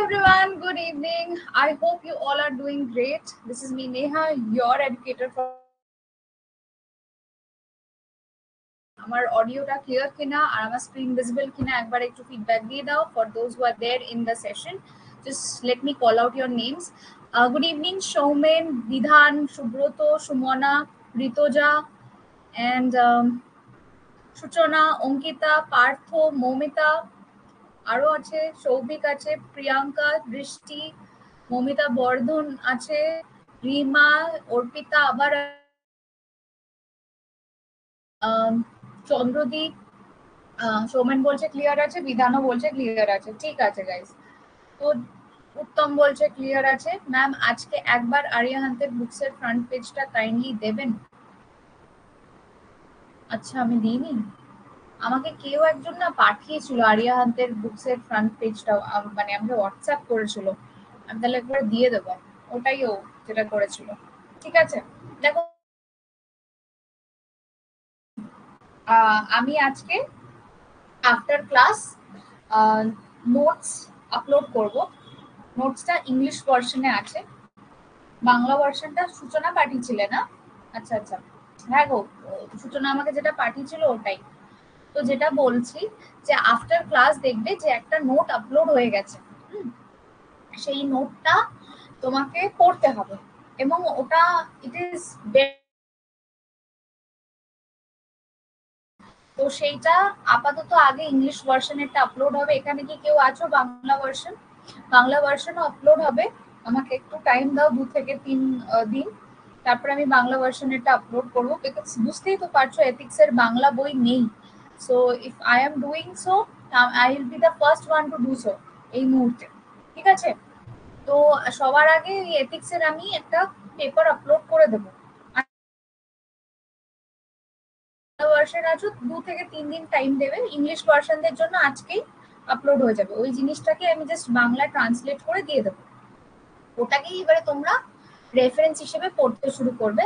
everyone, good evening. I hope you all are doing great. This is me, Neha, your educator for. আমার অডিওটা clear কিনা আর আমার screen visible কিনা একবার একটু ফিডব্যাক দিয়ে দাও for those who are there in the session just let me call out your names good evening Soumen Bidhan Subrata Sumana Ritaja and সূচনা অঙ্কিতা পার্থ মৌমিতা আরো আছে সৌভিক আছে প্রিয়াঙ্কা দৃষ্টি মমিতা বর্ধন আছে রিমা অর্পিতা আবার চন্দ্রদীপ সৌমেন বলছে ক্লিয়ার আছে বিধানও বলছে ক্লিয়ার আছে ঠিক আছে গাইস তো উত্তম বলছে ক্লিয়ার আছে ম্যাম আজকে একবার আরিয়াহান্তের বুকসের ফ্রন্ট পেজটা কাইন্ডলি দেবেন আচ্ছা আমি দিইনি আমাকে কেউ একজন না পাঠিয়েছিল আরিয়াহান্তের বুকসের ফ্রন্ট পেজটা মানে আমাকে হোয়াটসঅ্যাপ করেছিল আমি তাহলে একবার দিয়ে দেবো ওটাই ও যেটা করেছিল ঠিক আছে দেখো আমি আজকে আফটার ক্লাস নোটস আপলোড করব নোটসটা ইংলিশ ভার্সনে আছে বাংলা ভার্সনটা সূচনা পাঠিয়েছিলে না আচ্ছা আচ্ছা হ্যাঁ গো সূচনা আমাকে যেটা পাঠিয়েছিল ওটাই তো যেটা বলছি যে আফটার ক্লাস দেখবে যে একটা নোট আপলোড হয়ে গেছে সেই নোটটা তোমাকে পড়তে হবে এবং ওটা ইট ইজ তো সেইটা আপাতত আগে ইংলিশ ভার্সনেরটা আপলোড হবে এখানে কি কেউ আছো বাংলা ভার্সনও আপলোড হবে আমাকে একটু টাইম দাও 2 থেকে 3 দিন তারপর আমি বাংলা ভার্সনেরটা আপলোড করব বিকজ বুঝতেই তো পারছো এথিক্স এর বাংলা বই নেই so if I am doing so I will be the first one to do so এই মুহূর্তে ঠিক আছে তো সবার আগে এই এথিক্স এর আমি একটা পেপার আপলোড করে দেবো ভার্সন আছো 2 থেকে 3 দিন টাইম দেবে ইংলিশ ভার্সনদের জন্য আজকেই আপলোড হয়ে যাবে ওই জিনিসটাকে আমি জাস্ট বাংলা ট্রান্সলেট করে দিয়ে দেবো ওটাকেই এবারে তোমরা রেফারেন্স হিসেবে পড়তে শুরু করবে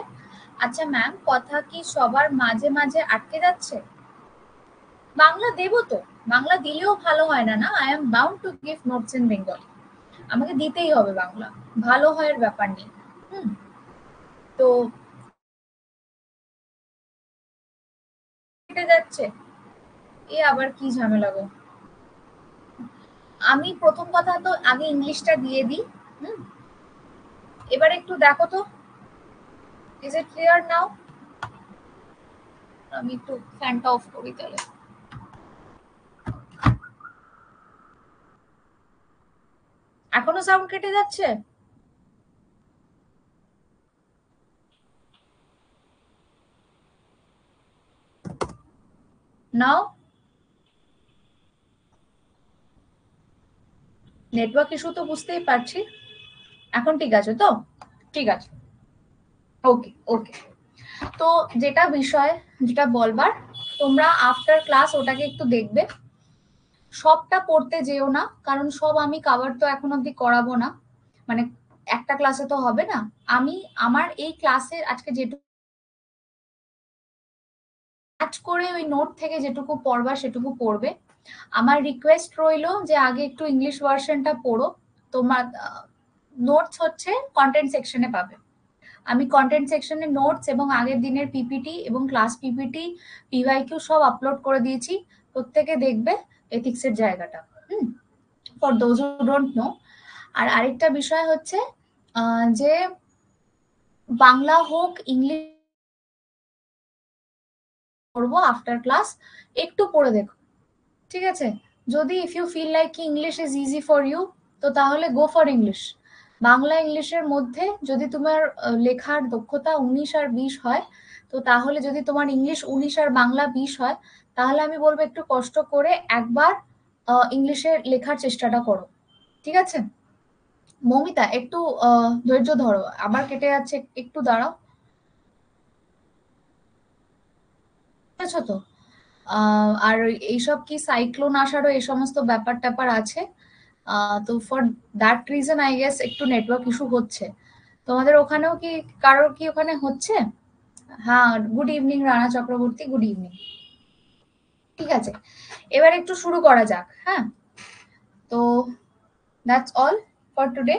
আচ্ছা ম্যাম কথা কি সবার মাঝে মাঝে আটকে যাচ্ছে বাংলা দেবো তো বাংলা দিলেও ভালো হয় না না I am bound to give notes in Bengali আমাকে দিতেই হবে বাংলা ভালো হওয়ার ব্যাপার নেই তো কেটে যাচ্ছে এ আবার কি ঝামেলা গো আমি প্রথম কথা তো আগে ইংলিশটা দিয়ে দিই এবার একটু দেখো তো ইজ ইট ক্লিয়ার নাও আমি একটু ফ্যানটা অফ করি তাহলে এখনো সাউন্ড কেটে যাচ্ছে নাও নেটওয়ার্ক ইস্যু তো বুঝতেই পারছি এখন ঠিক আছে তো ঠিক আছে ওকে ওকে তো যেটা বিষয় যেটা বলবার তোমরা আফটার ক্লাস ওটাকে একটু দেখবে সবটা পড়তে যেও না কারণ সব আমি কভার তো এখন অবধি করাবো না মানে একটা ক্লাসে তো হবে না আমি আমার এই ক্লাসের আজকে যেটুকু করে ওই নোট থেকে যেটুকু পড়বা সেটুকু পড়বে আমার রিকোয়েস্ট রইলো যে আগে একটু ইংলিশ ভার্সনটা পড়ো তোমার নোটস হচ্ছে কন্টেন্ট সেকশনে পাবে আমি কন্টেন্ট সেকশনে নোটস এবং আগের দিনের পিপিটি এবং ক্লাস পিপিটি পিওয়াইকিউ সব আপলোড করে দিয়েছি প্রত্যেকে দেখবে এথিক্সের জায়গাটা for those who don't know আর আরেকটা বিষয় হচ্ছে যে বাংলা হোক ইংলিশ করবো আফটার ক্লাস একটু পড়ে দেখো ঠিক আছে যদি ইফ ইউ ফিল লাইক কি English is easy for you তো তাহলে গো ফর ইংলিশ বাংলা ইংলিশের মধ্যে যদি তোমার লেখার দক্ষতা 19 আর 20 হয় তো তাহলে যদি তোমার ইংলিশ 19 আর বাংলা 20 হয় তাহলে আমি বলবো একটু কষ্ট করে একবার ইংলিশে লেখার চেষ্টাটা করো ঠিক আছে মৌমিতা একটু ধৈর্য ধরো আবার কেটে যাচ্ছে একটু দাঁড়াও বুঝেছো তো আর এইসব কি সাইক্লোন আসারও এই সমস্ত ব্যাপার ট্যাপার আছে তো for that reason I guess একটু নেটওয়ার্ক ইস্যু হচ্ছে তোমাদের ওখানেও কি কারোর কি ওখানে হচ্ছে হ্যাঁ good evening Rana Chakraborty good evening ঠিক আছে এবার একটু শুরু করা যাক হ্যাঁ তো that's all for today.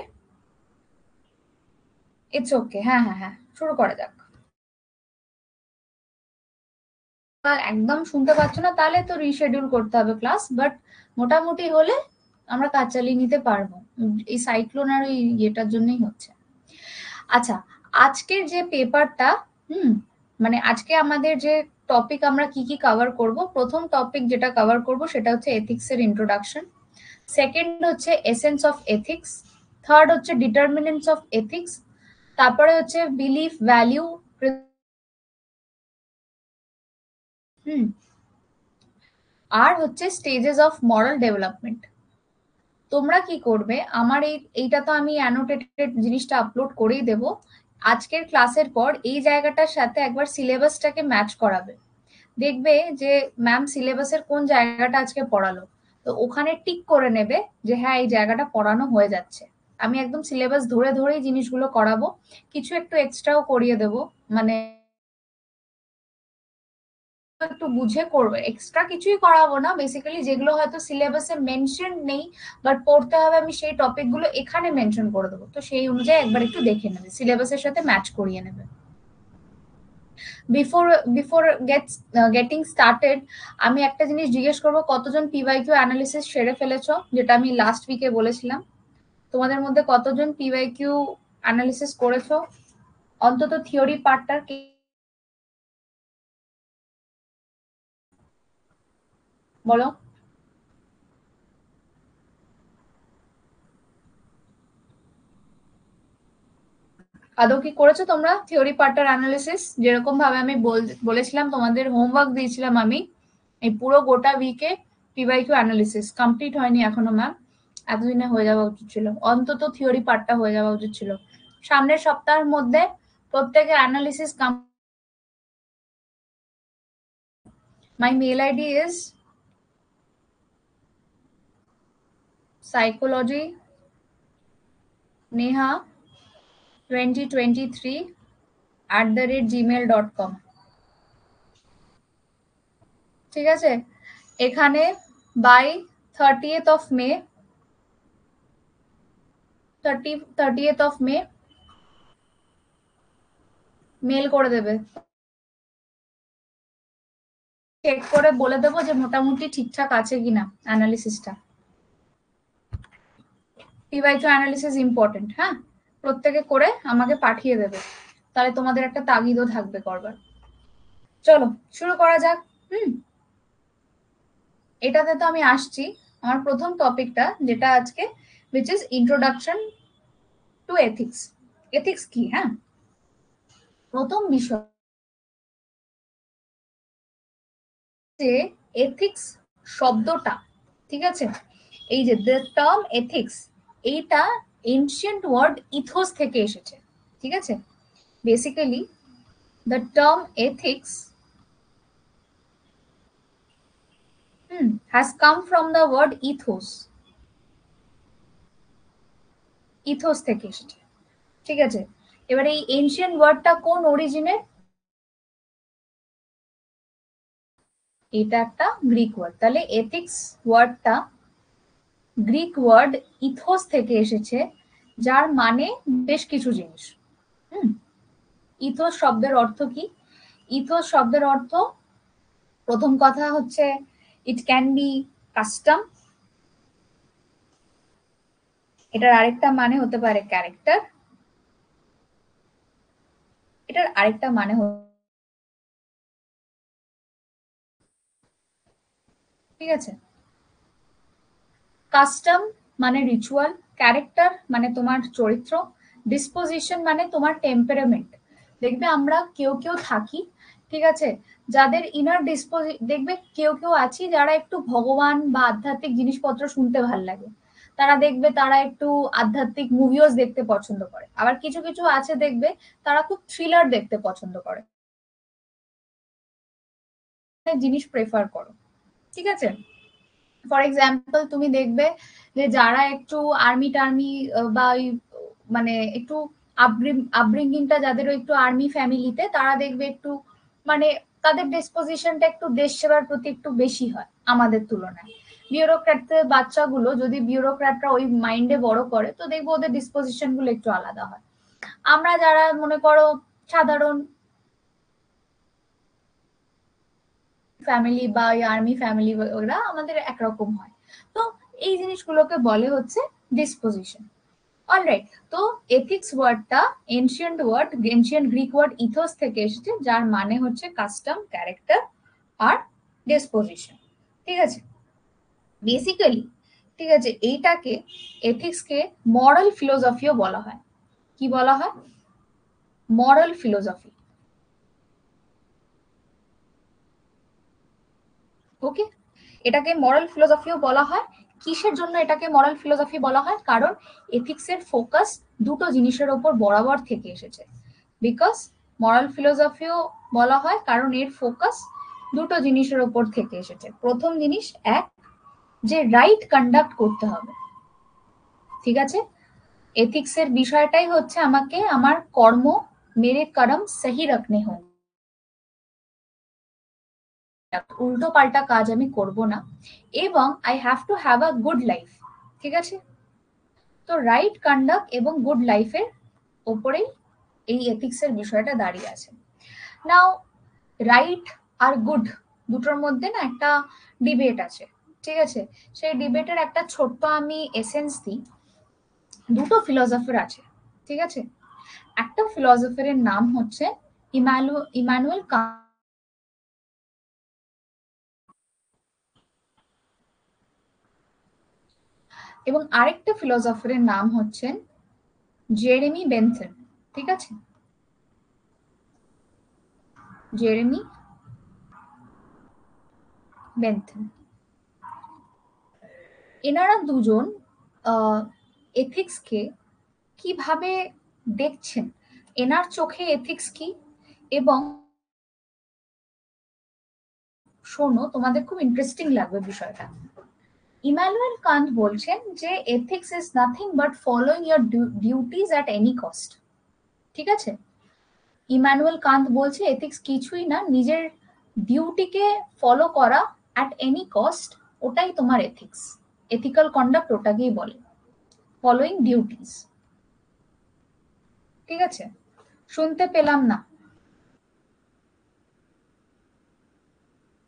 It's okay. হ্যাঁ হ্যাঁ হ্যাঁ, শুরু করা যাক। একদম শুনতে পাচ্ছ না তাহলে তো রিশিডিউল করতে হবে ক্লাস, বাট মোটামুটি হলে আমরা কাজ চালিয়ে নিতে পারবো। এই সাইক্লোন আর ওই ইয়েটার জন্যই হচ্ছে। আচ্ছা, আজকের যে পেপারটা, মানে আজকে আমাদের যে টপিক আমরা কি কি কভার করব, প্রথম টপিক যেটা কভার করব সেটা হচ্ছে এথিক্স এর ইন্ট্রোডাকশন, সেকেন্ড হচ্ছে এসেন্স অফ এথিক্স, থার্ড হচ্ছে ডিটারমিনেন্টস অফ এথিক্স, তারপরে হচ্ছে বিলিফ ভ্যালিউ, আর হচ্ছে স্টেজেস অফ মরাল ডেভেলপমেন্ট। তোমরা কি করবে, আমার এইটা তো আমি অ্যানোটেটেড জিনিসটা আপলোড করেই দেব। আজকের ক্লাসের পর এই জায়গাটার সাথে একবার সিলেবাসটাকে ম্যাচ করাবে, দেখবে যে ম্যাম সিলেবাসের কোন জায়গাটা আজকে পড়ালো, তো ওখানে টিক করে নেবে যে হ্যাঁ এই জায়গাটা পড়ানো হয়ে যাচ্ছে। আমি একদম সিলেবাস ধরে ধরেই জিনিসগুলো করাবো, কিছু একটু এক্সট্রাও করিয়ে দেবো, মানে একটু বুঝে করবে, এক্সট্রা কিছুই করাবো না। বেসিক্যালি যেগুলো হয়তো সিলেবাসে মেনশন নেই বাট পড়তে হবে, আমি সেই টপিকগুলো এখানে মেনশন করে দেবো, তো সেই অনুযায়ী একবার একটু দেখে নেবে, সিলেবাসের সাথে ম্যাচ করিয়ে নেবে। বিফোর গেটিং স্টার্টেড আমি একটা জিনিস জিজ্ঞেস করবো, কতজন পিওয়াইকিউ অ্যানালিসিস সেরে ফেলেছো, যেটা আমি লাস্ট উইকে বলেছিলাম। তোমাদের মধ্যে কতজন পিওয়াইকিউ অ্যানালিসিস করেছো, অন্তত থিওরি পার্টটার? বলো। আদৌ কি করেছো তোমরা থিওরি পার্টটার অ্যানালিসিস? যেরকম ভাবে আমি বলেছিলাম, তোমাদের হোমওয়ার্ক দিয়েছিলাম আমি, এই পুরো গোটা উইকে পিওয়াইকিউ অ্যানালিসিস কমপ্লিট হয়নি এখনো ম্যাম, এতদিনে হয়ে যাওয়া উচিত ছিল, অন্তত থিওরি পার্টটা হয়ে যাওয়া উচিত ছিল। সামনের সপ্তাহের মধ্যে প্রত্যেকের analysis my mail ID is psychology neha 2023@gmail.com। ঠিক আছে, এখানে by 30th of May 30th of May mail করে দেবে, চেক করে বলে দেবো যে মোটামুটি ঠিকঠাক আছে কিনা অ্যানালিসিসটা। পিওয়াইকিউ অ্যানালিসিস ইম্পর্টেন্ট, হ্যাঁ, প্রত্যেকে করে আমাকে পাঠিয়ে দেবে, তাহলে তোমাদের একটা তাগিদও থাকবে করবার। চলো শুরু করা যাক। এটাতে তো আমি আসছি, আমার প্রথম টপিকটা যেটা আজকে, which is introduction to ethics। Ethics কি, হ্যাঁ, প্রথম বিষয় যে এথিক্স শব্দটা, ঠিক আছে, এই যে দ্য টার্ম এথিক্স, এইটা এনশিয়েন্ট ওয়ার্ড ইথোস থেকে এসেছে। ঠিক আছে, basically the term ethics has come from the word ethos। Ethos থেকে এসেছে, ঠিক আছে। এবার এই এনশিয়েন্ট ওয়ার্ডটা কোন অরিজিনের? এটা একটা গ্রিক ওয়ার্ড, তাহলে এথিক্স ওয়ার্ডটা গ্রিক ওয়ার্ড ইথোস থেকে এসেছে, যার মানে বেশ কিছু জিনিস। ইথোস শব্দের অর্থ কি? ইথোস শব্দের অর্থ, প্রথম কথা হচ্ছে ইট ক্যান বি কাস্টম, এটার আরেকটা মানে হতে পারে ক্যারেক্টার, এটার আরেকটা মানে ঠিক আছে, কাস্টম মানে রিচুয়াল, ক্যারেক্টার মানে তোমার চরিত্র, ডিসপোজিশন মানে তোমার টেম্পারামেন্ট। দেখবে আমরা কেউ কেউ থাকি, ঠিক আছে, যাদের ইনার দেখবে কেউ কেউ আছি যারা একটু ভগবান বা আধ্যাত্মিক জিনিসপত্র শুনতে ভাল লাগে, তারা দেখবে তারা একটু আধ্যাত্মিক মুভিও দেখতে পছন্দ করে। আবার কিছু কিছু আছে দেখবে তারা খুব থ্রিলার দেখতে পছন্দ করে, জিনিস প্রেফার করো, ঠিক আছে। ফর এক্সাম্পল তুমি দেখবে যে যারা একটু আর্মি টার্মি বা ওই মানে একটু আপব্রিঙ্গিংটা যাদের একটু আর্মি ফ্যামিলিতে, তারা দেখবে একটু মানে তাদের ডিসপোজিশনটা একটু দেশ সেবার প্রতি একটু বেশি হয় আমাদের তুলনায়। বিউরোক্র্যাটদের বাচ্চাগুলো যদি বিউরোক্র্যাটরা ওই মাইন্ডে বড় করে, তো দেখবো ওদের ডিসপোজিশন গুলো একটু আলাদা হয়। আমরা যারা মনে করো সাধারণ ফ্যামিলি বা আর্মি ফ্যামিলি, ওরা আমাদের একরকম হয়। তো এই জিনিসগুলোকে বলে হচ্ছে ডিসপোজিশন। অলরাইট, তো এথিক্স ওয়ার্ডটা এনশিয়েন্ট গ্রিক ওয়ার্ড ইথোস থেকে এসেছে, যার মানে হচ্ছে কাস্টম, ক্যারেক্টার আর ডিসপোজিশন। ঠিক আছে, বেসিক্যালি ঠিক আছে, এইটাকে এথিক্সকে মরাল ফিলোসফিও বলা হয়। কি বলা হয়? মরাল ফিলোসফি। ওকে, এটাকে মরাল ফিলোসফিও বলা হয়। কিসের জন্য এটাকে মরাল ফিলোসফি বলা হয়? কারণ এথিক্সের ফোকাস দুটো জিনিসের ওপর বরাবর থেকে এসেছে। বিকজ মরাল ফিলোসফিও বলা হয় কারণ এর ফোকাস দুটো জিনিসের ওপর থেকে এসেছে। প্রথম জিনিস, এক, যে রাইট কন্ডাক্ট করতে হবে। ঠিক আছে, এথিক্সের বিষয়টাই হচ্ছে আমাকে আমার কর্ম, মেরে করম সহি রাখনে হোক, উল্টো পাল্টা কাজ আমি করব না, এবং I have to have a good life. ঠিক আছে, তো রাইট কন্ডাক্ট এবং গুড লাইফের ওপরেই এই এথিক্সের বিষয়টা দাঁড়িয়ে আছে। নাও রাইট আর গুড দুটোর মধ্যে না একটা ডিবেট আছে। ঠিক আছে, সেই ডিবেটের একটা ছোট্ট আমি এসেন্স দিই। দুটো ফিলসফার আছে। ঠিক আছে, একটা ফিলসফারের নাম হচ্ছে ইমানুয়েল কান্ট, এবং আরেকটা ফিলসফারের নাম হচ্ছেন জেরেমি বেন্থন। ঠিক আছে, জেরেমি বেন্থন। এনারা দুজন এথিক্সকে কিভাবে দেখছেন, এনার চোখে এথিক্স কি, এবং শোনো তোমাদের খুব ইন্টারেস্টিং লাগবে বিষয়টা। ইমানুয়েল কান্ট বলছেন যে ethics is nothing but following your duties at any cost. ঠিক আছে, ইমানুয়েল কান্ট বলছে এথিক্স কিছুই না, নিজের ডিউটিকে ফলো করা অ্যাট এনি কস্ট, ওটাই তোমার এথিক্স। এথিক্যাল কন্ডাক্ট ওটাকেই বলে, ফলোইং ডিউটিস। ঠিক আছে, শুনতে পেলাম না।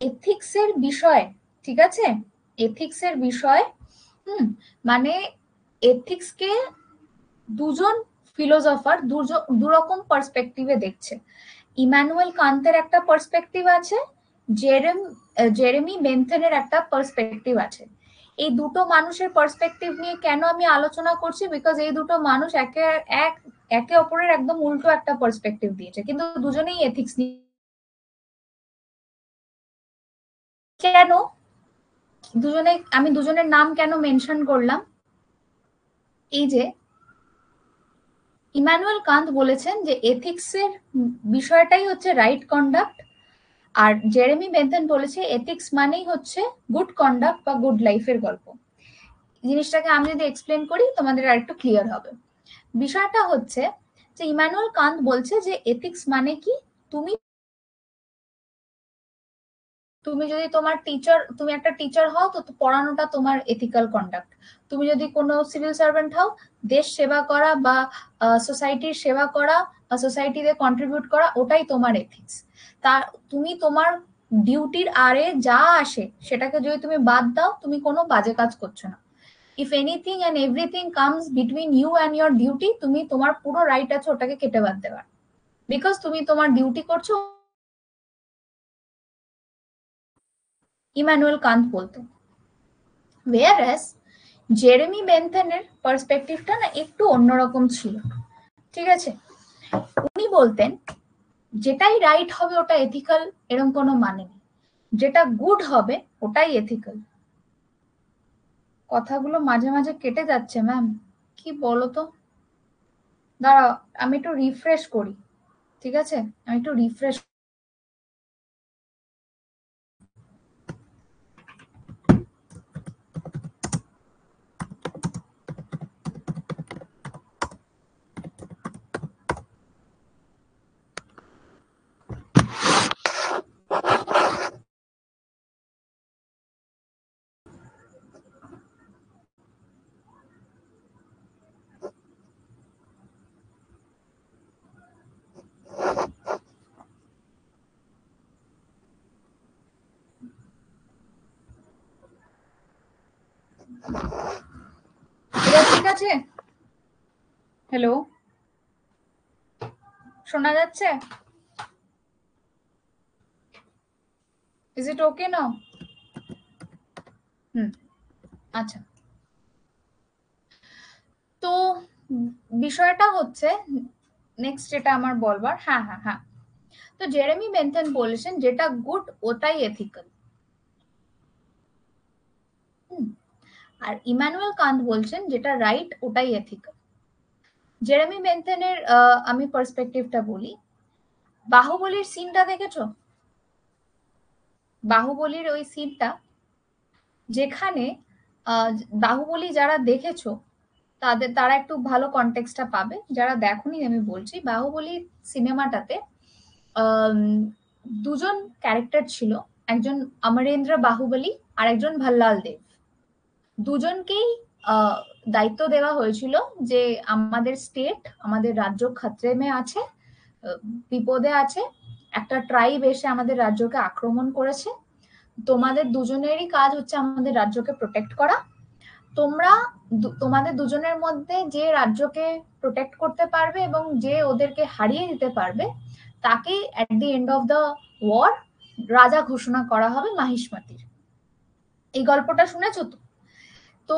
এথিক্সের বিষয়, ঠিক আছে, এথিক্সের বিষয়, মানে এথিক্সকে দুজন ফিলোসফার দুরকম পার্সপেক্টিভে দেখছে। ইমানুয়েল কান্তের একটা পার্সপেক্টিভ আছে, জেরেমি বেন্থনের একটা পার্সপেক্টিভ আছে। এই দুটো মানুষের পার্সপেক্টিভ নিয়ে কেন আমি আলোচনা করছি? বিকজ এই দুটো মানুষ একে অপরের একদম উল্টো একটা পার্সপেক্টিভ দিয়েছে, কিন্তু দুজনেই এথিক্স নিয়ে। কেন আমি দুজনের নাম কেন মেনশন করলাম? এই যে ইমানুয়েল কান্ত বলেছেন যে এথিক্সের বিষয়টাই হচ্ছে রাইট কন্ডাক্ট, আর জেরেমি বেন্থন বলেছে এথিক্স মানেই হচ্ছে গুড কন্ডাক্ট বা গুড লাইফের গল্প। জিনিসটাকে আমি যদি এক্সপ্লেন করি তোমাদের আর একটু ক্লিয়ার হবে। বিষয়টা হচ্ছে যে ইমানুয়েল কান্ত বলছে যে এথিক্স মানে কি, তুমি তুমি যদি তুমি একটা টিচার হও, তো পড়ানোটা তোমার এথিক্যাল কন্ডাক্ট। তুমি যদি কোনো সিভিল সার্ভেন্ট হও, দেশ সেবা করা বা সোসাইটির সেবা করা বা সোসাইটিতে কন্ট্রিবিউট করা, ওটাই তোমার এথিক্স। তা তুমি তোমার ডিউটির আরে যা আসে সেটাকে যদি তুমি বাদ দাও, তুমি কোনো বাজে কাজ করছো না। If anything and everything comes between you and your duty, তুমি তোমার পুরো রাইট আছে ওটাকে কেটে বাদ দেওয়ার, বিকজ তুমি তোমার ডিউটি করছো। ইমানুয়েল কান্ত বলতো। ওয়ারাস জেরেমি বেন্থনের পার্সপেক্টিভটা না একটু অন্যরকম ছিল। ঠিক আছে, উনি বলতেন যেটাই রাইট হবে ওটা এথিক্যাল, এরকম কোনো মানে নেই। যেটা গুড হবে ওটাই এথিক্যাল। কথাগুলো মাঝে মাঝে কেটে যাচ্ছে ম্যাম, কি বলো তো? দাঁড়াও, আমি একটু রিফ্রেশ করি। ঠিক আছে, আমি একটু রিফ্রেশ। এটা ঠিক আছে? হ্যালো, শোনা যাচ্ছে? ইজ ইট ওকে নাও? আচ্ছা, তো বিষয়টা হচ্ছে নেক্সট যেটা আমার বলবার, হ্যাঁ হ্যাঁ হ্যাঁ, তো জেরেমি বেন্থন বলেছেন যেটা গুড ওটাই এথিক্যাল। আর ইমানুয়েল কান্ট বলছেন যেটা রাইট ওটাই এথিক্যাল। জেরেমি বেন্থনের আমি পার্সপেক্টিভটা বলি। বাহুবলীর সিনটা দেখেছো? বাহুবলীর ওই সিনটা যেখানে বাহুবলী যারা দেখেছো তারা একটু ভালো কনটেক্সটটা পাবে, যারা দেখোনি আমি বলছি। বাহুবলী সিনেমাটাতে দুজন ক্যারেক্টার ছিল, একজন অমরেন্দ্র বাহুবলী আর একজন ভাল্লাল দেব। দুজনকেই দায়িত্ব দেওয়া হয়েছিল যে আমাদের স্টেট, আমাদের রাজ্য খাতরে মে আছে, বিপদে আছে, একটা ট্রাইব এসে আমাদের রাজ্যকে আক্রমণ করেছে, তোমাদের দুজনেরই কাজ হচ্ছে আমাদের রাজ্যকে প্রোটেক্ট করা। তোমরা তোমাদের দুজনের মধ্যে যে রাজ্যকে প্রোটেক্ট করতে পারবে এবং যে ওদেরকে হারিয়ে দিতে পারবে তাকে at the end of the war রাজা ঘোষণা করা হবে মাহিষ্মতির। এই গল্পটা শুনেছো তো? তো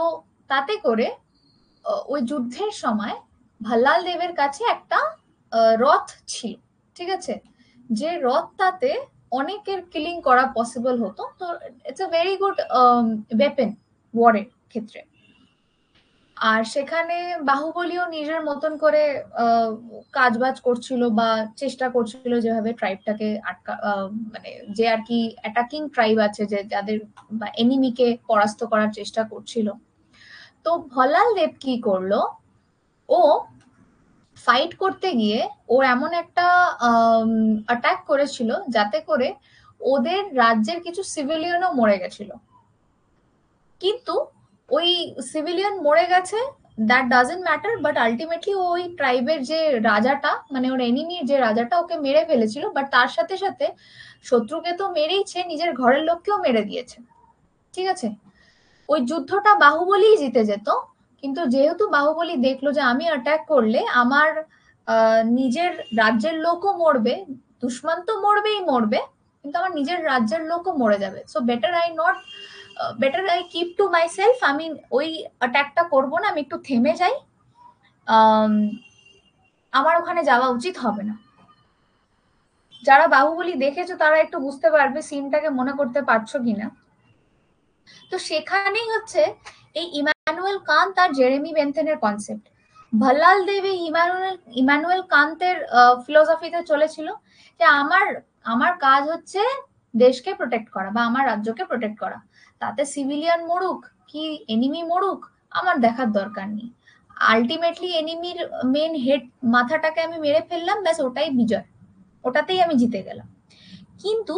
তাতে করে ওই যুদ্ধের সময় ভাল্লাল দেবের কাছে একটা রথ ছিল, ঠিক আছে, যে রথটাতে অনেকের কিলিং করা পসিবল হতো। তো it's a very good weapon ওয়ারের ক্ষেত্রে। আর সেখানে বাহুবলীও নিজের মতন করে কাজবাজ করছিল বা চেষ্টা করছিল যেভাবে ট্রাইবটাকে আটকা, মানে যে আর কি অ্যাটাকিং ট্রাইব আছে, যে যাদের বা এনিমিকে পরাস্ত করার চেষ্টা করছিল। তো ভল্লাল দেব কি করলো, ও ফাইট করতে গিয়ে ও এমন একটা অ্যাটাক করেছিল যাতে করে ওদের রাজ্যের কিছু সিভিলিয়ানও মরে গেছিল। কিন্তু ওই সিভিলিয়ান মরে গেছে, that doesn't matter, but ultimately ওই ট্রাইবের যে রাজাটা, মানে ওর এনিমির যে রাজাটা, ওকে মেরে ফেলেছিল। বাট তার সাথে সাথে শত্রুকে তো মেরেইছে, নিজের ঘরের লোককেও মেরে দিয়েছে, ঠিক আছে। ওই যুদ্ধটা বাহুবলীই জিতে যেত, কিন্তু যেহেতু বাহুবলী দেখলো যে আমি অ্যাটাক করলে আমার নিজের রাজ্যের লোকও মরবে, দুশ্মন তো মরবেই মরবে, কিন্তু আমার নিজের রাজ্যের লোকও মরে যাবে, so better I keep to my self, আমি ওই অ্যাটাকটা করবো না, আমি একটু থেমে যাই, আমার ওখানে যাওয়া উচিত হবে না। যারা বাহুবলী দেখেছো তারা একটু বুঝতে পারবে সিনটাকে মনে করতে পারছো কিনা। তো সেখানেই হচ্ছে এই ইমানুয়েল কান্ত আর জেরেমি বেন্থনের কনসেপ্ট। ভাল্লাল দেব এই ইমানুয়েল কান্তের ফিলোসফিতে চলেছিল যে আমার আমার কাজ হচ্ছে দেশকে প্রোটেক্ট করা বা আমার রাজ্যকে প্রোটেক্ট করা, তাতে সিভিলিয়ান মরুক কি এনিমি মরুক আমার দেখার দরকার নেই, আলটিমেটলি এনিমির মেন হেড মাথাটাকে আমি মেরে ফেললাম, ব্যাস ওটাই বিজয়, ওটাতেই আমি জিতে গেলাম। কিন্তু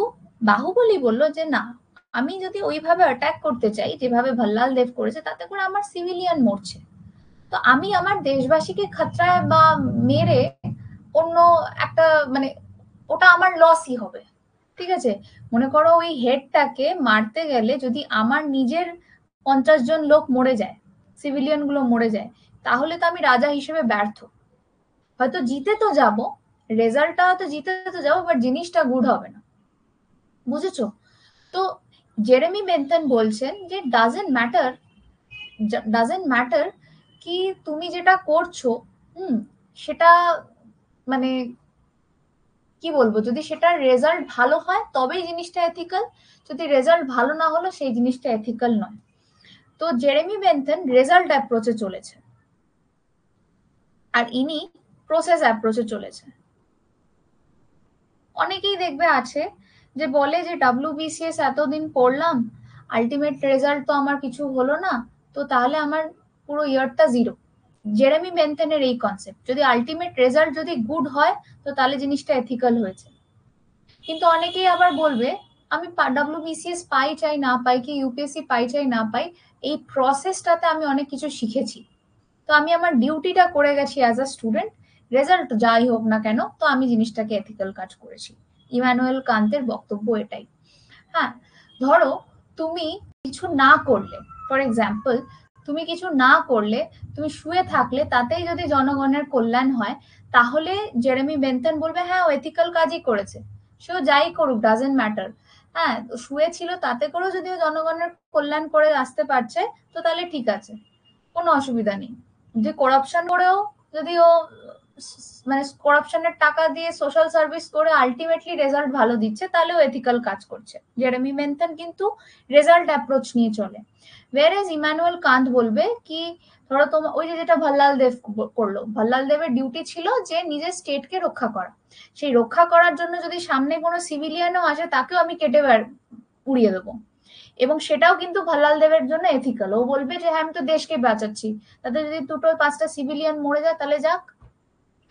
বাহুবলী বলল যে না, আমি যদি ওইভাবে অ্যাটাক করতে চাই যেভাবে ভাল্লাল দেব করেছে, তাতে করে আমার সিভিলিয়ান মরছে, তো আমি আমার দেশবাসীকে খতরায় বা মেরে অন্য একটা, মানে ওটা আমার লসই হবে, ঠিক আছে। মনে করো ওই হেডটাকে মারতে গেলে যদি আমার নিজের 50 জন লোক মরে যায়, সিভিলিয়ান গুলো মরে যায়, তাহলে তো আমি রাজা হিসেবে ব্যর্থ। হয়তো জিতে তো যাব, রেজাল্টটা হয়তো জিতে তো যাবো, বাট জিনিসটা গুড হবে না, বুঝেছো? তো জেরেমি বেন্থন বলছেন যে ডাজেন্ট ম্যাটার কি তুমি যেটা করছো, সেটা মানে কি বলবো, যদি সেটার রেজাল্ট ভালো হয় তবেই জিনিসটা এথিক্যাল, যদি রেজাল্ট ভালো না হলো সেই জিনিসটা এথিক্যাল নয়। তো জেরেমি বেন্থন রেজাল্ট অ্যাপ্রোচে চলেছে আর ইনি প্রসেস অ্যাপ্রোচে চলেছে। অনেকেই দেখবে আছে যে বলে যে ডাব্লিউবিসিএস এতদিন পড়লাম, আলটিমেট রেজাল্ট তো আমার কিছু হলো না, তো তাহলে আমার পুরো ইয়ারটা জিরো। জেরেমি বেন্থনের এই কনসেপ্ট, যদি আলটিমেট রেজাল্ট যদি গুড হয় তো তাহলে জিনিসটা এথিক্যাল হয়েছে। কিন্তু অনেকেই আবার বলবে আমি ডাব্লিউবিসিএস পাই চাই না পাই কি ইউপিএসসি পাই চাই না পাই, এই প্রসেসটাতে আমি অনেক কিছু শিখেছি, তো আমি আমার ডিউটিটা করে গেছি অ্যাজ আ স্টুডেন্ট, রেজাল্ট যাই হোক না কেন তো আমি জিনিসটাকে এথিক্যাল কাজ করেছি। ইমানুয়েল কান্তের বক্তব্য এটাই। হ্যাঁ, ধরো তুমি কিছু না করলে, ফর এক্সাম্পল, তুমি কিছু না করলে, তুমি শুয়ে থাকলে, তাতেই যদি জনগণের কল্যাণ হয়, তাহলে জেরেমি বেন্থন বলবে হ্যাঁ ও এথিক্যাল কাজই করেছে, সেও যাই করুক, ডাজেন্ট ম্যাটার। হ্যাঁ, শুয়ে ছিল তাতে করেও যদি ও জনগণের কল্যাণ করে আসতে পারছে, তো তাহলে ঠিক আছে, কোনো অসুবিধা নেই। যে করাপশন করেও যদি ও মানে করাপশনের টাকা দিয়ে সোশ্যাল সার্ভিস করে আলটিমেটলি রেজাল্ট ভালো দিচ্ছে, তাহলে ও এথিক্যাল কাজ করছে। জেরেমি বেন্থন কিন্তু রেজাল্ট অ্যাপ্রোচ নিয়ে চলে। ওয়ারেজ ইমানুয়েল কান্ত বলবে কি, ধরো তোমার ওই যে যেটা ভল্লাল দেব করলো, ভল্লাল দেবের ডিউটি ছিল যে নিজের স্টেটকে রক্ষা করা, সেই রক্ষা করার জন্য যদি সামনে কোনো সিভিলিয়ানও আসে তাকেও আমি কেটে উড়িয়ে দেবো, এবং সেটাও কিন্তু ভল্লাল দেবের জন্য এথিক্যাল। ও বলবে যে হ্যাঁ আমি তো দেশকে বাঁচাচ্ছি, তাতে যদি দুটো পাঁচটা সিভিলিয়ান মরে যায় তাহলে যাক,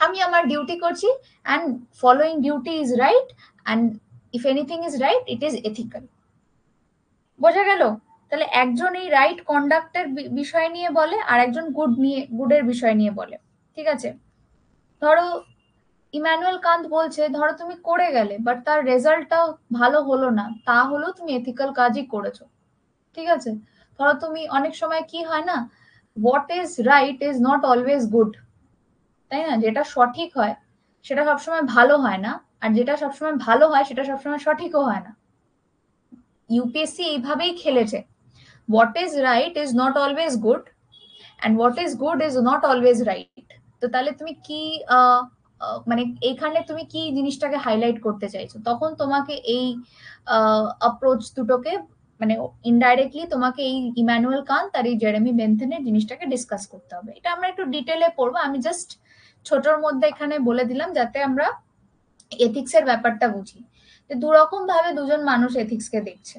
আমি আমার ডিউটি করছি, and following duty is right, and if anything is right it is ethical. বোঝা গেল? তাহলে একজন এই রাইট কন্ডাক্টের বিষয় নিয়ে বলে, আর একজন গুডের বিষয় নিয়ে বলে। ঠিক আছে, ধরো ইমানুয়েল কান্ত বলছে ধরো তুমি করে গেলে বাট তার রেজাল্টটা ভালো হলো না, তা হলেও তুমি এথিক্যাল কাজই করেছো। ঠিক আছে, ধরো তুমি অনেক সময় কি হয় না, what is right is not always good, তাই না? যেটা সঠিক হয় সেটা সবসময় ভালো হয় না, আর যেটা সবসময় ভালো হয় সেটা সবসময় সঠিকও হয় না। ইউপিএসসি এইভাবেই খেলেছে, what is right is not always good, and what is good is not always right. তো তাহলে তুমি কি মানে এইখানে তুমি কি জিনিসটাকে হাইলাইট করতে চাইছো, তখন তোমাকে এই অ্যাপ্রোচ দুটোকে মানে ইনডাইরেক্টলি তোমাকে এই ইমানুয়েল কান্ত আর এই জেরেমি বেন্থনের জিনিসটাকে ডিসকাস করতে হবে। এটা আমরা একটু ডিটেলে পড়বো, আমি জাস্ট ছোটর মধ্যে এখানে বলে দিলাম যাতে আমরা এথিক্সের ব্যাপারটা বুঝি। যে দুরকম ভাবে দুজন মানুষ এথিক্সকে দেখছে,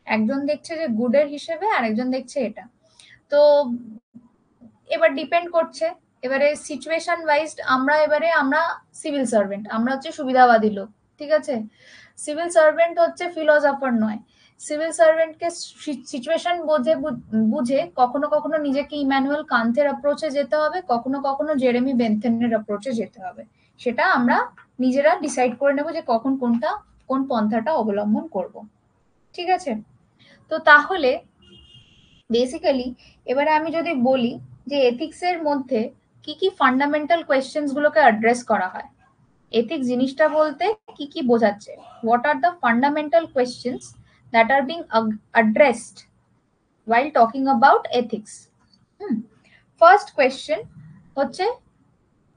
একজন দেখছে যে গুডের হিসেবে, আর একজন দেখছে এটা। তো এবার ডিপেন্ড করছে, এবারে সিচুয়েশন ওয়াইজ আমরা সিভিল সার্ভেন্ট, আমরা হচ্ছে সুবিধাবাদী লোক। ঠিক আছে, সিভিল সার্ভেন্ট হচ্ছে ফিলোসফার নয়। সিভিল সার্ভেন্টকে সিচুয়েশন বুঝে কখনো কখনো নিজেকে ইমানুয়েল কান্তের অ্যাপ্রোচে যেতে হবে, কখনো কখনো জেরেমি বেন্থনের অ্যাপ্রোচে যেতে হবে। সেটা আমরা নিজেরা ডিসাইড করে নেব যে কখন কোন পন্থাটা অবলম্বন করব। ঠিক আছে, তো তাহলে বেসিক্যালি এবারে আমি যদি বলি যে এথিক্সের মধ্যে কি কি ফান্ডামেন্টাল কোয়েশ্চেন্স গুলোকে অ্যাড্রেস করা হয়, এথিক্স জিনিসটা বলতে কি কি বোঝাচ্ছে, what are the fundamental questions that are being addressed while talking about ethics. First question হচ্ছে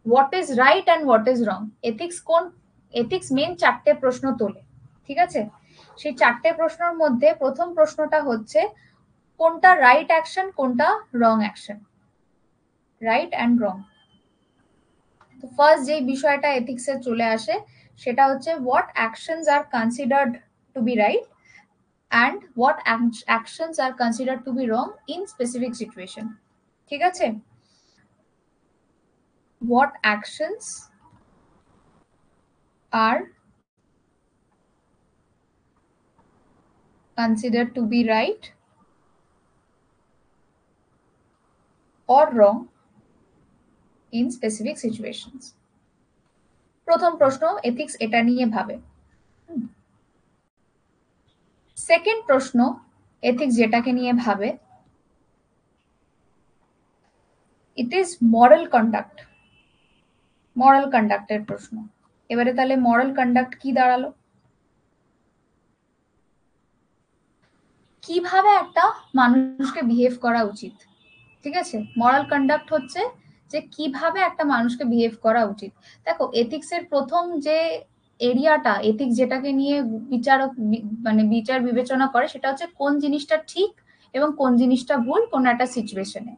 what is right and what is wrong. ethics main চারটে প্রশ্ন তোলে। ঠিক আছে, সেই চারটে প্রশ্নের মধ্যে প্রথম প্রশ্নটা হচ্ছে কোনটা রাইট অ্যাকশন, কোনটা রং অ্যাকশন, রাইট অ্যান্ড রং। তো ফার্স্ট যে বিষয়টা এথিক্সে চলে আসে সেটা হচ্ছে what actions are considered to be right and what actions are considered to be wrong in specific situation. ঠিক আছে, what actions are considered to be right or wrong in specific situations. প্রথম প্রশ্ন, এথিক্স এটা নিয়ে ভাবে। Second প্রশ্ন ethics যেটাকে নিয়ে ভাবে, ইট ইজ মরাল কন্ডাক্ট। মরাল কন্ডাক্টের প্রশ্ন। এবারে তাহলে মরাল কন্ডাক্ট কি দাঁড়ালো, কিভাবে একটা মানুষকে বিহেভ করা উচিত। ঠিক আছে, মরাল কন্ডাক্ট হচ্ছে যে কিভাবে একটা মানুষকে বিহেভ করা উচিত। দেখো এথিক্সের প্রথম যে এরিয়াটা, এথিক্স যেটাকে নিয়ে বিচার বিবেচনা করে সেটা হচ্ছে কোন জিনিসটা ঠিক এবং কোন জিনিসটা ভুল কোন একটা সিচুয়েশনে।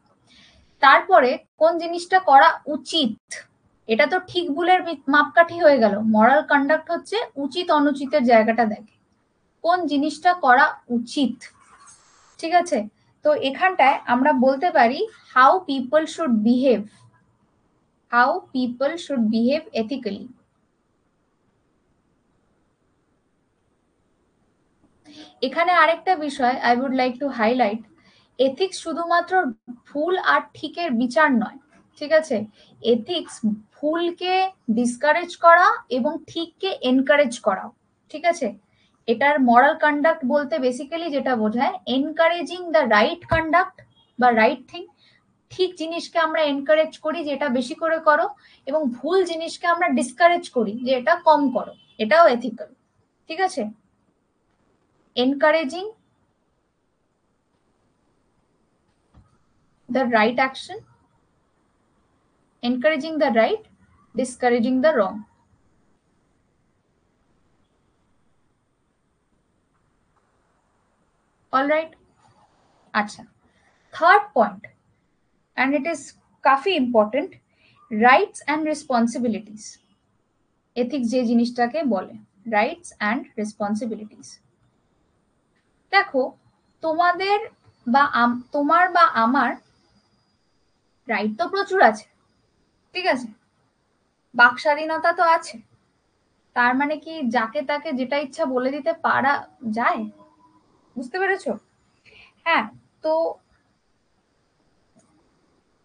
তারপরে কোন জিনিসটা করা উচিত, এটা তো ঠিক ভুলের মাপকাঠি হয়ে গেল। মরাল কন্ডাক্ট হচ্ছে উচিত অনুচিতের জায়গাটা দেখে, কোন জিনিসটা করা উচিত। ঠিক আছে, তো এখানটায় আমরা বলতে পারি how people should behave ethically. এখানে আরেকটা বিষয় I would like to highlight, ethics শুধুমাত্র ভুল আর ঠিকের বিচার নয়। ঠিক আছে, এথিক্স ভুলকে ডিসকারেজ করা এবং ঠিককে এনকারেজ করা। ঠিক আছে, এটার মরাল কন্ডাক্ট বলতে বেসিক্যালি যেটা বোঝায় এনকারেজিং দ্য রাইট কন্ডাক্ট বা রাইট থিং। ঠিক জিনিসকে আমরা এনকারেজ করি যে এটা বেশি করে করো, এবং ভুল জিনিসকে আমরা ডিসকারেজ করি যে এটা কম করো, এটাও এথিক্যাল। ঠিক আছে? Encouraging the right action, encouraging the right, discouraging the wrong. All right. Acha. Third point, and it is काफी important, rights and responsibilities. Ethics যে জিনিসটাকে বলে rights and responsibilities. দেখো, তোমাদের বা তোমার বা আমার রাইট তো প্রচুর আছে, ঠিক আছে, বাক স্বাধীনতা তো আছে, তার মানে কি যাকে তাকে যেটা ইচ্ছা বলে দিতে পারা যায়? বুঝতে পেরেছো? হ্যাঁ, তো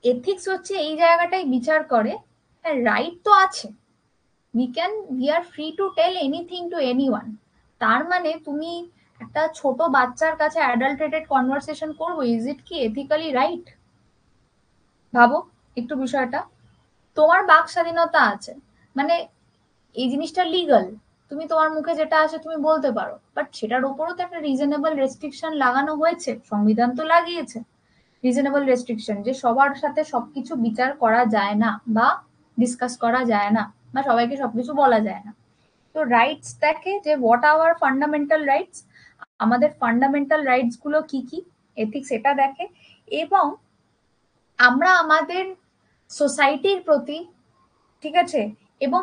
এথিক্স হচ্ছে এই জায়গাটাই বিচার করে, হ্যাঁ রাইট তো আছে, we are free to tell anything to anyone. তার মানে তুমি একটা ছোট বাচ্চার কাছে অ্যাডাল্টেটেড কনভারসেশন করবো, ইজ ইট কি এথিক্যালি রাইট? ভাবো একটু বিষয়টা। তোমার বাক স্বাধীনতা আছে, মানে এই জিনিসটা লিগাল, তুমি তোমার মুখে যেটা আসে তুমি বলতে পারো, বাট সেটার উপরও তো একটা রিজনেবল রেস্ট্রিকশন লাগানো হয়েছে, সংবিধান তো লাগিয়েছে রিজনেবল রেস্ট্রিকশন, যে সবার সাথে সবকিছু বিচার করা যায় না বা ডিসকাস করা যায় না বা সবাইকে সবকিছু বলা যায় না। তো রাইটস দেখে যে হোয়াট আওয়ার ফান্ডামেন্টাল রাইটস, আমাদের ফান্ডামেন্টাল রাইটস গুলো কি কি, এথিক্স এটা দেখে। এবং আমরা আমাদের সোসাইটির প্রতি, ঠিক আছে, এবং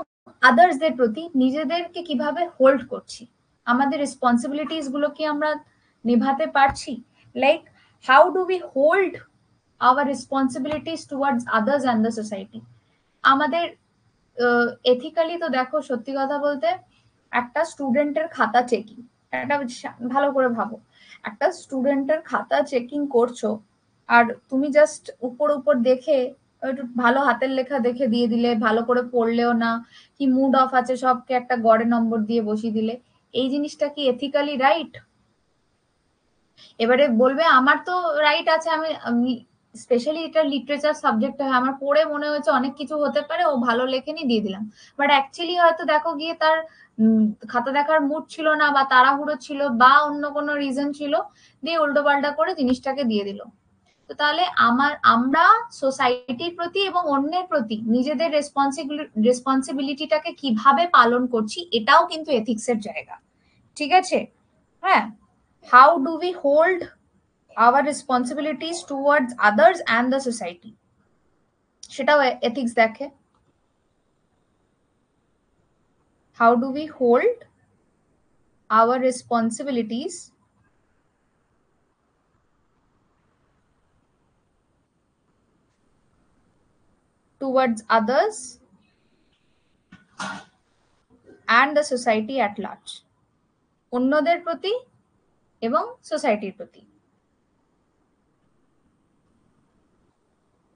আদার্সদের প্রতি নিজেদেরকে কিভাবে হোল্ড করছি, আমাদের রেসপন্সিবিলিটিস গুলো কি আমরা নেভাতে পারছি, like how do we hold our responsibilities towards others and the society. আমাদের এথিক্যালি তো দেখো, সত্যি কথা বলতে একটা স্টুডেন্টের খাতা চেকিং, একটা ভালো করে ভাবো, একটা স্টুডেন্টের খাতা চেকিং করছো, আর তুমি জাস্ট উপর উপর দেখে একটু ভালো হাতের লেখা দেখে দিয়ে দিলে, ভালো করে পড়লেও না, কি মুড অফ আছে সবকে একটা গড়ে নম্বর দিয়ে বসিয়ে দিলে, এই জিনিসটা কি এথিক্যালি রাইট? এবারে বলবে আমার তো রাইট আছে, আমি স্পেশালি এটা লিটারেচার সাবজেক্ট হয়, আমার পড়ে মনে হয়েছে অনেক কিছু হতে পারে, ও ভালো লেখেনি দিয়ে দিলাম, বাট অ্যাকচুয়ালি হয়তো দেখো গিয়ে তার খাতা দেখার মুড ছিল না, বা তাড়াহুড়ো ছিল, বা অন্য কোনো রিজন ছিল, দিয়ে উল্টো পাল্টা করে জিনিসটাকে দিয়ে দিল। তো তাহলে আমরা সোসাইটির প্রতি এবং অন্যের প্রতি নিজেদের রেসপন্সিবিলিটিটাকে কিভাবে পালন করছি, এটাও কিন্তু এথিক্সের জায়গা। ঠিক আছে? হ্যাঁ, how do we hold our responsibilities towards others and the society, সেটাও ethics দেখে। how do we hold our responsibilities towards others and the society at large, অন্যদের প্রতি এবং সোসাইটির প্রতি,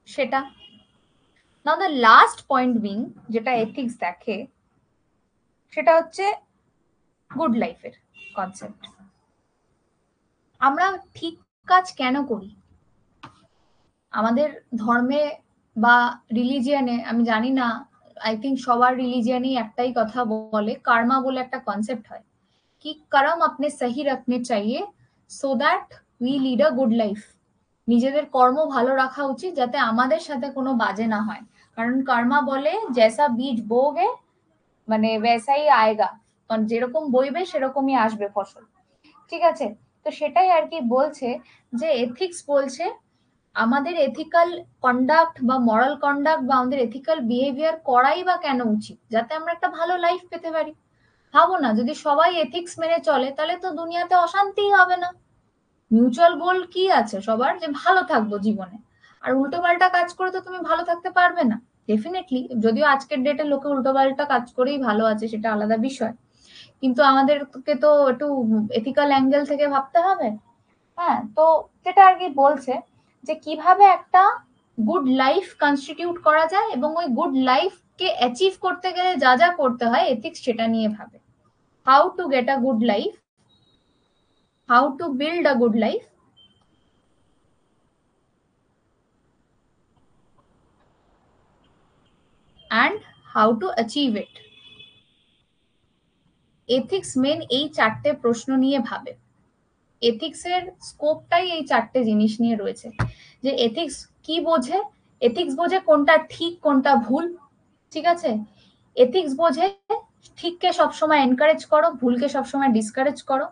সেটা। নাও দ্য লাস্ট পয়েন্ট বিং যেটা এথিক্স দেখে, সেটা হচ্ছে গুড লাইফের কনসেপ্ট। আমরা ঠিক কাজ কেন করি? আমাদের ধর্মে বা রিলিজিয়ানে, আমি জানি না, আই থিঙ্ক সবার রিলিজিয়ানই একটাই কথা বলে, কার্মা বলে একটা কনসেপ্ট হয়, কি করম আপনি সহি রাখনে চাইয়ে so that we lead a good life. নিজেদের কর্ম ভালো রাখা উচিত যাতে আমাদের সাথে কোনো বাজে না হয়, কারণ কর্মা বলে জেসা বীজ বোগে মানে ভেসাই আয়েগা, কারণ যেরকম বইবে সেরকমই আসবে ফসল। ঠিক আছে? তো সেটাই আর কি বলছে, যে এথিক্স বলছে আমাদের এথিক্যাল কন্ডাক্ট বা মরাল কন্ডাক্ট বা আমাদের এথিক্যাল বিহেভিয়ার করাই বা কেন উচিত, যাতে আমরা একটা ভালো লাইফ পেতে পারি। ভাবো না, যদি সবাই এথিক্স মেনে চলে তাহলে তো দুনিয়াতে অশান্তিই হবে না। মিউচুয়াল গোল কি আছে সবার, যে ভালো থাকবো জীবনে, আর উল্টো পাল্টা কাজ করে তো তুমি ভালো থাকতে পারবে না। ডেফিনেটলি, যদিও আজকের ডেটে লোকে উল্টো পাল্টা কাজ করেই ভালো আছে, সেটা আলাদা বিষয়, কিন্তু আমাদেরকে তো একটু এথিক্যাল অ্যাঙ্গেল থেকে ভাবতে হবে। হ্যাঁ, তো যেটা আর কি বলছে, যে কিভাবে একটা গুড লাইফ কনস্টিটিউট করা যায়, এবং ওই গুড লাইফ কে অ্যাচিভ করতে গেলে যা যা করতে হয়, এথিক্স সেটা নিয়ে ভাবে। How to get a good life how to build a good life, and how to achieve it. Ethics main এই চারটে প্রশ্ন নিয়ে ভাবে। এথিক্সের স্কোপটাই এই চারটে জিনিস নিয়ে রয়েছে, যে এথিক্স কি বোঝে। এথিক্স বোঝে কোনটা ঠিক কোনটা ভুল, ঠিক আছে। এথিক্স বোঝে ঠিককে সবসময় এনকারেজ করো, ভুলকে সবসময় ডিসকারেজ করো।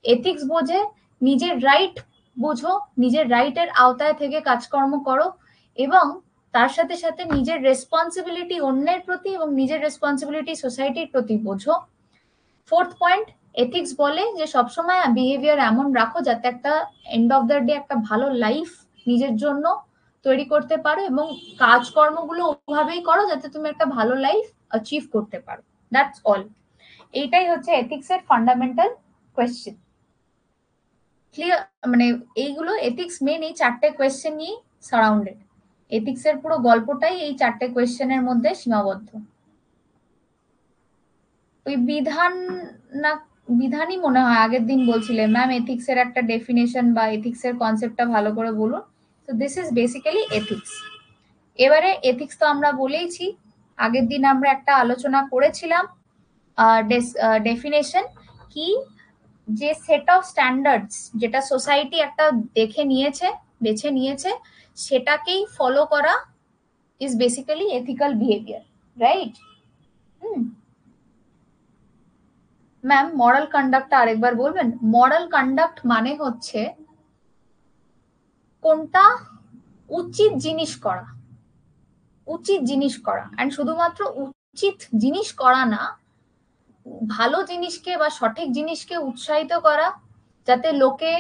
এথিক্স বোঝে নিজের রাইট বোঝো, নিজের রাইটের আওতায় থেকে কাজকর্ম করো, এবং তার সাথে সাথে নিজের রেসপন্সিবিলিটি অন্যের প্রতি এবং নিজের রেসপন্সিবিলিটি সোসাইটির প্রতি বোঝো। ফোর্থ পয়েন্ট, এথিক্স বলে যে সবসময় বিহেভিয়ার এমন রাখো যাতে একটা এন্ড অফ দ্য ডে একটা ভালো লাইফ নিজের জন্য তৈরি করতে পারো, এবং কাজকর্মগুলো ওভাবেই করো যাতে তুমি একটা ভালো লাইফ অ্যাচিভ করতে পারো। That's all. এইটাই হচ্ছে এথিক্স এর ফান্ডামেন্টাল কোয়েশ্চেন। ক্লিয়ার? মানে এইগুলো এথিক্স মেন এই চারটে কোয়েশ্চেন নিয়েই সারাউন্ডেড। এথিক্স এর পুরো গল্পটাই এই চারটে কোয়েশ্চেনের মধ্যে সীমাবদ্ধ। ওই বিধান না, বিধানই মনে হয় আগের দিন বলছিলেন ম্যাম এথিক্স এর একটা ডেফিনেশন বা এথিক্স এর কনসেপ্টটা ভালো করে বলুন। তো দিস ইজ বেসিক্যালি এথিক্স। এবারে এথিক্স তো আমরা বলেইছি, আগের দিন আমরা একটা আলোচনা করেছিলাম ডেফিনেশন কি, যে সেট অফ স্ট্যান্ডার্ডস যেটা সোসাইটি একটা বেছে নিয়েছে সেটাকেই ফলো করা is basically ethical behaviour, right? Ma'am moral কন্ডাক্টটা আরেকবার বলবেন। মরাল কন্ডাক্ট মানে হচ্ছে কোনটা উচিত জিনিস করা, উচিত জিনিস করা, এন্ড শুধুমাত্র উচিত জিনিস করা না, ভালো জিনিসকে বা সঠিক জিনিসকে উৎসাহিত করা, যাতে লোকে,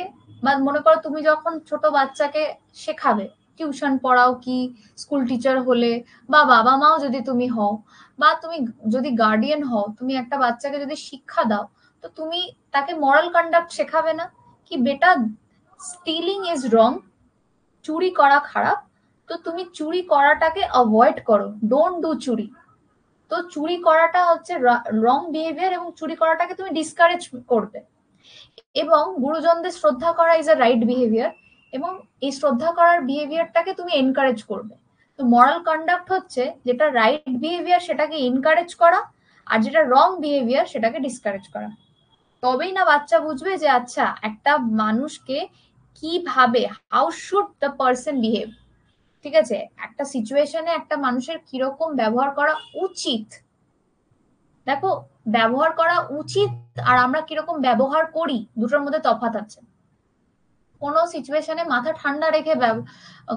বা মনে করো তুমি যখন ছোট বাচ্চাকে শেখাবে, টিউশন পড়াও কি স্কুল টিচার হলে, বা বাবা মাও যদি তুমি হও, বা তুমি যদি গার্ডিয়ান হও, তুমি একটা বাচ্চাকে যদি শিক্ষা দাও, তো তুমি তাকে মরাল কন্ডাক্ট শেখাবে না কি বেটা স্টিলিং ইজ রং, চুরি করা খারাপ, তো তুমি চুরি করাটাকে অ্যাভয়েড করো, ডোন্ট ডু চুরি। তো চুরি করাটা হচ্ছে রং বিহেভিয়ার, এবং চুরি করাটাকে তুমি ডিসকারেজ করবে। এবং গুরুজনদের শ্রদ্ধা করা ইজ আ রাইট বিহেভিয়ার, এবং এই শ্রদ্ধা করার বিহেভিয়ারটাকে তুমি এনকারেজ করবে। তো মরাল কন্ডাক্ট হচ্ছে যেটা রাইট বিহেভিয়ার সেটাকে এনকারেজ করা, আর যেটা রং বিহেভিয়ার সেটাকে ডিসকারেজ করা। তবেই না বাচ্চা বুঝবে যে আচ্ছা একটা মানুষকে কিভাবে, how should the person behave, ঠিক আছে, একটা সিচুয়েশনে একটা মানুষের কিরকম ব্যবহার করা উচিত। দেখো, ব্যবহার করা উচিত আর আমরা কিরকম ব্যবহার করি দুটোর মধ্যে তফাৎ আছে। কোনো সিচুয়েশনে মাথা ঠান্ডা রেখে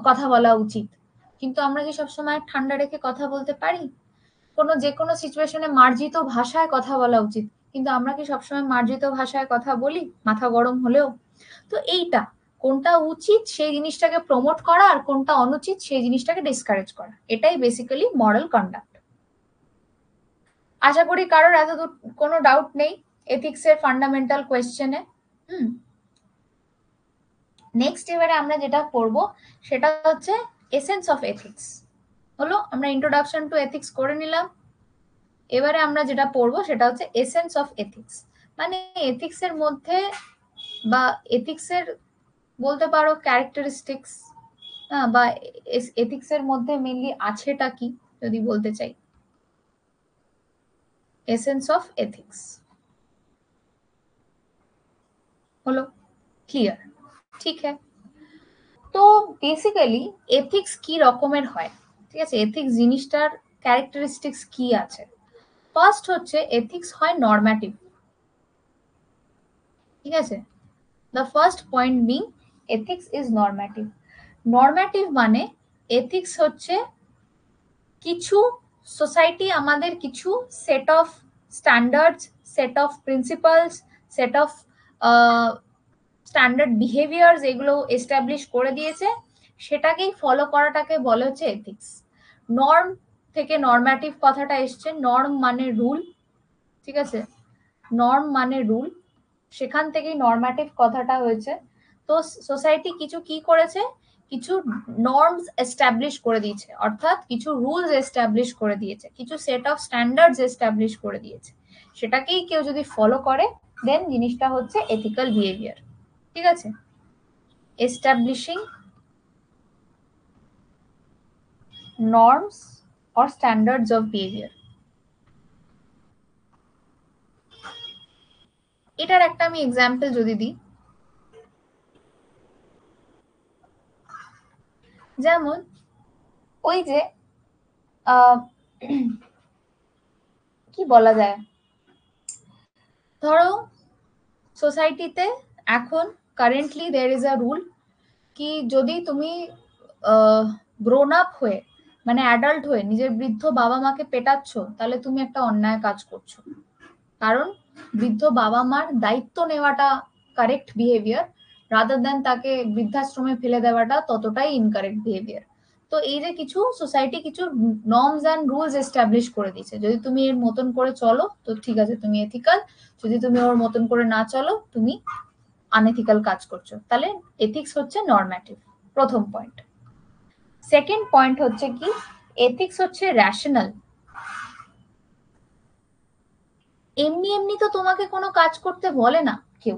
কথা বলা উচিত, কিন্তু আমরা কি সবসময় ঠান্ডা রেখে কথা বলতে পারি? যে কোনো সিচুয়েশনে মার্জিত ভাষায় কথা বলা উচিত, কিন্তু আমরা কি সবসময় মার্জিত ভাষায় কথা বলি মাথা গরম হলেও? তো এইটা কোনটা উচিত সেই জিনিসটাকে প্রমোট করা, আর কোনটা অনুচিত সেই জিনিসটাকে ডিসকারেজ করা, এটাই বেসিক্যালি মরাল কন্ডাক্ট। আশা করি কারোর এত কোনো ডাউট নেই এথিক্স এর ফান্ডামেন্টাল কোয়েশ্চেনে। নেক্সট এবারে আমরা যেটা পড়ব সেটা হচ্ছে এসেন্স অফ এথিক্স। হলো, আমরা ইন্ট্রোডাকশন টু এথিক্স করে নিলাম। এবারে আমরা যেটা পড়বো সেটা হচ্ছে এসেন্স অফ এথিক্স। মানে এথিক্স এর মধ্যে বা এথিক্স এর বলতে পারো ক্যারেক্টারিস্টিক্স, বা এথিক্স এর মধ্যে মেইনলি আছেটা কি যদি বলতে চাই, এসেন্স অফ এথিক্স। হলো ক্লিয়ার? ঠিক হ্যাঁ। তো বেসিক্যালি এথিক্স কি রকমের হয়, ঠিক আছে, এথিক্স জিনিসটার ক্যারেক্টারিস্টিক্স কি আছে। ফার্স্ট হচ্ছে এথিক্স হয় নরম্যাটিভ, ঠিক আছে। The first point being ethics is normative. Normative মানে এথিক্স হচ্ছে কিছু সোসাইটি আমাদের কিছু set of standards, set of principles, set of standard behaviours এগুলো এস্টাবলিশ করে দিয়েছে, সেটাকেই ফলো করাটাকে বলে হচ্ছে এথিক্স। নর্ম থেকে নরম্যাটিভ কথাটা এসছে, নর্ম মানে রুল, ঠিক আছে, নর্ম মানে রুল, সেখান থেকেই নরম্যাটিভ কথাটা হয়েছে। তো সোসাইটি কিছু কি করেছে, কিছু নর্মস এস্টাবলিশ করে দিয়েছে, অর্থাৎ কিছু রুলস এস্টাবলিশ করে দিয়েছে, কিছু সেট অফ স্ট্যান্ডার্ডস এস্টাবলিশ করে দিয়েছে, সেটাকেই কেউ যদি ফলো করে দেন জিনিসটা হচ্ছে এথিক্যাল বিহেভিয়ার। ঠিক আছে, establishing norms or standards of behaviour. এটার একটা আমি এক্সাম্পল যদি দিই, যেমন ওই যে কি বলা যায়, ধরো সোসাইটিতে এখন currently there is a rule কি যদি তুমি গ্রোন আপ হয়ে মানে অ্যাডাল্ট হয়ে নিজের বৃদ্ধ বাবা মাকে পেটাচ্ছ, তাহলে তুমি একটা অন্যায় কাজ করছো। কারণ বৃদ্ধ বাবা মার দায়িত্ব নেওয়াটা কারেক্ট বিহেভিয়ার, রাদার দেন তাকে বৃদ্ধাশ্রমে ফেলে দেওয়াটা ততটাই ইনকারেক্ট বিহেভিয়ার। তো এই যে কিছু সোসাইটি কিছু নর্মস অ্যান্ড রুলস এস্টাবলিশ করে দিয়েছে, যদি তুমি এর মতন করে চলো তো ঠিক আছে, তুমি এথিক্যাল, যদি তুমি ওর মতন করে না চলো তুমি আনএথিক্যাল কাজ করছো। তাহলে এথিক্স হচ্ছে নরম্যাটিভ, প্রথম পয়েন্ট। সেকেন্ড পয়েন্ট হচ্ছে কি, এথিক্স হচ্ছে র্যাশনাল। এমনি এমনি তো তোমাকে কোনো কাজ করতে বলে না কেউ,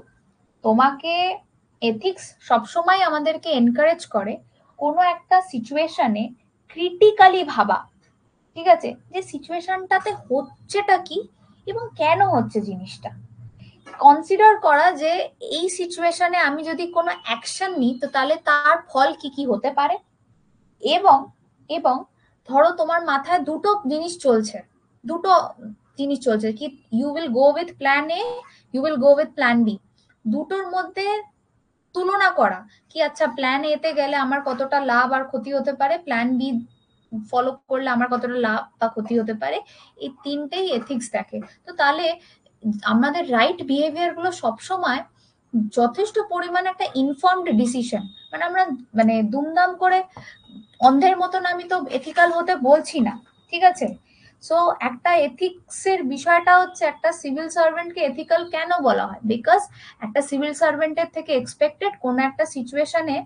তোমাকে এথিক্স সবসময় আমাদেরকে এনকারেজ করে কোনো একটা সিচুয়েশনে ক্রিটিক্যালি ভাবা, ঠিক আছে, যে সিচুয়েশনটাতে হচ্ছেটা কি এবং কেন হচ্ছে জিনিসটা, কনসিডার করা যে এই সিচুয়েশনে আমি যদি কোনো অ্যাকশন নিই তো তাহলে তার ফল কি কি হতে পারে। এবং এবং ধরো তোমার মাথায় দুটো জিনিস চলছে, দুটো জিনিস চলছে কি, you will go with plan A, you will go with plan B, দুটোর মধ্যে তুলনা করা কি আচ্ছা প্ল্যান এ তে গেলে আমার কতটা লাভ আর ক্ষতি হতে পারে, প্ল্যান বি ফলো করলে আমার কতটা লাভ বা ক্ষতি হতে পারে, এই তিনটেই এথিক্স দেখে। তো তাহলে আমাদের রাইট বিহেভিয়ার গুলো সবসময় যথেষ্ট পরিমাণে একটা ইনফর্মড ডিসিশন, মানে আমরা মানে দুমদাম করে অন্ধের মতন আমি তো এথিক্যাল হতে বলছি না, ঠিক আছে। সো একটা এথিক্সের বিষয়টা হচ্ছে একটা সিভিল সার্ভেন্টকে এথিক্যাল কেন বলা হয়, বিকজ একটা সিভিল সার্ভেন্টের থেকে এক্সপেক্টেড কোনো একটা সিচুয়েশনে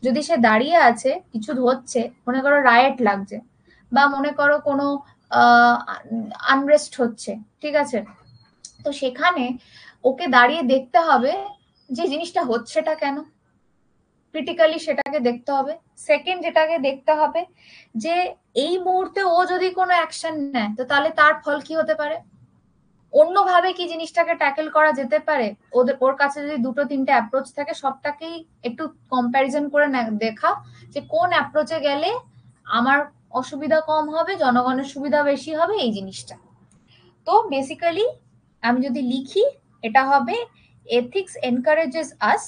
যদি সে দাঁড়িয়ে আছে কিছু হচ্ছে, মনে করো রায়েট লাগছে বা মনে করো কোনো আনরেস্ট হচ্ছে, ঠিক আছে, তো সেখানে ওকে দাঁড়িয়ে দেখতে হবে যে জিনিসটা হচ্ছেটা কেন, ক্রিটিক্যালি সেটাকে দেখতে হবে। সেকেন্ড যেটাকে দেখতে হবে যে এই মুহূর্তে ও যদি কোনো অ্যাকশন নেয় তো তাহলে তার ফল কি হতে পারে, অন্যভাবে কি জিনিসটাকে ট্যাকেল করা যেতে পারে। ওর কাছে যদি দুটো তিনটে অ্যাপ্রোচ থাকে সবটাকেই একটু কম্প্যারিজন করে দেখা যে কোন অ্যাপ্রোচে গেলে আমার অসুবিধা কম হবে, জনগণের সুবিধা বেশি হবে এই জিনিসটা। তো বেসিক্যালি আমি যদি লিখি এটা হবে ethics encourages us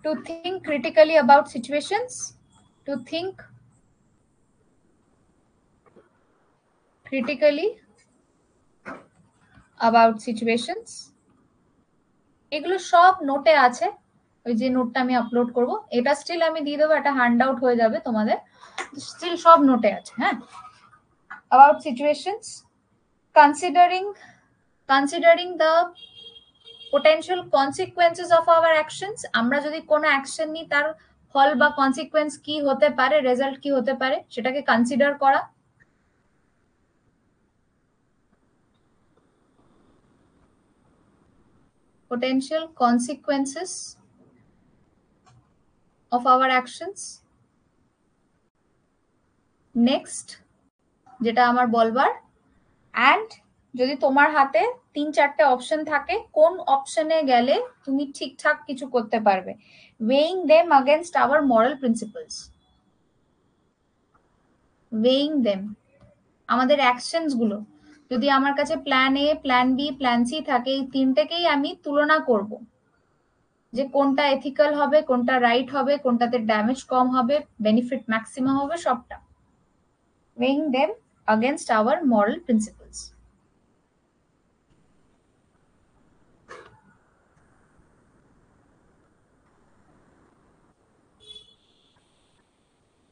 to think critically about situations, to think critically about situations। এগুলো সব নোটে আছে, ওই যে নোটটা আমি আপলোড করব এটা স্টিল আমি দিয়ে দেবো, একটা হ্যান্ড আউট হয়ে যাবে তোমাদের, স্টিল সব নোটে আছে। হ্যাঁ, about situations, considering the potential consequences of our actions, আমরা যদি কোনো অ্যাকশন নিই তার ফল বা কনসিকুয়েন্স কি হতে পারে, রেজাল্ট কি হতে পারে সেটাকে কনসিডার করা। potential consequences of our actions। Next যেটা আমার বলবার, অ্যান্ড যদি তোমার হাতে 3-4টে অপশন থাকে কোন অপশনে গেলে তুমি ঠিকঠাক কিছু করতে পারবে, weighing them against our moral principles। weighing them, আমাদের অ্যাকশনস গুলো যদি আমার কাছে plan A, plan B, plan C থাকে, এই তিনটেকেই আমি তুলনা করব যে কোনটা এথিক্যাল হবে, কোনটা রাইট হবে, কোনটাতে ড্যামেজ কম হবে, বেনিফিট ম্যাক্সিমাম হবে, সবটা weighing them against our moral principles।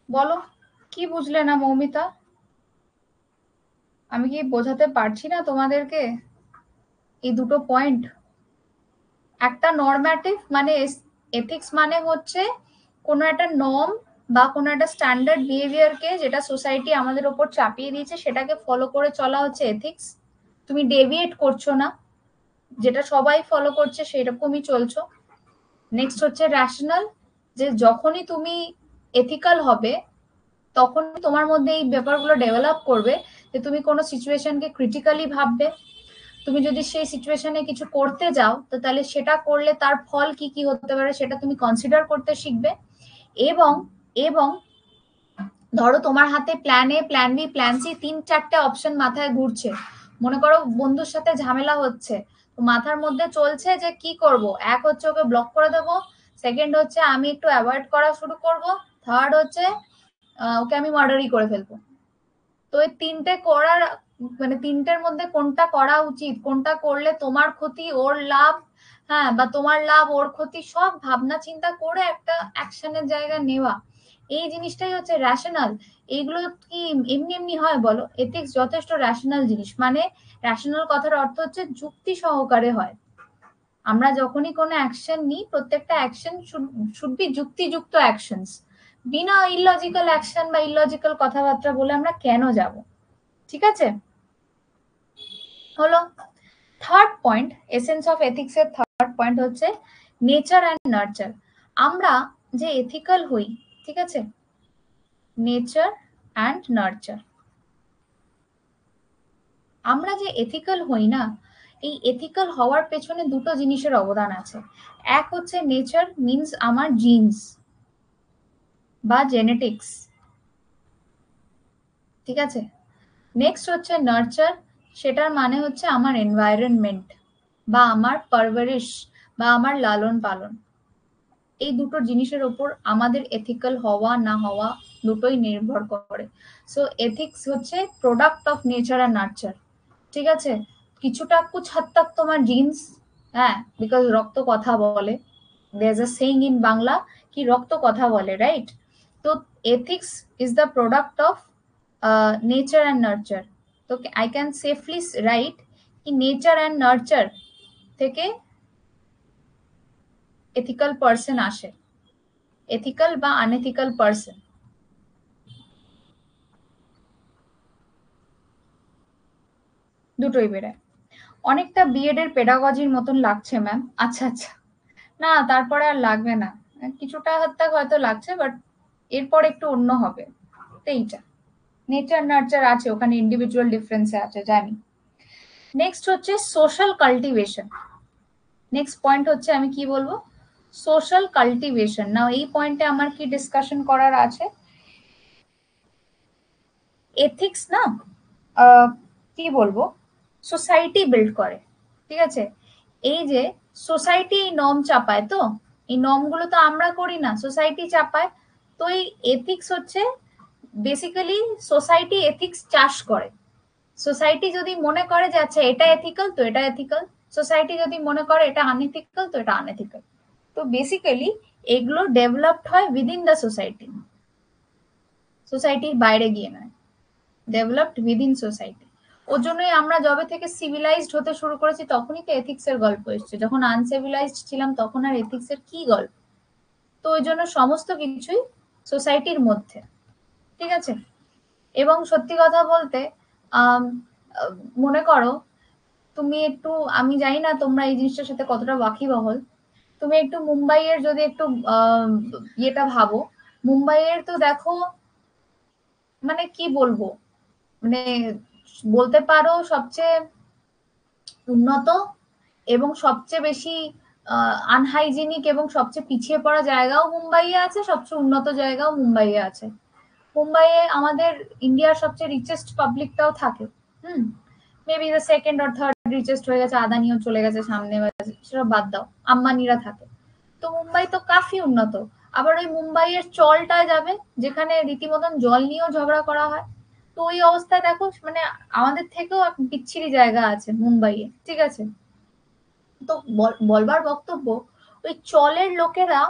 বলো কি বুঝলে না মৌমিতা, আমি কি বোঝাতে পারছি না তোমাদেরকে এই দুটো পয়েন্ট। একটা নরম্যাটিভ মানে এথিক্স মানে হচ্ছে কোনো একটা নর্ম বা কোনো একটা স্ট্যান্ডার্ড বিহেভিয়ারকে যেটা সোসাইটি আমাদের ওপর চাপিয়ে দিয়েছে সেটাকে ফলো করে চলা হচ্ছে এথিক্স। তুমি ডেভিয়েট করছো না, যেটা সবাই ফলো করছে সেরকমই চলছো। নেক্সট হচ্ছে র্যাশনাল, যে যখনই তুমি এথিক্যাল হবে তখনই তোমার মধ্যে এই ব্যাপারগুলো ডেভেলপ করবে যে তুমি কোনো সিচুয়েশনকে ক্রিটিক্যালি ভাববে। তুমি যদি সেই সিচুয়েশনে কিছু করতে যাও তো তাহলে সেটা করলে তার ফল কি কি হতে পারে সেটা তুমি কনসিডার করতে শিখবে। এবং এবং ধরো তোমার হাতে plan A, plan B, plan C, 3-4টে অপশন মাথায় ঘুরছে। মনে করো বন্ধুর সাথে ঝামেলা হচ্ছে, তো মাথার মধ্যে চলছে যে কি করব, এক হচ্ছে ওকে ব্লক করে দেবো, সেকেন্ড হচ্ছে আমি একটু অ্যাভয়েড করা শুরু করব, থার্ড হচ্ছে ওকে আমি মার্ডারই করে ফেলবো। তো এই তিনটে করার মানে তিনটের মধ্যে কোনটা করা উচিত, কোনটা করলে তোমার ক্ষতি ওর লাভ, হ্যাঁ, বা তোমার লাভ ওর ক্ষতি, সব ভাবনা চিন্তা করে একটা অ্যাকশনের জায়গা নেওয়া, এই জিনিসটাই হচ্ছে র্যাশনাল। এইগুলো কি এমনি এমনি হয় বলো? এথিক্স যথেষ্ট র্যাশনাল জিনিস। মানে র্যাশনাল কথার অর্থ হচ্ছে যুক্তি সহকারে হয়। আমরা যখনই কোনো অ্যাকশন নিই, প্রত্যেকটা অ্যাকশন শুড বি যুক্তিযুক্ত অ্যাকশনস। বিনা ইললজিক্যাল অ্যাকশন বা ইললজিক্যাল কথাবার্তা বলে আমরা কেন যাব? ঠিক আছে, হলো third point. Essence of ethics এর থার্ড পয়েন্ট হচ্ছে নেচার অ্যান্ড নার্চার। আমরা যে এথিক্যাল হই, ঠিক আছে, নেচার অ্যান্ড নার্চার, আমরা যে এথিক্যাল হই না, এই এথিক্যাল হওয়ার পেছনে দুটো জিনিসের অবদান আছে। এক হচ্ছে নেচার, মিনস আমার জিনস বা জেনেটিক্স, ঠিক আছে। নেক্সট হচ্ছে নার্চার, সেটার মানে হচ্ছে আমার এনভায়রনমেন্ট বা আমার পারভারিশ বা আমার লালন পালন। এই দুটো জিনিসের ওপর আমাদের এথিক্যাল হওয়া না হওয়া দুটোই নির্ভর করে। সো এথিক্স হচ্ছে প্রোডাক্ট অফ নেচার আর নার্চার, ঠিক আছে। কিছুটা কুছ হাদ তাক তোমার জিন্স, হ্যাঁ, বিকজ রক্ত কথা বলে, there is a saying in Bangla কি রক্ত কথা বলে, রাইট? তো ethics is the product of nature and nurture. তো আই ক্যান সেফলি রাইট কি নেচার অ্যান্ড নার্চার থেকে এথিক্যাল পার্সন আসে, এথিক্যাল বা আনএথিক্যাল পার্সন দুটোই বেড়ায়। অনেকটা বিএড এর পেডাগজির মতন লাগছে ম্যাম। আচ্ছা আচ্ছা, না তারপরে আর লাগবে না, কিছুটা হাত তাক হয়তো লাগছে, বাট এরপর একটু অন্য হবে। তো এইটা নেচার নার্চার আছে, ওখানে ইন্ডিভিজুয়াল ডিফারেন্স আছে জানি। নেক্সট হচ্ছে সোশ্যাল কাল্টিভেশন। নেক্সট পয়েন্ট হচ্ছে আমি কি বলবো, সোশ্যাল কাল্টিভেশন। নাও এই পয়েন্টে আমার কি ডিসকাশন করার আছে, এথিক্স না কি বলবো, সোসাইটি বিল্ড করে, ঠিক আছে। এই যে সোসাইটি নর্ম চাপায়, তো এই নর্মগুলো তো আমরা করি না, সোসাইটি চাপায়। তো এই এথিক্স হচ্ছে বেসিক্যালি সোসাইটি এথিক্স চাষ করে। সোসাইটি যদি মনে করে যে আচ্ছা এটা এথিক্যাল তো এটা এথিক্যাল, সোসাইটি যদি মনে করে এটা আনএথিক্যাল তো এটা আনএথিক্যাল। তো বেসিক্যালি এগুলো ডেভেলপড হয় উইদিন দ্য সোসাইটি, সোসাইটির বাইরে গিয়ে নয়, ডেভেলপড উইদিন সোসাইটি। ওর জন্যই আমরা যবে থেকে সিভিলাইজড হতে শুরু করেছি তখনই তো এথিক্স এর গল্প এসছে। যখন আনসিভিলাইজড ছিলাম তখন আর এথিক্স এর কি গল্প? তো ওই জন্য সমস্ত কিছুই সোসাইটির মধ্যে, ঠিক আছে। এবং সত্যি কথা বলতে আম, আহ, মনে করো তুমি একটু, আমি জানি না তোমরা এই জিনিসটার সাথে কতটা ওয়াকিবহল, তুমি একটু মুম্বাইয়ের যদি একটু ইয়েটা ভাবো, মুম্বাইয়ের তো দেখো, মানে কি বলবো, মানে বলতে পারো সবচেয়ে উন্নত এবং সবচেয়ে বেশি আনহাইজিনিক এবং সবচেয়ে পিছিয়ে পড়া জায়গাও মুম্বাইয়ে আছে, সবচেয়ে উন্নত জায়গাও মুম্বাইয়ে আছে। মুম্বাইয়ে আমাদের ইন্ডিয়ার সবচেয়ে রিচেস্ট পাবলিকটাও থাকে। Hmm, maybe the second or third richest হয়ে গেছে, আদানিও চলে গেছে সামনে, সেটা বাদ দাও, আম্বানিরা থাকে। তো মুম্বাই তো কাফি উন্নত। আবার ওই মুম্বাইয়ের চলটায় যাবে যেখানে রীতিমতন জল নিয়েও ঝগড়া করা হয়। তো ওই অবস্থায় দেখো, মানে আমাদের থেকেও এক বিচ্ছিরি জায়গা আছে মুম্বাইয়ে, ঠিক আছে। তো বলবার বক্তব্য, ওই চলের লোকেরা,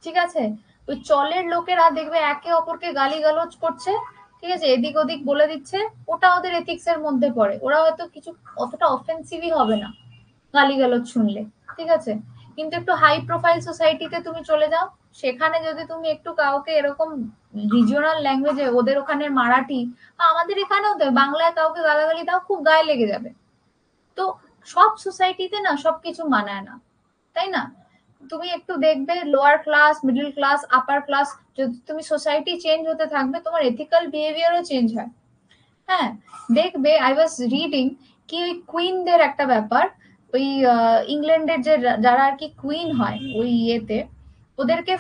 ঠিক আছে, ওই চলের লোকেরা দেখবে একে অপরকে গালিগালাজ করছে, ঠিক আছে, এদিক ওদিক বলে দিচ্ছে, ওটা ওদের এথিক্স এর মধ্যে পড়ে। ওরা হয়তো কিছু অতটা অফেন্সিভই হবে না গালিগালাজ শুনলে, ঠিক আছে। কিন্তু একটু হাই প্রোফাইল সোসাইটিতে তুমি চলে যাও, সেখানে যদি তুমি একটু কাউকে এরকম রিজিওনাল ল্যাঙ্গুয়েজে, ওদের ওখানে মারাঠি বা আমাদের এখানেও তো বাংলায় কাউকে গালাগালি দাও, খুব গায়ে লেগে যাবে। তো সব সোসাইটিতে না সবকিছু মানায় না, তাই না? তুমি একটু দেখবে lower class, middle class, upper class, যদি তুমি সোসাইটি চেঞ্জ হতে থাকবে তোমার এথিক্যাল বিহেভিয়ারও চেঞ্জ হয়। হ্যাঁ, দেখবে আই ওয়াজ রিডিং কি ওই কুইনদের একটা ব্যাপার, ওই ইংল্যান্ডের যে যারা আর কি কুইন হয় ওই ইয়েতে, ওদেরকে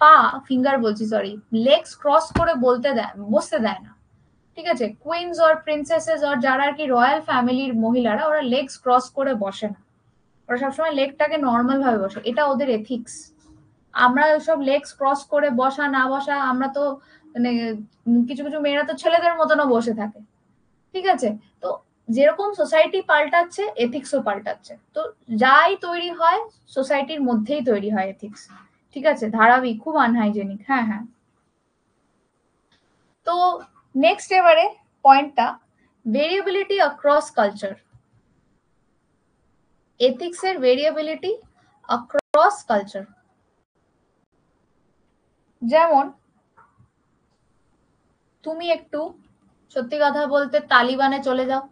পা ফিঙ্গার বলছি সরি, লেগস ক্রস করে বলতে দেয়, বসতে দেয় না। ঠিক আছে, কুইন্স অর প্রিন্সেসেস অর যারা আর কি রয়্যাল ফ্যামিলির মহিলারা, ওরা লেগস ক্রস করে বসে না, ওরা সবসময় লেগটাকে নর্মাল ভাবে বসে, এটা ওদের এথিক্স। আমরা ওইসব লেগস ক্রস করে বসা না বসা, আমরা তো মানে কিছু কিছু মেয়েরা তো ছেলেদের মতনও বসে থাকে। ঠিক আছে, তো যেরকম সোসাইটি পাল্টাচ্ছে এথিক্সও পাল্টাচ্ছে, তো যাই তৈরি হয় সোসাইটির মধ্যেই তৈরি হয় এথিক্স। ঠিক আছে, ধারাবাহিক, খুব আনহাইজেনিক। হ্যাঁ হ্যাঁ। তো নেক্সট এবারে পয়েন্টটা, ভেরিয়েবিলিটি অ্যাক্রস কালচার। এথিক্সের ভেরিয়েবিলিটি অ্যাক্রস কালচার। যেমন তুমি একটু সত্যি কথা বলতে তালিবানে চলে যাও,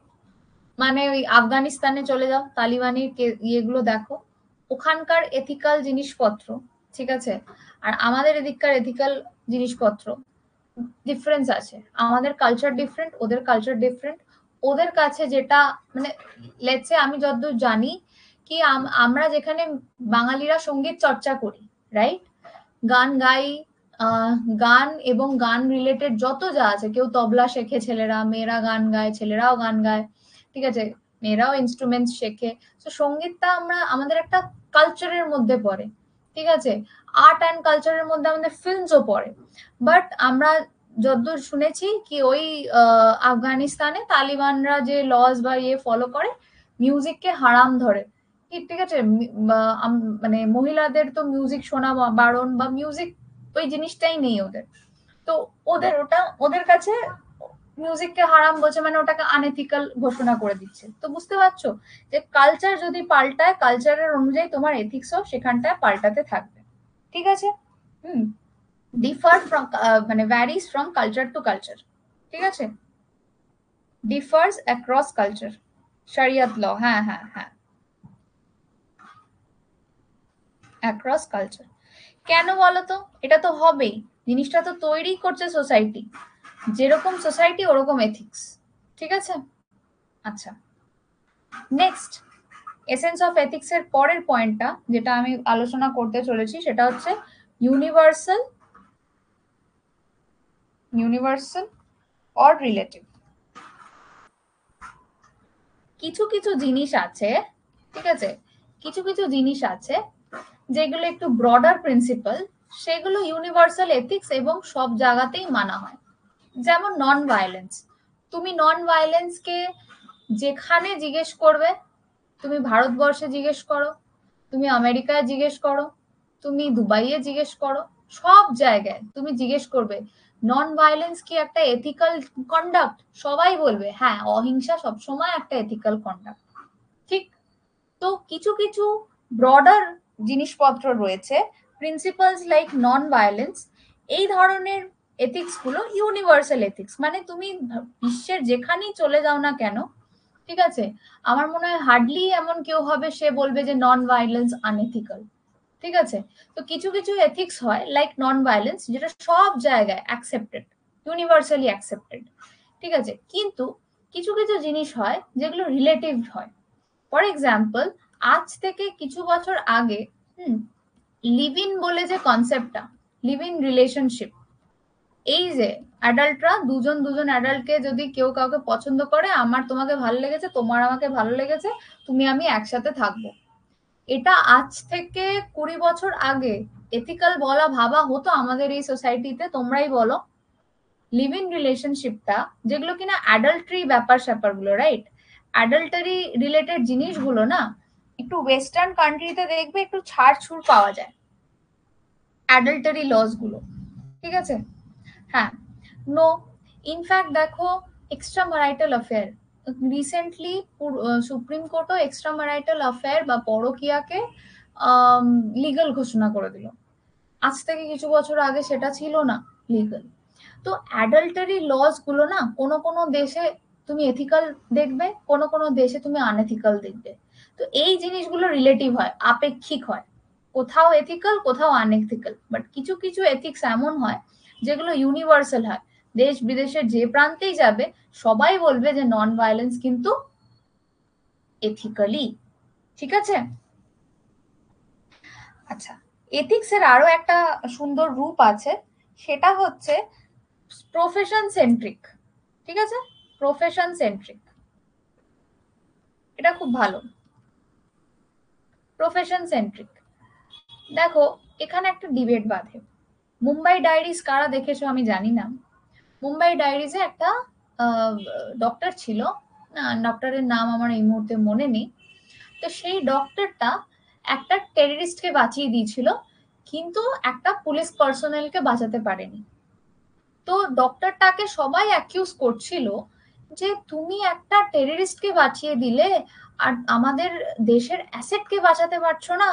মানে ওই আফগানিস্তানে চলে যাও, তালিবানের ইয়েগুলো দেখো, ওখানকার এথিক্যাল জিনিসপত্র, ঠিক আছে, আর আমাদের এদিককার এথিক্যাল জিনিসপত্র ডিফারেন্স আছে। আমাদের কালচার ডিফারেন্ট, ওদের কালচার ডিফারেন্ট। ওদের কাছে যেটা মানে লেটসে আমি যতদূর জানি কি আমরা যেখানে বাঙালিরা সঙ্গীত চর্চা করি, রাইট, গান গাই, গান এবং গান রিলেটেড যত যা আছে, কেউ তবলা শেখে, ছেলেরা, মেয়েরা গান গায়, ছেলেরাও গান গায়, ঠিক আছে, মেয়েরাও ইনস্ট্রুমেন্টস শেখে। তো সঙ্গীতটা আমরা আমাদের একটা কালচারের মধ্যে পড়ে, ঠিক আছে, আর্ট অ্যান্ড কালচারের মধ্যে আমাদের ফিল্মসও পড়ে। বাট আমরা যতদূর শুনেছি কি ওই আফগানিস্তানে তালিবানরা যে লজ বা ইয়ে ফলো করে, মিউজিককে হারাম ধরে। ঠিক আছে, মানে মহিলাদের তো মিউজিক শোনা বারণ, বা মিউজিক ওই জিনিসটাই নেই ওদের। তো ওদের ওটা, ওদের কাছে মিউজিককে হারাম বলছে, মানে ওটাকে আনএথিক্যাল ঘোষণা করে দিচ্ছে। তো বুঝতে পারছো যে কালচার যদি পাল্টায়, কালচারের অনুযায়ী তোমার এথিক্সও সেখানটায় পাল্টাতে থাকবে। ঠিক আছে, হুম, ডিফার ফ্রম মানে varies from culture two culture. ঠিক আছে, ডিফার্স অ্যাক্রস কালচার, শরিয়ত ল, হ্যাঁ হ্যাঁ হ্যাঁ, অ্যাক্রস কালচার। কেন বলতো? এটা তো হবেই, জিনিসটা তো তৈরি করছে সোসাইটি, যেরকম সোসাইটি ওরকম এথিক্স। ঠিক আছে, আচ্ছা, নেক্সট এসেন্স অফ এথিক্স এর পরের পয়েন্টটা যেটা আমি আলোচনা করতে চলেছি সেটা হচ্ছে ইউনিভার্সাল, ইউনিভার্সাল অর রিলেটিভ। কিছু কিছু জিনিস আছে, ঠিক আছে, কিছু কিছু জিনিস আছে যেগুলো একটু ব্রডার প্রিন্সিপাল, সেগুলো ইউনিভার্সাল এথিক্স এবং সব জায়গাতেই মানা হয়। যেমন নন ভায়োলেন্স, তুমি নন ভায়োলেন্সকে যেখানে জিজ্ঞেস করবে, তুমি ভারতবর্ষে জিজ্ঞেস করো, তুমি আমেরিকায় জিজ্ঞেস করো, তুমি দুবাইয়ে জিজ্ঞেস করো, সব জায়গায় তুমি জিজ্ঞেস করবে নন ভায়োলেন্স কি একটা এথিক্যাল কন্ডাক্ট, সবাই বলবে হ্যাঁ, অহিংসা সবসময় একটা এথিক্যাল কন্ডাক্ট। ঠিক, তো কিছু কিছু ব্রডার জিনিসপত্র রয়েছে, প্রিন্সিপালস লাইক নন ভায়োলেন্স, এই ধরনের এথিক্স গুলো ইউনিভার্সাল এথিক্স। মানে তুমি বিশ্বের যেখানেই চলে যাও না কেন, ঠিক আছে, আমার মনে হয় হার্ডলি এমন কেউ হবে সে বলবে যে নন ভায়োলেন্স আনএথিক্যাল। ঠিক আছে, তো কিছু কিছু এথিক্স হয় লাইক নন ভায়োলেন্স, যেটা সব জায়গায় অ্যাকসেপ্টেড, ইউনিভার্সালি অ্যাকসেপ্টেড। ঠিক আছে, কিন্তু কিছু কিছু জিনিস হয় যেগুলো রিলেটিভ হয়। ফর এক্সাম্পল, আজ থেকে কিছু বছর আগে লিভ ইন বলে যে কনসেপ্টটা, লিভ ইন রিলেশনশিপ, এই যে অ্যাডাল্টরা দুজন দুজন অ্যাডাল্টকে যদি কেউ কাউকে পছন্দ করে, আমার তোমাকে ভালো লেগেছে, তোমার আমাকে ভালো লেগেছে, তুমি আমি একসাথে থাকবো, এটা আজ থেকে 20 বছর আগে এথিক্যাল বলা ভাবা হতো আমাদের এই সোসাইটিতে? তোমরাই বলো। লিভ ইন রিলেশনশিপটা, যেগুলো কিনা অ্যাডাল্টারি ব্যাপার স্যাপার গুলো, রাইট, অ্যাডাল্টারি রিলেটেড জিনিসগুলো না, একটু ওয়েস্টার্ন কান্ট্রিতে দেখবে একটু ছাড় ছুড় পাওয়া যায় অ্যাডাল্টারি লস গুলো। ঠিক আছে, হ্যাঁ, নো, ইনফ্যাক্ট দেখো extra marital affair, recently Supreme কোর্টও এক্সট্রা ম্যারিটাল অ্যাফেয়ার বা পরকীয়াকে লিগাল ঘোষণা করে দিল। আজ থেকে কিছু বছর আগে সেটা ছিল না লিগাল। তো অ্যাডাল্টারি লস গুলো না কোনো কোনো দেশে তুমি এথিক্যাল দেখবে, কোনো কোনো দেশে তুমি আনএথিক্যাল দেখবে। তো এই জিনিসগুলো রিলেটিভ হয়, আপেক্ষিক হয়, কোথাও এথিক্যাল কোথাও আনএথিক্যাল, বাট কিছু কিছু এথিক্স এমন হয় যেগুলো ইউনিভার্সাল হয়। দেশ বিদেশের যে প্রান্তেই যাবে সবাই বলবে যে নন ভায়োলেন্স কিন্তু এথিক্যালি। ঠিক আছে? আচ্ছা, এথিক্স এর আরো একটা সুন্দর রূপ আছে, সেটা হচ্ছে প্রফেশন সেন্ট্রিক। ঠিক আছে? প্রফেশন সেন্ট্রিক, এটা খুব ভালো। প্রফেশন সেন্ট্রিক, দেখো এখানে একটা ডিবেট বাঁধে। মুম্বাই ডায়েরিজ কারা দেখেছো আমি জানি না। মুম্বাই ডায়েরিজে একটা ডক্টর ছিল, ডক্টরের নাম আমার এই মুহূর্তে মনে নেই। তো সেই ডক্টরটা একটা টেররিস্টকে বাঁচিয়ে দিয়েছিল, কিন্তু একটা পুলিশ পার্সোনালকে বাঁচাতে পারেনি। তো ডক্টরটাকে সবাই অ্যাকিউজ করছিল যে তুমি একটা টেররিস্টকে বাঁচিয়ে দিলে আর আমাদের দেশের অ্যাসেটকে বাঁচাতে পারছো না,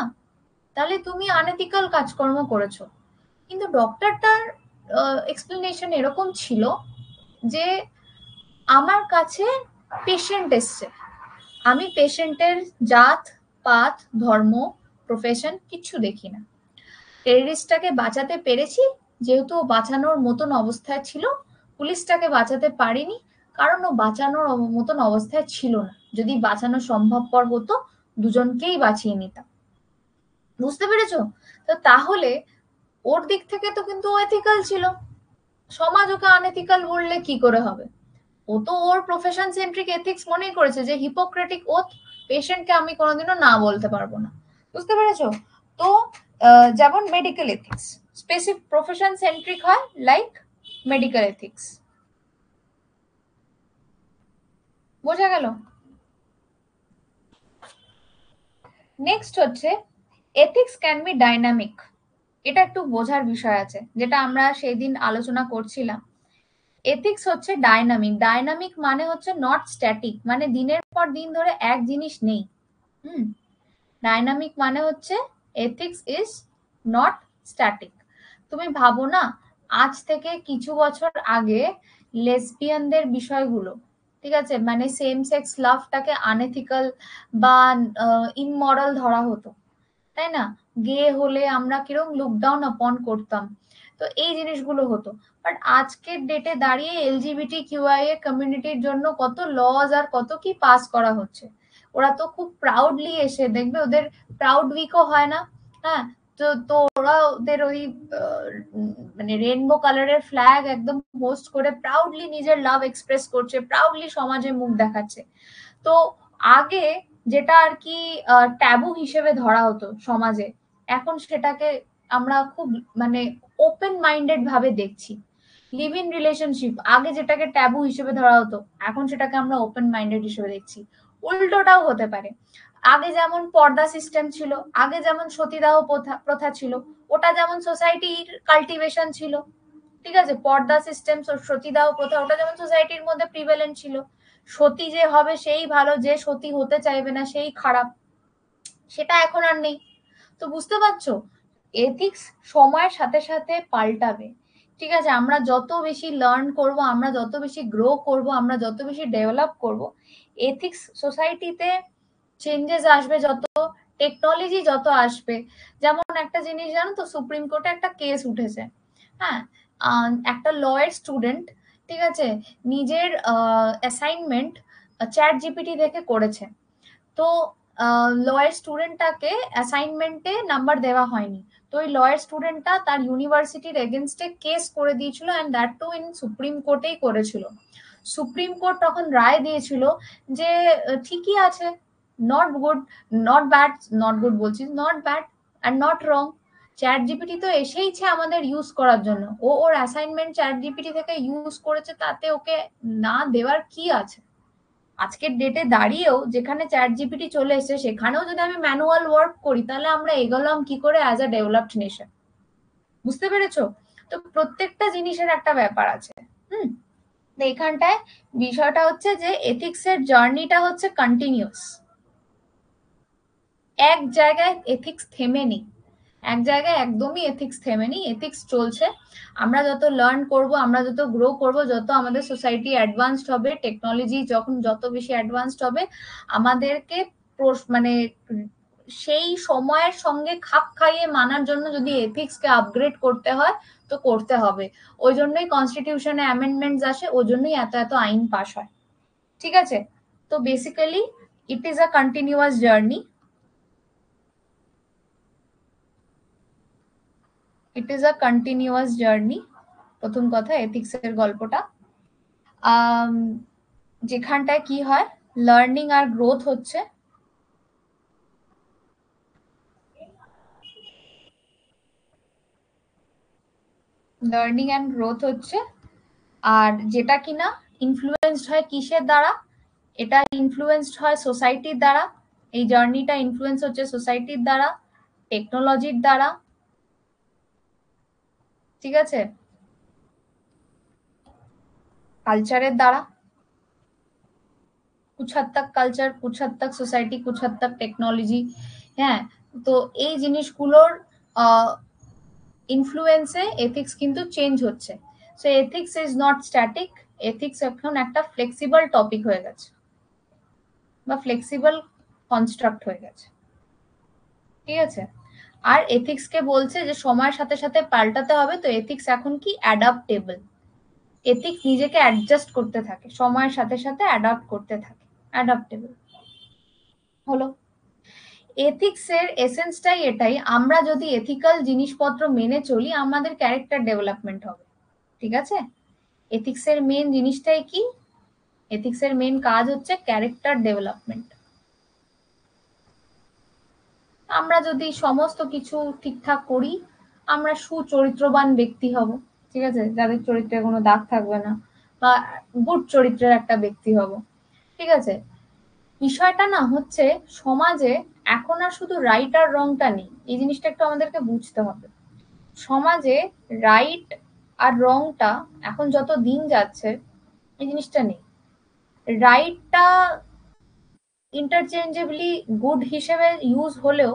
তাহলে তুমি আনএথিক্যাল কাজকর্ম করেছো। কিন্তু ডক্টরটার এক্সপ্লেনেশন এরকম ছিল যে আমার কাছে পেশেন্ট এসছে, আমি পেশেন্টের জাত পাত ধর্ম প্রফেশন কিচ্ছু দেখি না। টেররিস্টটাকে বাঁচাতে পেরেছি যেহেতু ও বাঁচানোর মতন অবস্থায় ছিল, পুলিশটাকে বাঁচাতে পারিনি কারণ ও বাঁচানোর মতন অবস্থায় ছিল না। যদি বাঁচানো সম্ভবপর হতো দুজনকেই বাঁচিয়ে নিতাম। বুঝতে পেরেছো? তো তাহলে ওর দিক থেকে তো কিন্তু ও এথিক্যাল ছিল, সমাজ ওকে আনএথিক্যাল বললে কি করে হবে? ও তো ওর প্রফেশন সেন্ট্রিক এথিক্স মনেই করেছে যে হিপোক্রেটিক ওথ, পেশেন্টকে আমি কোনোদিনও না বলতে পারবো না। বুঝতে পেরেছো? তো যেমন medical ethics specific profession centric হয়, লাইক মেডিকেল এথিক্স। বোঝা গেল? নেক্সট হচ্ছে এথিক্স ক্যান বি ডাইনামিক। এটা একটু বোঝার বিষয় আছে, যেটা আমরা সেই দিন আলোচনা করছিলাম। এথিক্স হচ্ছে ডাইনামিক। ডাইনামিক মানে হচ্ছে নট স্ট্যাটিক, মানে দিনের পর দিন ধরে এক জিনিস নেই। হুম, ডাইনামিক মানে হচ্ছে এথিক্স ইজ নট স্ট্যাটিক। তুমি ভাবো না, আজ থেকে কিছু বছর আগে লেসবিয়ানদের বিষয়গুলো, ঠিক আছে, মানে সেম সেক্স লাভটাকে আনএথিক্যাল বা ইমমরাল ধরা হতো, তাই না? গে হলে আমরা কিরকম লুক ডাউন আপন করতাম। তো এই জিনিসগুলো হতো। বাট আজকের ডেটে দাঁড়িয়ে এলজিবিটি কিউআইএ কমিউনিটির জন্য কত লজ আর কত কি পাস করা হচ্ছে। ওরা তো খুব প্রাউডলি এসে দেখবে, ওদের প্রাউড উইকও হয় না? হ্যাঁ, তো তো ওরা ওদের ওই মানে রেনবো কালারের ফ্ল্যাগ একদম হোস্ট করে প্রাউডলি নিজের লাভ এক্সপ্রেস করছে, প্রাউডলি সমাজে মুখ দেখাচ্ছে। তো আগে যেটা আর কি ট্যাবু হিসেবে ধরা হতো সমাজে, এখন সেটাকে আমরা খুব মানে ওপেন মাইন্ডেড ভাবে দেখছি। লিভ ইন রিলেশনশিপ আগে যেটাকে ট্যাবু হিসেবে ধরা হতো, এখন সেটাকে আমরা ওপেন মাইন্ডেড হিসেবে দেখছি। উল্টোটাও হতে পারে। আগে যেমন পর্দা সিস্টেম ছিল, আগে যেমন সতীদাহ প্রথা প্রথা ছিল, ওটা যেমন সোসাইটির কাল্টিভেশন ছিল, ঠিক আছে, পর্দা সিস্টেম সতীদাহ প্রথা ওটা যেমন সোসাইটির মধ্যে প্রিভ্যালেন্ট ছিল। সতী যে হবে সেই ভালো, যে সতী হতে চাইবে না সেই খারাপ, সেটা এখন আর নেই। তো বুঝতে পারছো, এথিক্স সময়ের সাথে সাথে পাল্টাবে। ঠিক আছে, আমরা যত বেশি লার্ন করব, আমরা যত বেশি গ্রো করব, আমরা যত বেশি ডেভেলপ করব, এথিক্স সোসাইটিতে চেঞ্জেস আসবে যত, টেকনোলজি যত আসবে। যেমন একটা জিনিস জানো তো, সুপ্রিম কোর্টে একটা কেস উঠেছে। হ্যাঁ, একটা লয়ের স্টুডেন্ট, ঠিক আছে, নিজের অ্যাসাইনমেন্ট চ্যাট জিপিটি থেকে করেছে। তো লয়ের স্টুডেন্টটাকে অ্যাসাইনমেন্টে নাম্বার দেওয়া হয়নি। তো ওই লয়ের স্টুডেন্টটা তার ইউনিভার্সিটির এগেনস্টে কেস করে দিয়েছিল, and that too in Supreme কোর্টেই করেছিল। সুপ্রিম কোর্ট তখন রায় দিয়েছিল যে ঠিকই আছে, not good, not bad, not good বলছি, not bad and not wrong. ChatGPT তো এসেইছে আমাদের ইউজ করার জন্য, ও ওর অ্যাসাইনমেন্ট চ্যাট জিপিটি থেকে ইউজ করেছে, তাতে ওকে না দেওয়ার কি আছে? আজকের ডেটে দাঁড়িয়েও যেখানে চ্যাট জিপিটি চলে এসেছে, সেখানেও যদি আমি ম্যানুয়াল ওয়ার্ক করি, তাহলে আমরা এগোলাম কি করে অ্যাজ আ ডেভেলপড নেশন? বুঝতে পেরেছো? তো প্রত্যেকটা জিনিসের একটা ব্যাপার আছে। হুম, তো এখানটায় বিষয়টা হচ্ছে যে এথিক্স এর জার্নিটা হচ্ছে কন্টিনিউয়াস, এক জায়গায় এথিক্স থেমে নেই। এক জায়গায় একদমই এথিক্স থেমেনি, এথিক্স চলছে। আমরা যত লার্ন করব, আমরা যত গ্রো করব, যত আমাদের সোসাইটি অ্যাডভান্সড হবে, টেকনোলজি যখন যত বেশি অ্যাডভান্সড হবে, আমাদেরকে মানে সেই সময়ের সঙ্গে খাপ খাইয়ে মানার জন্য যদি এথিক্সকে আপগ্রেড করতে হয় তো করতে হবে। ওই জন্যই কনস্টিটিউশনে অ্যামেন্ডমেন্টস আসে, ওই জন্যই এত এত আইন পাস হয়। ঠিক আছে, তো basically it is a continuous journey. It is a continuous journey. প্রথম কথা এথিক্স এর গল্পটা, যেখানটায় কি হয়, লার্নিং আর গ্রোথ হচ্ছে। লার্নিং অ্যান্ড গ্রোথ হচ্ছে, আর যেটা কিনা ইনফ্লুয়েন্সড হয় কিসের দ্বারা, এটা ইনফ্লুয়েন্সড হয় সোসাইটির দ্বারা। এই জার্নিটা ইনফ্লুয়েন্স হচ্ছে সোসাইটির দ্বারা, টেকনোলজির দ্বারা। ঠিক আছে, কালচারের দ্বারা। कुछ हद तक কালচার, कुछ हद तक সোসাইটি, कुछ हद तक টেকনোলজি। হ্যাঁ, তো এই জিনিসগুলোর ইনফ্লুয়েন্সে এথিক্স কিন্তু চেঞ্জ হচ্ছে। So ethics is not static, ethics এখন একটা ফ্লেক্সিবল টপিক হয়ে গেছে বা ফ্লেক্সিবল কনস্ট্রাক্ট হয়ে গেছে। ঠিক আছে, আর এথিক্সকে বলছে যে সময়ের সাথে সাথে পাল্টাতে হবে, তো এথিক্স এখন কি অ্যাডাপ্টেবল। এথিক্স নিজেকে অ্যাডজাস্ট করতে থাকে, সময়ের সাথে সাথে অ্যাডাপ্ট করতে থাকে, অ্যাডাপ্টেবল হলো। এথিক্সের এসেন্সটাই এটাই, আমরা যদি এথিক্যাল জিনিসপত্র মেনে চলি আমাদের ক্যারেক্টার ডেভেলপমেন্ট হবে। ঠিক আছে, এথিক্সের মেন জিনিসটাই কি, এথিক্সের মেন কাজ হচ্ছে ক্যারেক্টার ডেভেলপমেন্ট। আমরা যদি সমস্ত কিছু ঠিকঠাক করি আমরা সুচরিত্রবান ব্যক্তি হব। ঠিক আছে, যাদের চরিত্রে কোনো দাগ থাকবে না, বা গুড চরিত্রের একটা ব্যক্তি হব। ঠিক আছে, বিষয়টা না হচ্ছে সমাজে এখন আর শুধু রাইট আর রংটা নেই, এই জিনিসটা একটু আমাদেরকে বুঝতে হবে। সমাজে রাইট আর রংটা এখন যত দিন যাচ্ছে এই জিনিসটা নেই। রাইটটা ইন্টারচেঞ্জেবলি গুড হিসেবে ইউজ হলেও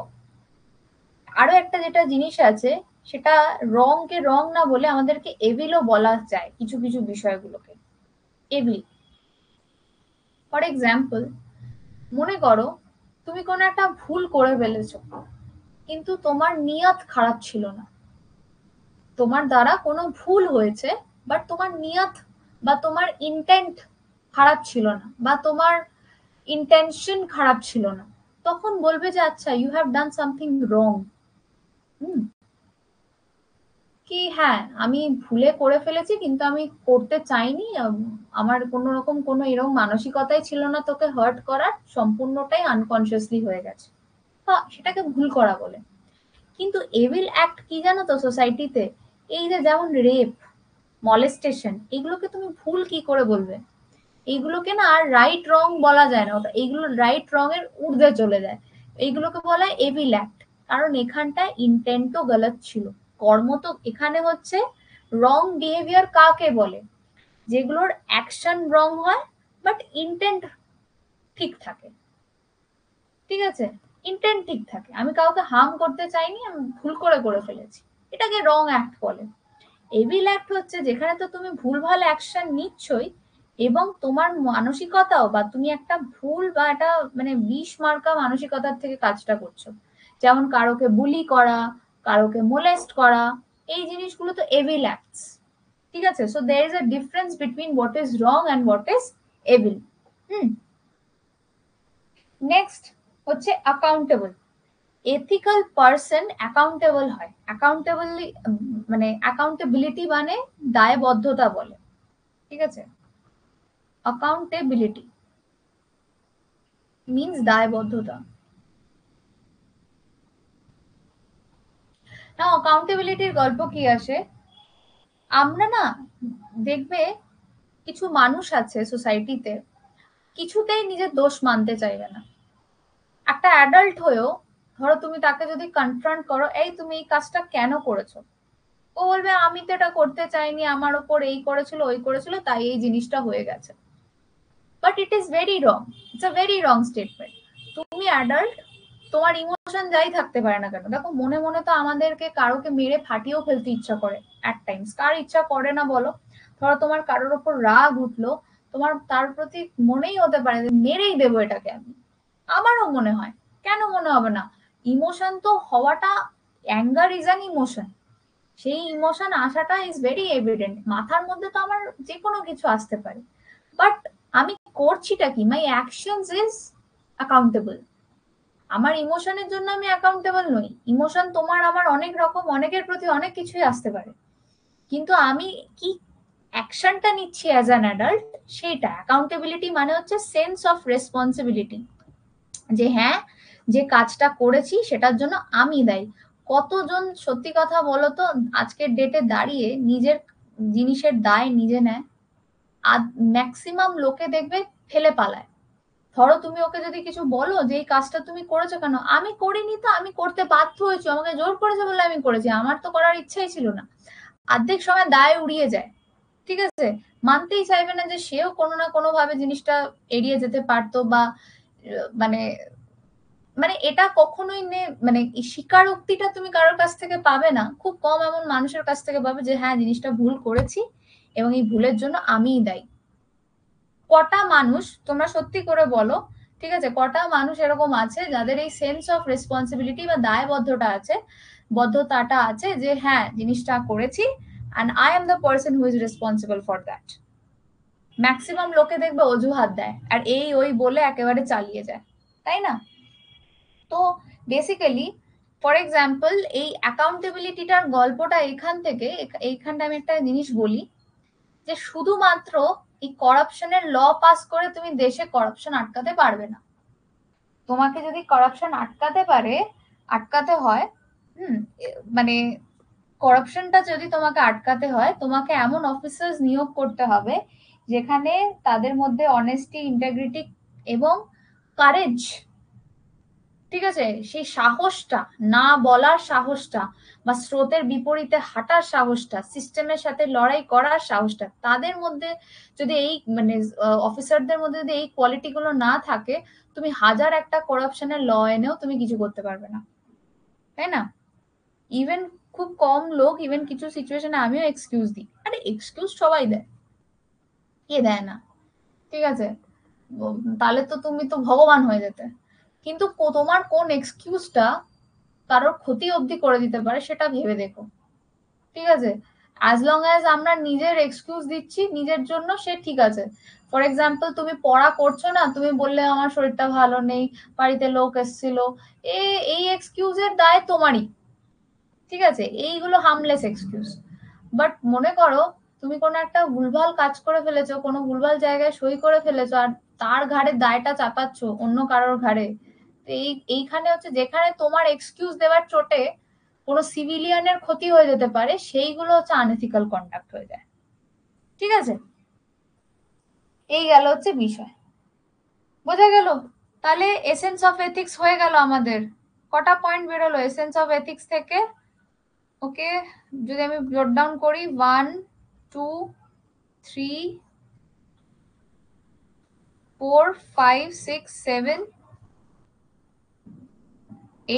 আরো একটা যেটা জিনিস আছে, সেটা রংকে রং না বলে আমাদেরকে এভিলও বলা যায় কিছু কিছু বিষয়গুলোকে, এভিল। ফর এক্সাম্পল, মনে করো তুমি কোনো একটা ভুল করে ফেলেছো, কিন্তু তোমার নিয়ত খারাপ ছিল না, তোমার দ্বারা কোনো ভুল হয়েছে, বাট তোমার নিয়ত বা তোমার ইন্টেন্ট খারাপ ছিল না, বা তোমার ইন্টেনশন খারাপ ছিল না, তখন বলবে যে আচ্ছা you have done something wrong. কি হ্যাঁ, আমি ভুলে করে ফেলেছি কিন্তু আমি করতে চাইনি, আমার কোনো রকম কোনো এরকম মানসিকতাই ছিল না তোকে হার্ট করার, সম্পূর্ণটাই আনকনসিয়াসলি হয়ে গেছে, বা সেটাকে ভুল করা বলে। কিন্তু এভিল অ্যাক্ট কি জানো তো সোসাইটিতে, এই যে যেমন রেপ, মলেস্টেশন, এগুলোকে তুমি ভুল কি করে বলবে? এইগুলোকে না আর রাইট রং বলা যায় না, ওটা এইগুলো রাইট রং এর ঊর্ধ্বে চলে যায়। এইগুলোকে বলা হয় এভিল অ্যাক্ট, কারণ এখানটায় ইন্টেন্টও গলত ছিল, কর্ম তো এখানে হচ্ছে। রং বিহেভিয়ার কাকে বলে? যেগুলোর অ্যাকশন রং হয় বাট ইন্টেন্ট ঠিক থাকে। ঠিক আছে, ইন্টেন্ট ঠিক থাকে, আমি কাউকে হার্ম করতে চাইনি, আমি ভুল করে ফেলেছি, এটাকে রং অ্যাক্ট বলে। এভিল অ্যাক্ট হচ্ছে যেখানে তো তুমি ভুলভাল অ্যাকশন নিচ্ছই, এবং তোমার মানসিকতাও, বা তুমি একটা ভুল বা একটা মানে বিষ মার্কা মানসিকতার থেকে কাজটা করছো, যেমন কারোকে বুলি করা, কারোকে মোলেস্ট করা, এই জিনিসগুলো তো এভিল অ্যাক্টস। ঠিক আছে, so there is a difference between what is wrong and what is evil. Next হচ্ছে অ্যাকাউন্টেবল। এথিক্যাল পার্সন অ্যাকাউন্টেবল হয়, অ্যাকাউন্টেবলি মানে অ্যাকাউন্টেবিলিটি মানে দায়বদ্ধতা বলে। ঠিক আছে, অ্যাকাউন্টেবিলিটি মিন্স দায়বদ্ধতা। না, অ্যাকাউন্টেবিলিটির গল্প কি আসে, আমরা না দেখবে কিছু মানুষ আছে সোসাইটিতে কিছুতেই নিজের দোষ মানতে চাইবে না। একটা অ্যাডাল্ট হয়েও ধরো তুমি তাকে যদি কনফ্রন্ট করো, এই তুমি এই কাজটা কেন করেছো, ও বলবে আমি তো এটা করতে চাইনি, আমার ওপর এই করেছিল ওই করেছিল তাই এই জিনিসটা হয়ে গেছে। But it is very wrong, it's a very wrong statement. তুমি অ্যাডাল্ট, তোমার ইমোশন যাই থাকতে পারে না কেন, দেখো মনে মনে তো আমাদেরকে কারোকে মেরে ফাটিয়েও ফেলতে ইচ্ছা করে অ্যাট টাইমস, কার ইচ্ছা করে না বলো? ধরো তোমার কারোর ওপর রাগ উঠলো, তোমার তার প্রতি মনেই হতে পারে যে মেরেই দেবো এটাকে আমি, আমারও মনে হয়, কেন মনে হবে না? ইমোশন তো হওয়াটা, অ্যাঙ্গার ইজ অ্যান ইমোশন, সেই ইমোশন আসাটা ইজ ভেরি এভিডেন্ট, মাথার মধ্যে তো আমার যে কোনো কিছু আসতে পারে, বাট আমি করছিটা কি? মাই অ্যাকশনস ইজ অ্যাকাউন্টেবল। আমার ইমোশনের জন্য আমি অ্যাকাউন্টেবল নই। ইমোশন তোমার আমার অনেক রকম, অনেকের প্রতি অনেক কিছুই আসতে পারে, কিন্তু আমি কি অ্যাকশনটা নিচ্ছি অ্যাজ অ্যান অ্যাডাল্ট, সেইটা অ্যাকাউন্টেবিলিটি মানে হচ্ছে সেন্স অফ রেসপন্সিবিলিটি, যে হ্যাঁ যে কাজটা করেছি সেটার জন্য আমি দায়ী। কতজন সত্যি কথা বলো তো আজকের ডেটে দাঁড়িয়ে নিজের জিনিসের দায় নিজে নেয়? ম্যাক্সিমাম লোকে দেখবে ফেলে পালায়। ধরো তুমি ওকে যদি কিছু বলো যে এই কাজটা তুমি করেছো কেন, আমি করিনি তো, আমি করতে বাধ্য হয়েছি, আমাকে জোর করেছে বলে আমি করেছি, আমার তো করার ইচ্ছাই ছিল না। অর্ধেক সময় দায় উড়িয়ে যায়, ঠিক আছে, মানতেই চাইবে না যে সেও কোনো না কোনো ভাবে জিনিসটা এড়িয়ে যেতে পারতো, বা মানে মানে এটা কখনোই মানে এই স্বীকারোক্তিটা তুমি কারোর কাছ থেকে পাবে না, খুব কম এমন মানুষের কাছ থেকে পাবে যে হ্যাঁ জিনিসটা ভুল করেছি এবং এই ভুলের জন্য আমিই দায়ী। কটা মানুষ তোমরা সত্যি করে বলো, ঠিক আছে, কটা মানুষ এরকম আছে যাদের এই সেন্স অফ রেসপন্সিবিলিটি বা দায়বদ্ধতা আছে, বদ্ধতাটা আছে যে হ্যাঁ জিনিসটা করেছি and I am the person who is responsible for that? Maximum লোকে দেখবে অজুহাত দেয় আর এই ওই বলে একেবারে চালিয়ে যায়, তাই না? তো বেসিক্যালি ফর এক্সাম্পল এই অ্যাকাউন্টেবিলিটিটার গল্পটা এখান থেকে, এইখানটা আমি একটা জিনিস বলি যে শুধুমাত্র এই করাপশনের ল পাস করে তুমি দেশে করাপশন আটকাতে পারবে না। তোমাকে যদি করাপশন আটকাতে হয়, মানে করাপশনটা যদি তোমাকে আটকাতে হয়, তোমাকে এমন অফিসার্স নিয়োগ করতে হবে যেখানে তাদের মধ্যে অনেস্টি, ইন্টেগ্রিটি এবং কারেজ, ঠিক আছে, সেই সাহসটা, না বলার সাহসটা বা স্রোতের বিপরীতে হাঁটার সাহসটা, সিস্টেমের সাথে লড়াই করার সাহসটা, তাদের মধ্যে যদি এই মানে অফিসারদের মধ্যে যদি এই কোয়ালিটি গুলো না থাকে, তুমি হাজার একটা করাপশনের ল এনেও তুমি কিছু করতে পারবে না, তাই না? ইভেন খুব কম লোক, ইভেন কিছু সিচুয়েশনে আমিও এক্সকিউজ দিই, আরে এক্সকিউজ সবাই দেয়, কে দেয় না? ঠিক আছে, তাহলে তো তুমি তো ভগবান হয়ে যেতে, কিন্তু তোমার কোন এক্সকিউজটা কারোর ক্ষতি অবধি করে দিতে পারে সেটা ভেবে দেখো, ঠিক আছে? অ্যাজ লং অ্যাজ আমরা নিজের এক্সকিউজ দিচ্ছি নিজের জন্য, সে ঠিক আছে। ফর এক্সাম্পল তুমি পড়া করছো না, তুমি বললে আমার শরীরটা ভালো নেই, বাড়িতে লোক এসেছিল, এই এক্সকিউজের দায় তোমারই, ঠিক আছে, এইগুলো হার্মলেস এক্সকিউজ। বাট মনে করো তুমি কোনো একটা ভুলভাল কাজ করে ফেলেছো, কোনো ভুলভাল জায়গায় সই করে ফেলেছো, আর তার ঘাড়ে দায়টা চাপাচ্ছ অন্য কারোর ঘাড়ে, তো এইখানে হচ্ছে যেখানে তোমার এক্সকিউজ দেওয়ার চোটে কোনো সিভিলিয়ানের ক্ষতি হয়ে যেতে পারে, সেইগুলো হচ্ছে আনএথিক্যাল কন্ডাক্ট হয়ে যায়, ঠিক আছে? এই গেল হচ্ছে বিষয়, বোঝা গেল? তাহলে এসেন্স অফ এথিক্স হয়ে গেল আমাদের। কটা পয়েন্ট বেরোলো এসেন্স অফ এথিক্স থেকে? ওকে, যদি আমি জট ডাউন করি, 1 2 3 4 5 6 7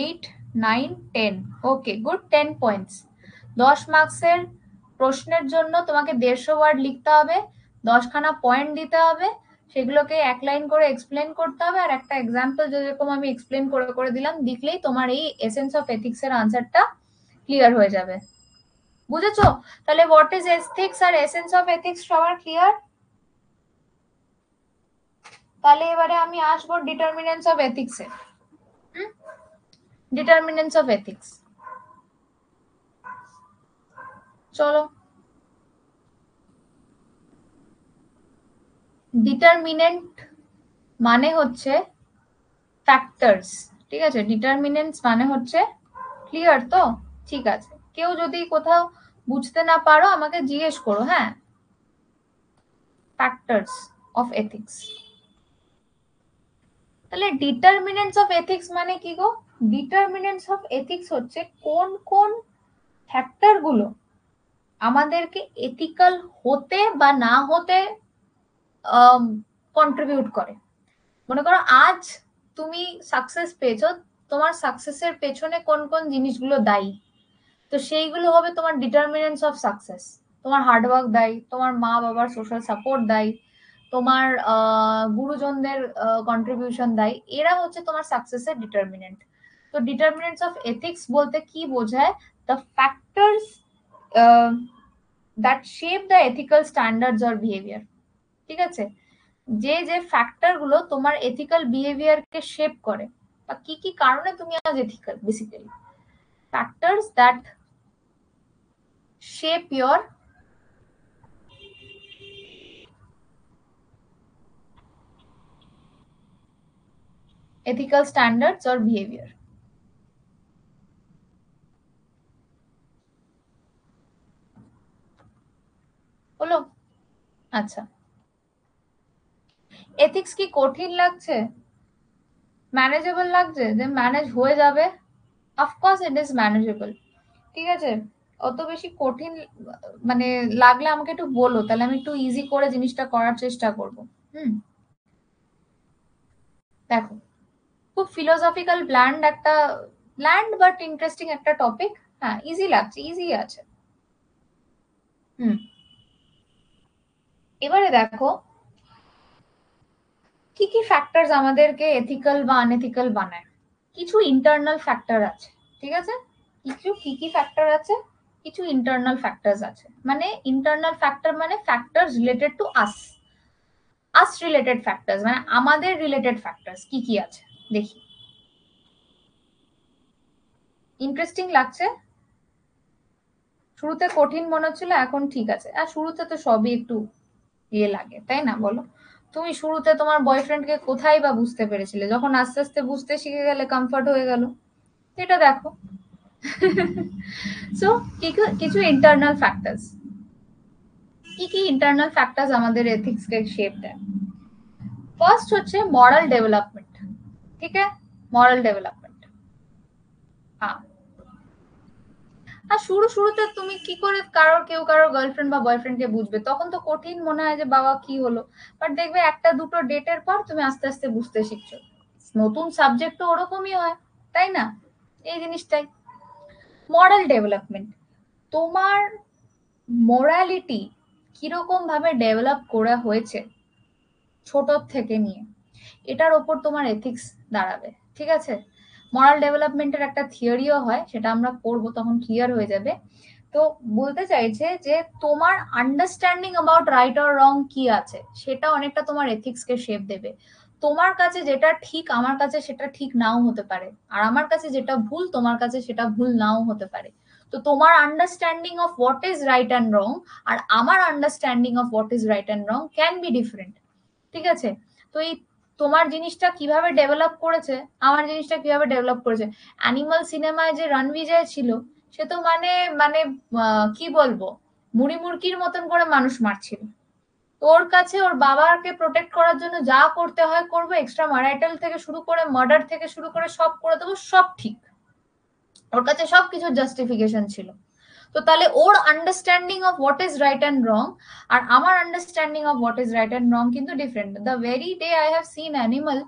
8 9 10, ওকে গুড, 10 পয়েন্টস। 10 মার্কসের প্রশ্নের জন্য তোমাকে 150 ওয়ার্ড লিখতে হবে, 10খানা পয়েন্ট দিতে হবে, সেগুলোকে এক লাইন করে এক্সপ্লেন করতে হবে, আর একটা এক্সাম্পল যেরকম আমি এক্সপ্লেন করে করে দিলাম লিখলেই তোমার এই এসেন্স অফ এথিক্স এর আনসারটা ক্লিয়ার হয়ে যাবে, বুঝেছো? তাহলে হোয়াট ইজ এথিক্স আর এসেন্স অফ এথিক্স সবার ক্লিয়ার? তাহলে এবারে আমি আসবো ডিটারমিনেন্টস অফ এথিক্স এ। ডিটারমিনেন্টস অফ এথিক্স, চলো। ডিটারমিনেন্ট মানে হচ্ছে ফ্যাক্টরস, ঠিক আছে, ডিটারমিনেন্টস মানে হচ্ছে, ক্লিয়ার তো? ঠিক আছে, কেউ যদি কোথাও বুঝতে না পারো আমাকে জিজ্ঞেস করো, হ্যাঁ। ফ্যাক্টরস অফ এথিক্স, তাহলে ডিটারমিনেন্টস অফ এথিক্স মানে কি গো? ডিটারমিনেন্টস অফ এথিক্স হচ্ছে কোন কোন ফ্যাক্টর গুলো আমাদেরকে এথিক্যাল হতে বা না হতে কন্ট্রিবিউট করে। মনে করো আজ তুমি সাকসেস পেয়েছো, তোমার সাকসেসের পেছনে কোন কোন জিনিসগুলো দায়ী, তো সেইগুলো হবে তোমার ডিটারমিনেন্টস অফ সাকসেস। তোমার হার্ডওয়ার্ক দায়ী, তোমার মা বাবার সোশ্যাল সাপোর্ট দায়ী, তোমার গুরুজনদের কন্ট্রিবিউশন দায়ী, এরা হচ্ছে তোমার সাকসেসের ডিটারমিনেন্ট। তো ডিটারমিনেন্টস অফ এথিক্স বলতে কি বোঝায়? The factors that shape the ethical standards or behaviour. ঠিক আছে, যে যে ফ্যাক্টর গুলো তোমার এথিক্যাল বিহেভিয়ারকে শেপ করে, বা কি কি কারণে তুমি আজ ethical, basically factors that shape your ethical standards or behavior. হলো? আচ্ছা, এথিক্স কি কঠিন লাগছে, ম্যানেজেবল লাগছে, যে ম্যানেজ হয়ে যাবে? Of course it is manageable. ঠিক আছে, অত বেশি কঠিন মানে লাগলে আমাকে একটু বলো, তাহলে আমি একটু ইজি করে জিনিসটা করার চেষ্টা করব। দেখো, খুব ফিলোসফিক্যাল ব্ল্যান্ড বাট ইন্টারেস্টিং একটা টপিক। হ্যাঁ, ইজি লাগছে, ইজি আছে। এবারে দেখো, কি কি ফ্যাক্টরস আমাদেরকে এথিক্যাল বা আনএথিক্যাল বানায়। কিছু ইন্টারনাল ফ্যাক্টর আছে, ঠিক আছে? কিছু কি কি ফ্যাক্টর আছে? কিছু ইন্টারনাল ফ্যাক্টরস আছে। মানে ইন্টারনাল ফ্যাক্টর মানে factors related to us related factors, মানে আমাদের রিলেটেড ফ্যাক্টরস কি কি আছে দেখি। ইন্টারেস্টিং লাগছে? শুরুতে কঠিন মনে হচ্ছিল, এখন ঠিক আছে। আর শুরুতে তো সবই একটু ইয়ে লাগে, তাই না বলো? তুমি শুরুতে তোমার বয়ফ্রেন্ডকে কোথায় বা বুঝতে পেরেছিলে, যখন আস্তে আস্তে বুঝতে শিখে গেলে কমফর্ট হয়ে গেল। এটা দেখো। সো কিছু ইন্টারনাল ফ্যাক্টরস, কি কি ইন্টারনাল ফ্যাক্টরস আমাদের এথিক্সকে শেপ দেয়। ফার্স্ট হচ্ছে মরাল ডেভেলপমেন্ট। ঠিক আছে, মরাল ডেভেলপমেন্ট। হ্যাঁ, আর শুরুতে তুমি কি করে কেউ কারোর গার্লফ্রেন্ড বা বয়ফ্রেন্ডকে বুঝবে? তখন তো কঠিন মনে হয় যে বাবা কি হলো, বাট দেখবে একটা দুটো ডেটের পর তুমি আস্তে আস্তে বুঝতে শিখছো। নতুন সাবজেক্ট তো ওরকমই হয়, তাই না? এই জিনিসটাই মরাল ডেভেলপমেন্ট। তোমার মোরালিটি কিরকম ভাবে ডেভেলপ করা হয়েছে ছোট থেকে নিয়ে, এটার ওপর তোমার এথিক্স দাঁড়াবে। ঠিক আছে, মরাল ডেভেলপমেন্টের একটা থিওরিও হয়, সেটা আমরা পড়বো, তখন ক্লিয়ার হয়ে যাবে। তো বলতে চাইছে যে তোমার understanding about right or wrong কি আছে, সেটা অনেকটা তোমার এথিক্সকে শেপ দেবে। তোমার কাছে যেটা ঠিক আমার কাছে সেটা ঠিক নাও হতে পারে, আর আমার কাছে যেটা ভুল তোমার কাছে সেটা ভুল নাও হতে পারে। তো তোমার understanding of what is right and wrong আর আমার understanding of what is right and wrong can be different. ঠিক আছে, তো এই তোমার জিনিসটা কিভাবে ডেভেলপ করেছে, আমার জিনিসটা কিভাবে ডেভেলপ করেছে। অ্যানিমাল সিনেমায় যে রণবিজয় ছিল, সে তো মানে মানে কি বলবো, মুড়ি মুড়কির মতন করে মানুষ মারছিল। ওর কাছে ওর বাবাকে প্রোটেক্ট করার জন্য যা করতে হয় করবো, এক্সট্রা ম্যারিটাল থেকে শুরু করে মার্ডার থেকে শুরু করে সব করে দেবো, সব ঠিক। ওর কাছে সবকিছুর জাস্টিফিকেশন ছিল। তো তাহলে ওর understanding of what is right and wrong আর আমার understanding of what is right and wrong কিন্তু different. The very day I have seen Animal,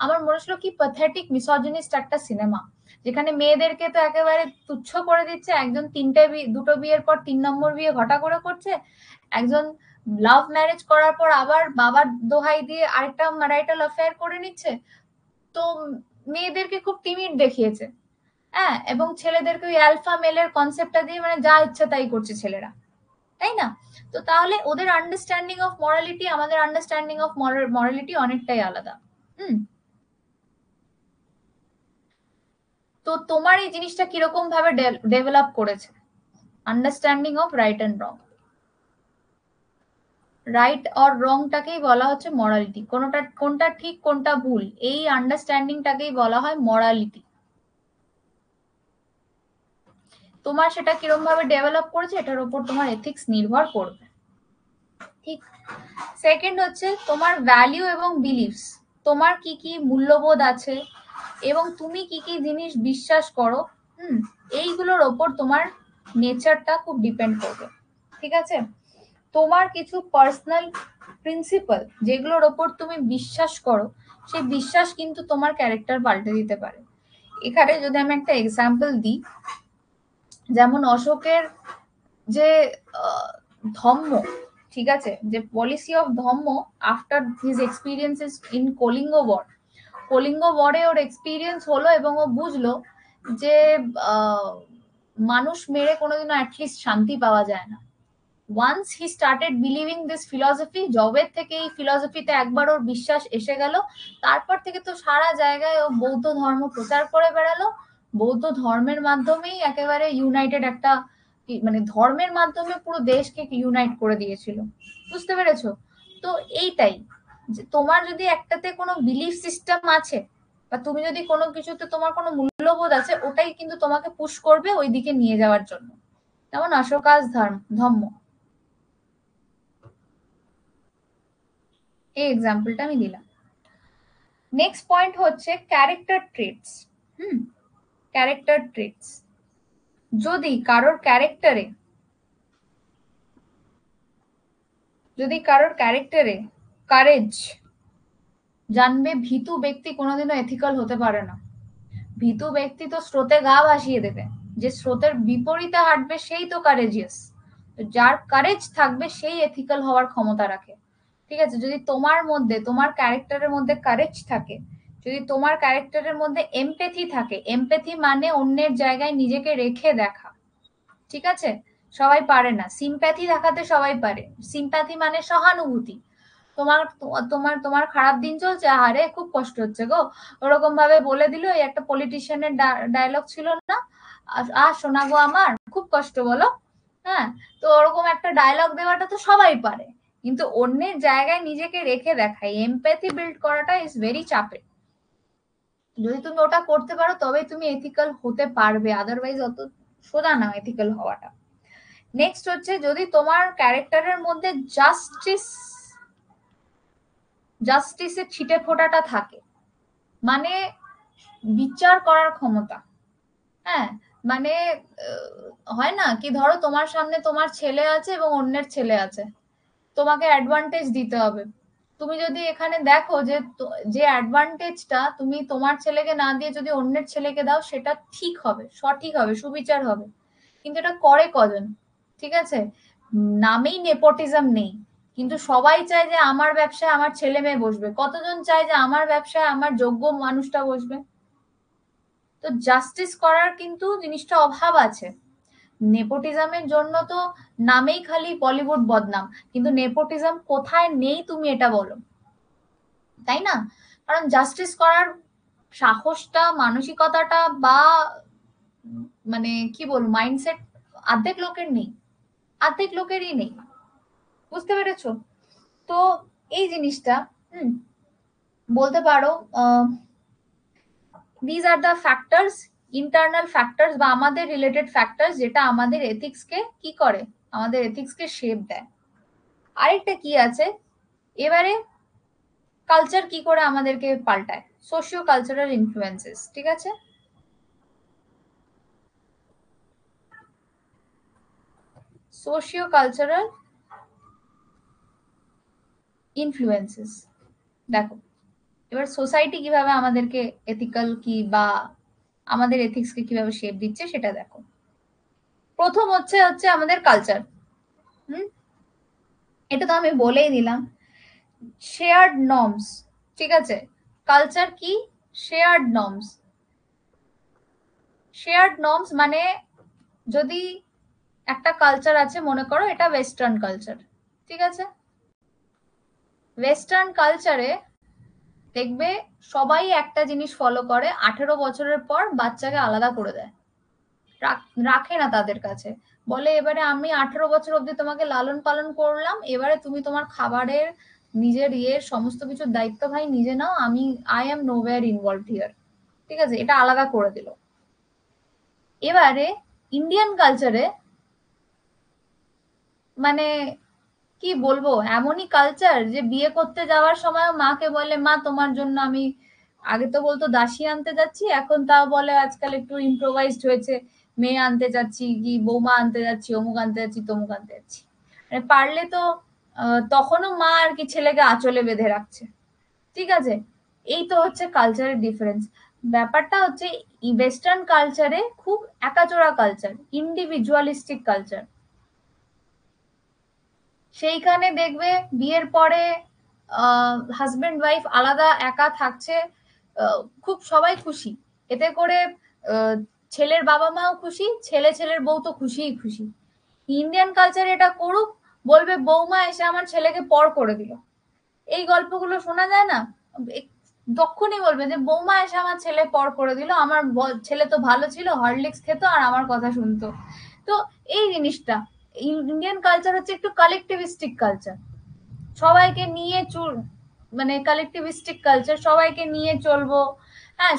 আমার মনে হচ্ছিল কি প্যাথেটিক মিসোজিনিস্ট একটা সিনেমা, যেখানে মেয়েদেরকে তো একেবারে তুচ্ছ করে দিচ্ছে। একজন দুটো বিয়ের পর 3 নম্বর বিয়ে ঘটা করে করছে, একজন লাভ ম্যারেজ করার পর আবার বাবার দোহাই দিয়ে আরেকটা ম্যারিটাল অ্যাফেয়ার করে নিচ্ছে। তো মেয়েদেরকে খুব টিমিড দেখিয়েছে। হ্যাঁ, এবং ছেলেদেরকে ওই অ্যালফা মেলের কনসেপ্টটা দিয়ে মানে যা ইচ্ছা তাই করছে ছেলেরা, তাই না? তো তাহলে ওদের আন্ডারস্ট্যান্ডিং অফ মরালিটি আমাদের আন্ডারস্ট্যান্ডিং অফ মরালিটি অনেকটাই আলাদা। হুম, তো তোমার এই জিনিসটা কিরকম ভাবে ডেভেলপ করেছে, understanding of right and wrong. Right or রংটাকেই বলা হচ্ছে মরালিটি, কোনটা ঠিক কোনটা ভুল, এই আন্ডারস্ট্যান্ডিংটাকেই বলা হয় মরালিটি। তোমার সেটা কিরকম ভাবে ডেভেলপ করেছে এটার উপর তোমার এথিক্স নির্ভর করবে। ঠিক। সেকেন্ড হচ্ছে তোমার ভ্যালিউ এবং বিলিফস, তোমার কি কি মূল্যবোধ আছে এবং তুমি কি কি জিনিস বিশ্বাস করো। এইগুলোর ওপর তোমার নেচারটা খুব ডিপেন্ড করবে। ঠিক আছে, তোমার কিছু পার্সোনাল প্রিন্সিপাল যেগুলোর ওপর তুমি বিশ্বাস করো, সেই বিশ্বাস কিন্তু তোমার ক্যারেক্টার পাল্টে দিতে পারে। এখানে যদি আমি একটা এক্সাম্পল দিই, যেমন অশোকের যে ধম্ম, ঠিক আছে, যে policy of Dhamma after his experiences in Kalinga war, Kalinga ওয়ারে ওর এক্সপিরিয়েন্স হলো এবং ও বুঝলো যে মানুষ মেরে কোনোদিনও অ্যাটলিস্ট শান্তি পাওয়া যায় না। Once he started believing this philosophy, জবের থেকে এই ফিলসফিতে একবার ওর বিশ্বাস এসে গেল, তারপর থেকে তো সারা জায়গায় ও বৌদ্ধ ধর্ম প্রচার করে বেড়ালো। বৌদ্ধ ধর্মের মাধ্যমেই একেবারে ইউনাইটেড একটা, মানে ধর্মের মাধ্যমে পুরো দেশকে ইউনাইট করে দিয়েছিল। বুঝতে পেরেছো? তো এইটাই, যে তোমার যদি একটাতে কোনো বিলিফ সিস্টেম আছে বা তুমি যদি কোনো কিছুতে তোমার কোনো মূল্যবোধ আছে, ওটাই কিন্তু তোমাকে পুশ করবে ওই দিকে নিয়ে যাওয়ার জন্য। যেমন অশোকাস ধর্ম, এই এক্সাম্পলটা আমি দিলাম। নেক্সট পয়েন্ট হচ্ছে ক্যারেক্টার ট্রেটস। ক্যারেক্টার ট্রেটস, যদি কারোর ক্যারেক্টারে কারেজ, জানবে ভীতু ব্যক্তি কোনোদিনও এথিক্যাল হতে পারে না। ভীতু ব্যক্তি তো স্রোতে গা ভাসিয়ে দেবে, যে স্রোতের বিপরীতে হাঁটবে সেই তো কারেজিয়াস। যার কারেজ থাকবে সেই এথিক্যাল হওয়ার ক্ষমতা রাখে। ঠিক আছে, যদি তোমার মধ্যে, তোমার ক্যারেক্টারের মধ্যে কারেজ থাকে, যদি তোমার ক্যারেক্টারের মধ্যে এমপ্যাথি থাকে, এমপ্যাথি মানে অন্যের জায়গায় নিজেকে রেখে দেখা, ঠিক আছে, সবাই পারে না। সিম্প্যাথি দেখাতে সবাই পারে, সিম্প্যাথি মানে সহানুভূতি। তোমার তোমার তোমার খারাপ দিন চলছে, আহারে খুব কষ্ট হচ্ছে গো, ওরকম ভাবে বলে দিল। এই একটা পলিটিশিয়ানের ডায়লগ ছিল না, শোনা গো আমার খুব কষ্ট, বলো। হ্যাঁ, তো ওরকম একটা ডায়লগ দেওয়াটা তো সবাই পারে, কিন্তু অন্যের জায়গায় নিজেকে রেখে দেখাই, এমপ্যাথি বিল্ড করাটা ইজ ভেরি চাপের। যদি তুমি ওটা করতে পারো তবেই তুমি এথিক্যাল হতে পারবে, আদারওয়াইজ অত সোজা না এথিক্যাল হওয়াটা। নেক্সট হচ্ছে, যদি তোমার ক্যারেক্টারের মধ্যে জাস্টিসের ছিটে ফোটাটা থাকে, মানে বিচার করার ক্ষমতা। হ্যাঁ, মানে হয় না কি, ধরো তোমার সামনে তোমার ছেলে আছে এবং অন্যের ছেলে আছে, তোমাকে অ্যাডভান্টেজ দিতে হবে। তুমি যদি এখানে দেখো যে যে অ্যাডভান্টেজটা তুমি তোমার ছেলেকে না দিয়ে যদি অন্যের ছেলেকে দাও, সেটা ঠিক হবে, সঠিক হবে, সুবিচার হবে। কিন্তু এটা করে কজন? ঠিক আছে, নামেই নেপোটিজম নেই, কিন্তু সবাই চায় যে আমার ব্যবসায় আমার ছেলে মেয়ে বসবে। কতজন চায় যে আমার ব্যবসায় আমার যোগ্য মানুষটা বসবে? তো জাস্টিস করার কিন্তু জিনিসটা অভাব আছে। নেপোটিজমের জন্য তো নামেই খালি বলিউড বদনাম, কিন্তু নেপোটিজম কোথায় নেই তুমি এটা বলো, তাই না? কারণ জাস্টিস করার সাহসটা, মানসিকতাটা বা মানে কি বলবো মাইন্ডসেট অর্ধেক লোকের নেই, অর্ধেক লোকেরই নেই। বুঝতে পেরেছো? তো এই জিনিসটা বলতে পারো these are the factors, internal factors বা আমাদের রিলেটেড ফ্যাক্টরস, যেটা আমাদের এথিক্সকে কি করে, আমাদের এথিক্সকে শেপ দেয়। আরেকটা কি আছে, এবারে কালচার কি করে আমাদেরকে পাল্টায়, সোশিও কালচারাল ইনফ্লুয়েন্সেস, ঠিক আছে। সোশিও কালচারাল ইনফ্লুয়েন্সেস, দেখো এবার সোসাইটি কিভাবে আমাদেরকে এথিক্যাল কি বা আমাদের এথিক্সকে কিভাবে শেপ দিচ্ছে সেটা দেখো। প্রথম হচ্ছে হচ্ছে আমাদের কালচার। এটা তো আমি বলেই দিলাম, শেয়ার্ড নর্মস, ঠিক আছে। কালচার কি? Shared norms. শেয়ার্ড নর্মস মানে, যদি একটা কালচার আছে, মনে করো এটা ওয়েস্টার্ন কালচার, ঠিক আছে। ওয়েস্টার্ন কালচারে দেখবে সবাই একটা জিনিস ফলো করে, 18 বছরের পর বাচ্চাকে আলাদা করে দেয়, রাখে না তাদের কাছে। বলে এবারে আমি 18 বছর অব্দি তোমাকে লালন পালন করলাম, এবারে তুমি তোমার খাবারের, নিজের সমস্ত কিছুর দায়িত্ব ভাই নিজে নাও, আমি I am nowhere involved here, ঠিক আছে, এটা আলাদা করে দিল। এবারে ইন্ডিয়ান কালচারে মানে কি বলবো, এমনই কালচার যে বিয়ে করতে যাওয়ার সময় মাকে বলে, মা তোমার জন্য আমি, আগে তো বলতো দাসী আনতে যাচ্ছি, এখন তাও বলে আজকাল একটু ইম্প্রোভাইজড হয়েছে, মেয়ে আনতে যাচ্ছি, কি বৌমা আনতে যাচ্ছি, অমুক আনতে যাচ্ছি, তমুক আনতে যাচ্ছি। মানে পারলে তো তখনও মা আর কি ছেলেকে আঁচলে বেঁধে রাখছে, ঠিক আছে। এই তো হচ্ছে কালচারের ডিফারেন্স। ব্যাপারটা হচ্ছে ওয়েস্টার্ন কালচারে খুব একাচোরা কালচার, ইন্ডিভিজুয়ালিস্টিক কালচার। সেইখানে দেখবে বিয়ের পরে হাজবেন্ড ওয়াইফ আলাদা একা থাকছে, খুব সবাই খুশি এতে করে। আহ, ছেলের বাবা মাও খুশি, ছেলের বউ তো খুশিই খুশি। ইন্ডিয়ান কালচার এটা করুক, বলবে বৌমা এসে আমার ছেলেকে পর করে দিল। এই গল্পগুলো শোনা যায় না? তখনই বলবে যে বৌমা এসে আমার ছেলে পর করে দিল, আমার ছেলে তো ভালো ছিল, হরলিক্স খেত আর আমার কথা শুনতো। তো এই জিনিসটা, ইন্ডিয়ান কালচার হচ্ছে একটু কালেকটিভিস্টিক কালচার, সবাইকে নিয়ে মানে কালেকটিভিস্টিক কালচার, সবাইকে নিয়ে চলবো। হ্যাঁ,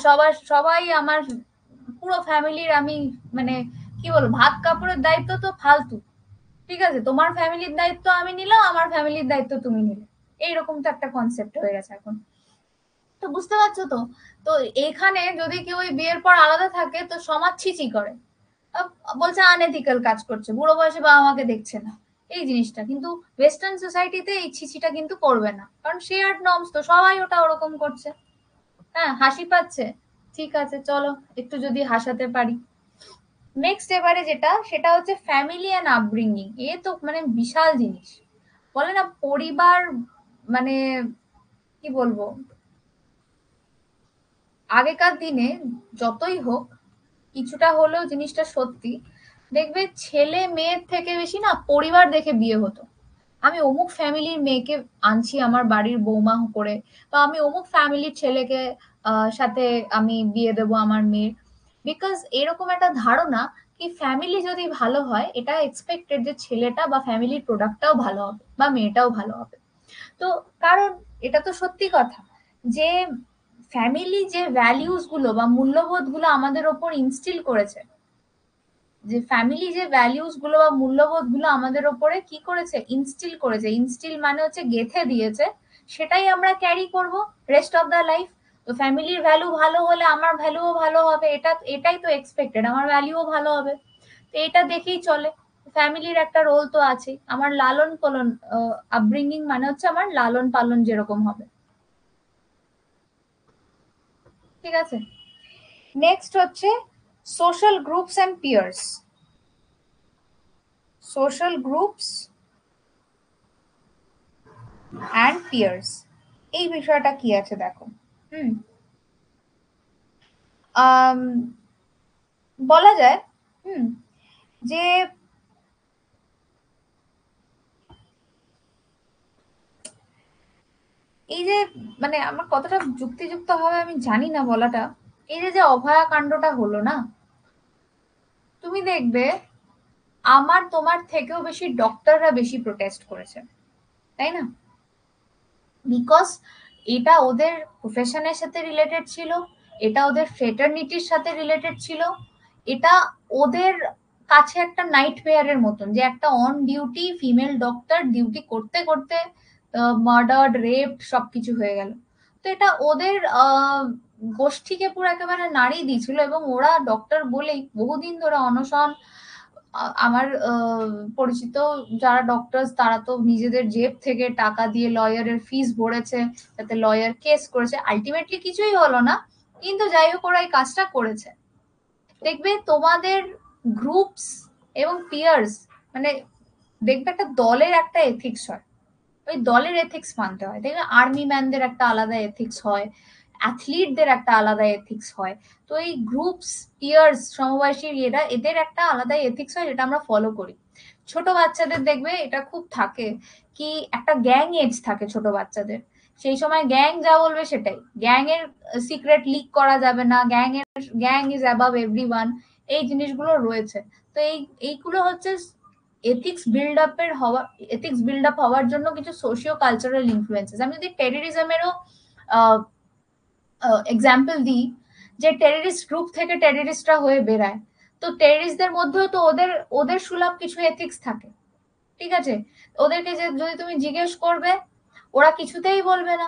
সবাই আমার পুরো ফ্যামিলির আমি মানে কি বলবো, ভাত কাপড়ের দায়িত্ব তো ফালতু, ঠিক আছে, তোমার ফ্যামিলির দায়িত্ব আমি নিলাম, আমার ফ্যামিলির দায়িত্ব তুমি নিলে। এইরকম তো একটা কনসেপ্ট হয়ে গেছে এখন। তো বুঝতে পারছো তো? তো এখানে যদি কেউ ওই বিয়ের পর আলাদা থাকে তো সমাজ ছিচি করে, বলছে আনএথিক্যাল কাজ করছে, বুড়ো বয়সে বাবা মাকে দেখছে না। এই জিনিসটা কিন্তু ওয়েস্টার্ন সোসাইটিতে এই ছিচিটা কিন্তু করবে না, কারণ শেয়ার্ড নর্মস, তো সবাই ওটা ওরকম করছে। হ্যাঁ, হাসি পাচ্ছে, ঠিক আছে চলো একটু যদি হাসাতে পারি। নেক্সট এবারে যেটা, সেটা হচ্ছে ফ্যামিলি অ্যান্ড আপব্রিঙ্গিং। এ তো মানে বিশাল জিনিস, বলে না পরিবার, মানে কি বলবো, আগেকার দিনে যতই হোক কিছুটা হলেও জিনিসটা সত্যি। দেখবে ছেলে মেয়ের থেকে বেশি না পরিবার দেখে বিয়ে হতো। আমি অমুক ফ্যামিলির মেয়েকে আনছি আমার বাড়ির বৌমা করে, বা আমি অমুক ফ্যামিলির ছেলেকে সাথে আমি বিয়ে দেবো আমার মেয়ের। বিকজ এরকম একটা ধারণা কি ফ্যামিলি যদি ভালো হয় এটা এক্সপেক্টেড যে ছেলেটা বা ফ্যামিলির প্রোডাক্টটাও ভালো হবে বা মেয়েটাও ভালো হবে। তো কারণ এটা তো সত্যি কথা যে ফ্যামিলি যে ভ্যালিউস গুলো বা মূল্যবোধ গুলো আমাদের ওপর ইনস্টিল করেছে, যে ফ্যামিলি যে ভ্যালিউস গুলো বা মূল্যবোধ গুলো আমাদের ওপরে কি করেছে, ইনস্টিল করেছে। ইনস্টিল মানে হচ্ছে গেঁথে দিয়েছে, সেটাই আমরা ক্যারি করব রেস্ট অফ দা লাইফ। তো ফ্যামিলির ভ্যালু ভালো হলে আমার ভ্যালুও ভালো হবে, এটাই তো এক্সপেক্টেড, আমার ভ্যালুও ভালো হবে। তো এটা দেখেই চলে। ফ্যামিলির একটা রোল তো আছে, আমার লালন পালন, আপব্রিঙ্গিং মানে হচ্ছে আমার লালন পালন যেরকম হবে, ঠিক আছে। নেক্সট হচ্ছে social groups and peers. Social groups and peers, এই বিষয়টা কি আছে দেখো। হুম, আম, বলা যায় হুম যে এই যে মানে আমার কতটা যুক্তিযুক্ত হবে আমি জানি না বলাটা, এই যে যে অভয়া কাণ্ডটা হলো না, তুমি দেখবে আমার তোমার থেকেও বেশি ডক্টররা বেশি প্রোটেস্ট করেছে, তাই না? বিকজ এটা ওদের প্রফেশনের সাথে রিলেটেড ছিল, এটা ওদের ফ্রেটার্নিটির সাথে রিলেটেড ছিল, এটা ওদের কাছে একটা নাইট মেয়ারের মতন যে একটা on duty female doctor duty করতে করতে মার্ডার্ড রেপ সবকিছু হয়ে গেল। তো এটা ওদের গোষ্ঠীকে পুরো একেবারে নাড়িয়ে দিয়েছিল, এবং ওরা ডক্টর বলেই বহুদিন ধরে অনশন। আমার পরিচিত যারা ডক্টরস তারা তো নিজেদের জেব থেকে টাকা দিয়ে লয়ারের ফিস ভরেছে, যাতে লয়ার কেস করেছে, আলটিমেটলি কিছুই হলো না, কিন্তু যাই হোক ওরা এই কাজটা করেছে। দেখবে তোমাদের গ্রুপস এবং পিয়ার্স, মানে দেখবে একটা দলের একটা এথিক্স হয়, ওই দলের এথিক্স মানতে হয়। দেখবে আর্মি ম্যানদের একটা আলাদা এথিক্স হয়, অ্যাথলিটদের একটা আলাদা এথিক্স হয়। তো এই গ্রুপস পিয়ার্স সমবয়সী এরা এদের একটা আলাদা এথিক্স হয় যেটা আমরা ফলো করি। ছোট বাচ্চাদের দেখবে এটা খুব থাকে, কি একটা গ্যাং এজ থাকে ছোট বাচ্চাদের, সেই সময় গ্যাং যা বলবে সেটাই, গ্যাং এর সিক্রেট লিক করা যাবে না, গ্যাং ইজ অ্যাবাভ এভরিওয়ান, এই জিনিসগুলো রয়েছে। তো এইগুলো হচ্ছে এথিক্স বিল্ড আপ হওয়ার জন্য কিছু সোশিও কালচারাল ইনফ্লুয়েন্সেস। আমি যদি টেররিজমেরও এক্সাম্পল দিই, যে টেররিস্ট গ্রুপ থেকে টেররিস্টরা হয়ে বেরায়, তো টেররিস্টদের মধ্যেও তো ওদের ওদের সুলভ কিছু এথিক্স থাকে, ঠিক আছে। ওদেরকে যে যদি তুমি জিজ্ঞেস করবে ওরা কিছুতেই বলবে না,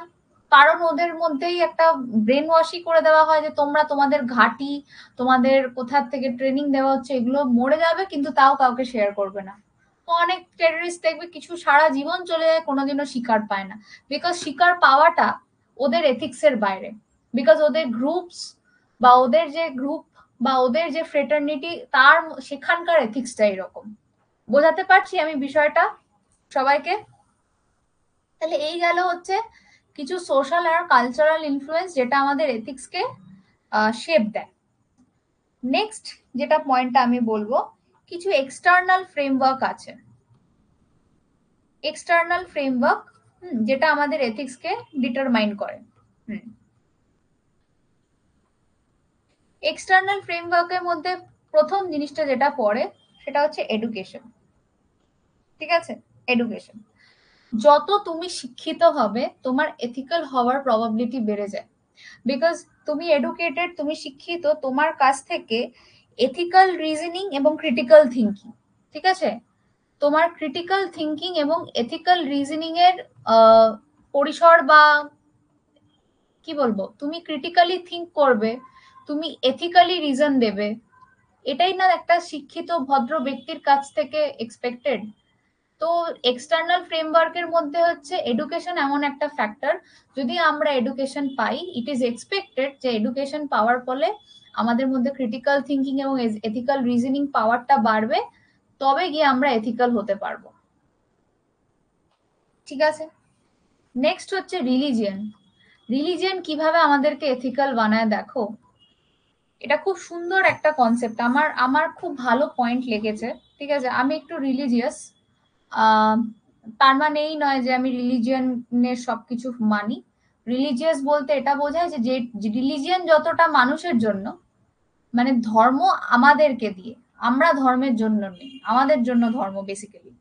কারণ ওদের মধ্যেই একটা ব্রেন ওয়াশই করে দেওয়া হয় যে তোমরা তোমাদের ঘাঁটি, তোমাদের কোথা থেকে ট্রেনিং দেওয়া হচ্ছে এগুলো মরে যাবে কিন্তু তাও কাউকে শেয়ার করবে না। তো অনেক টেররিস্ট দেখবে কিছু সারা জীবন চলে যায়, কোনোদিনও শিকার পায় না, বিকজ শিকার পাওয়াটা ওদের এথিক্সের বাইরে, বিকজ ওদের গ্রুপস বা ওদের যে গ্রুপ বা ওদের যে ফ্রেটার্নিটি তার সেখানকার এথিক্সটা এরকম। বোঝাতে পারছি আমি বিষয়টা সবাইকে? তাহলে এই গেল হচ্ছে কিছু সোশ্যাল আর কালচারাল ইনফ্লুয়েন্স যেটা আমাদের এথিক্সকে শেপ দেয়। নেক্সট যেটা পয়েন্টটা আমি বলবো, কিছু এক্সটার্নাল ফ্রেমওয়ার্ক আছে। এক্সটার্নাল ফ্রেমওয়ার্ক যেটা আমাদের এথিক্সকে ডিটারমাইন করে। এক্সটার্নাল ফ্রেমওয়ার্কের মধ্যে প্রথম জিনিসটা যেটা পড়ে সেটা হচ্ছে এডুকেশন। ঠিক আছে, এডুকেশন। যত তুমি শিক্ষিত হবে তোমার এথিক্যাল হওয়ার প্রবাবিলিটি বেড়ে যায়। বিকজ তুমি এডুকেটেড, তুমি শিক্ষিত, তোমার কাছ থেকে এথিক্যাল রিজনিং এবং ক্রিটিক্যাল থিঙ্কিং, ঠিক আছে, তোমার ক্রিটিক্যাল থিঙ্কিং এবং এথিক্যাল রিজনিং এর পরিসর বা কি বলবো, তুমি ক্রিটিক্যালি থিঙ্ক করবে, তুমি এথিক্যালি রিজন দেবে, এটাই না একটা শিক্ষিত ভদ্র ব্যক্তির কাছ থেকে এক্সপেক্টেড। তো এক্সটার্নাল ফ্রেমওয়ার্কের মধ্যে হচ্ছে এডুকেশন এমন একটা ফ্যাক্টর, যদি আমরা education pi it is expected যে এডুকেশন পাওয়ার ফলে আমাদের মধ্যে ক্রিটিক্যাল থিঙ্কিং এবং এথিক্যাল রিজনিং পাওয়ারটা বাড়বে, তবে গিয়ে আমরা এথিক্যাল হতে পারবো। ঠিক আছে, নেক্সট হচ্ছে রিলিজিয়ন। রিলিজিয়ন কিভাবে আমাদেরকে এথিক্যাল বানায় দেখো, এটা খুব সুন্দর একটা কনসেপ্ট, আমার আমার খুব ভালো পয়েন্ট লেগেছে। ঠিক আছে, আমি একটু রিলিজিয়াস, তার মানে এই নয় যে আমি রিলিজিয়নের সবকিছু মানি। রিলিজিয়াস বলতে এটা বোঝায় যে রিলিজিয়ন যতটা মানুষের জন্য, মানে ধর্ম আমাদেরকে দিয়ে, আমরা ধর্মের জন্য নেই, আমাদের জন্য ধর্ম বেসিক্যালি।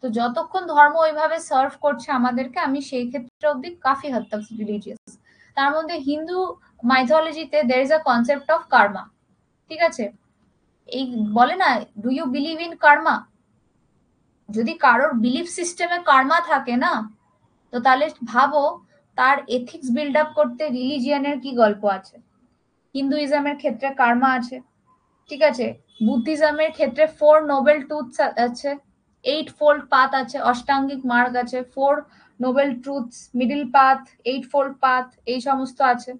তো যতক্ষণ ধর্ম ওইভাবে সার্ভ করছে আমাদেরকে, আমি সেই ক্ষেত্রে অব্দি কাফি হদ তক রিলিজিয়াস। তার মধ্যে হিন্দু মাইথোলজিতে there is a concept of karma. ঠিক আছে, এই বলে না, do you believe in karma? যদি কারোর বিলিফ সিস্টেমে কার্মা থাকে না, তো তাহলে ভাবো তার এথিক্স বিল্ড আপ করতে রিলিজিয়নের কি গল্প আছে। হিন্দুইজমের ক্ষেত্রে কার্মা আছে, ঠিক আছে, বুদ্ধিজমের ক্ষেত্রে 4 নোবেল ট্রুথস আছে, 8 ফোল্ড পাথ আছে, অষ্টাঙ্গিক মার্গ আছে, 4 Nobel truths, middle path, 8 fold path, এই সমস্ত আছে।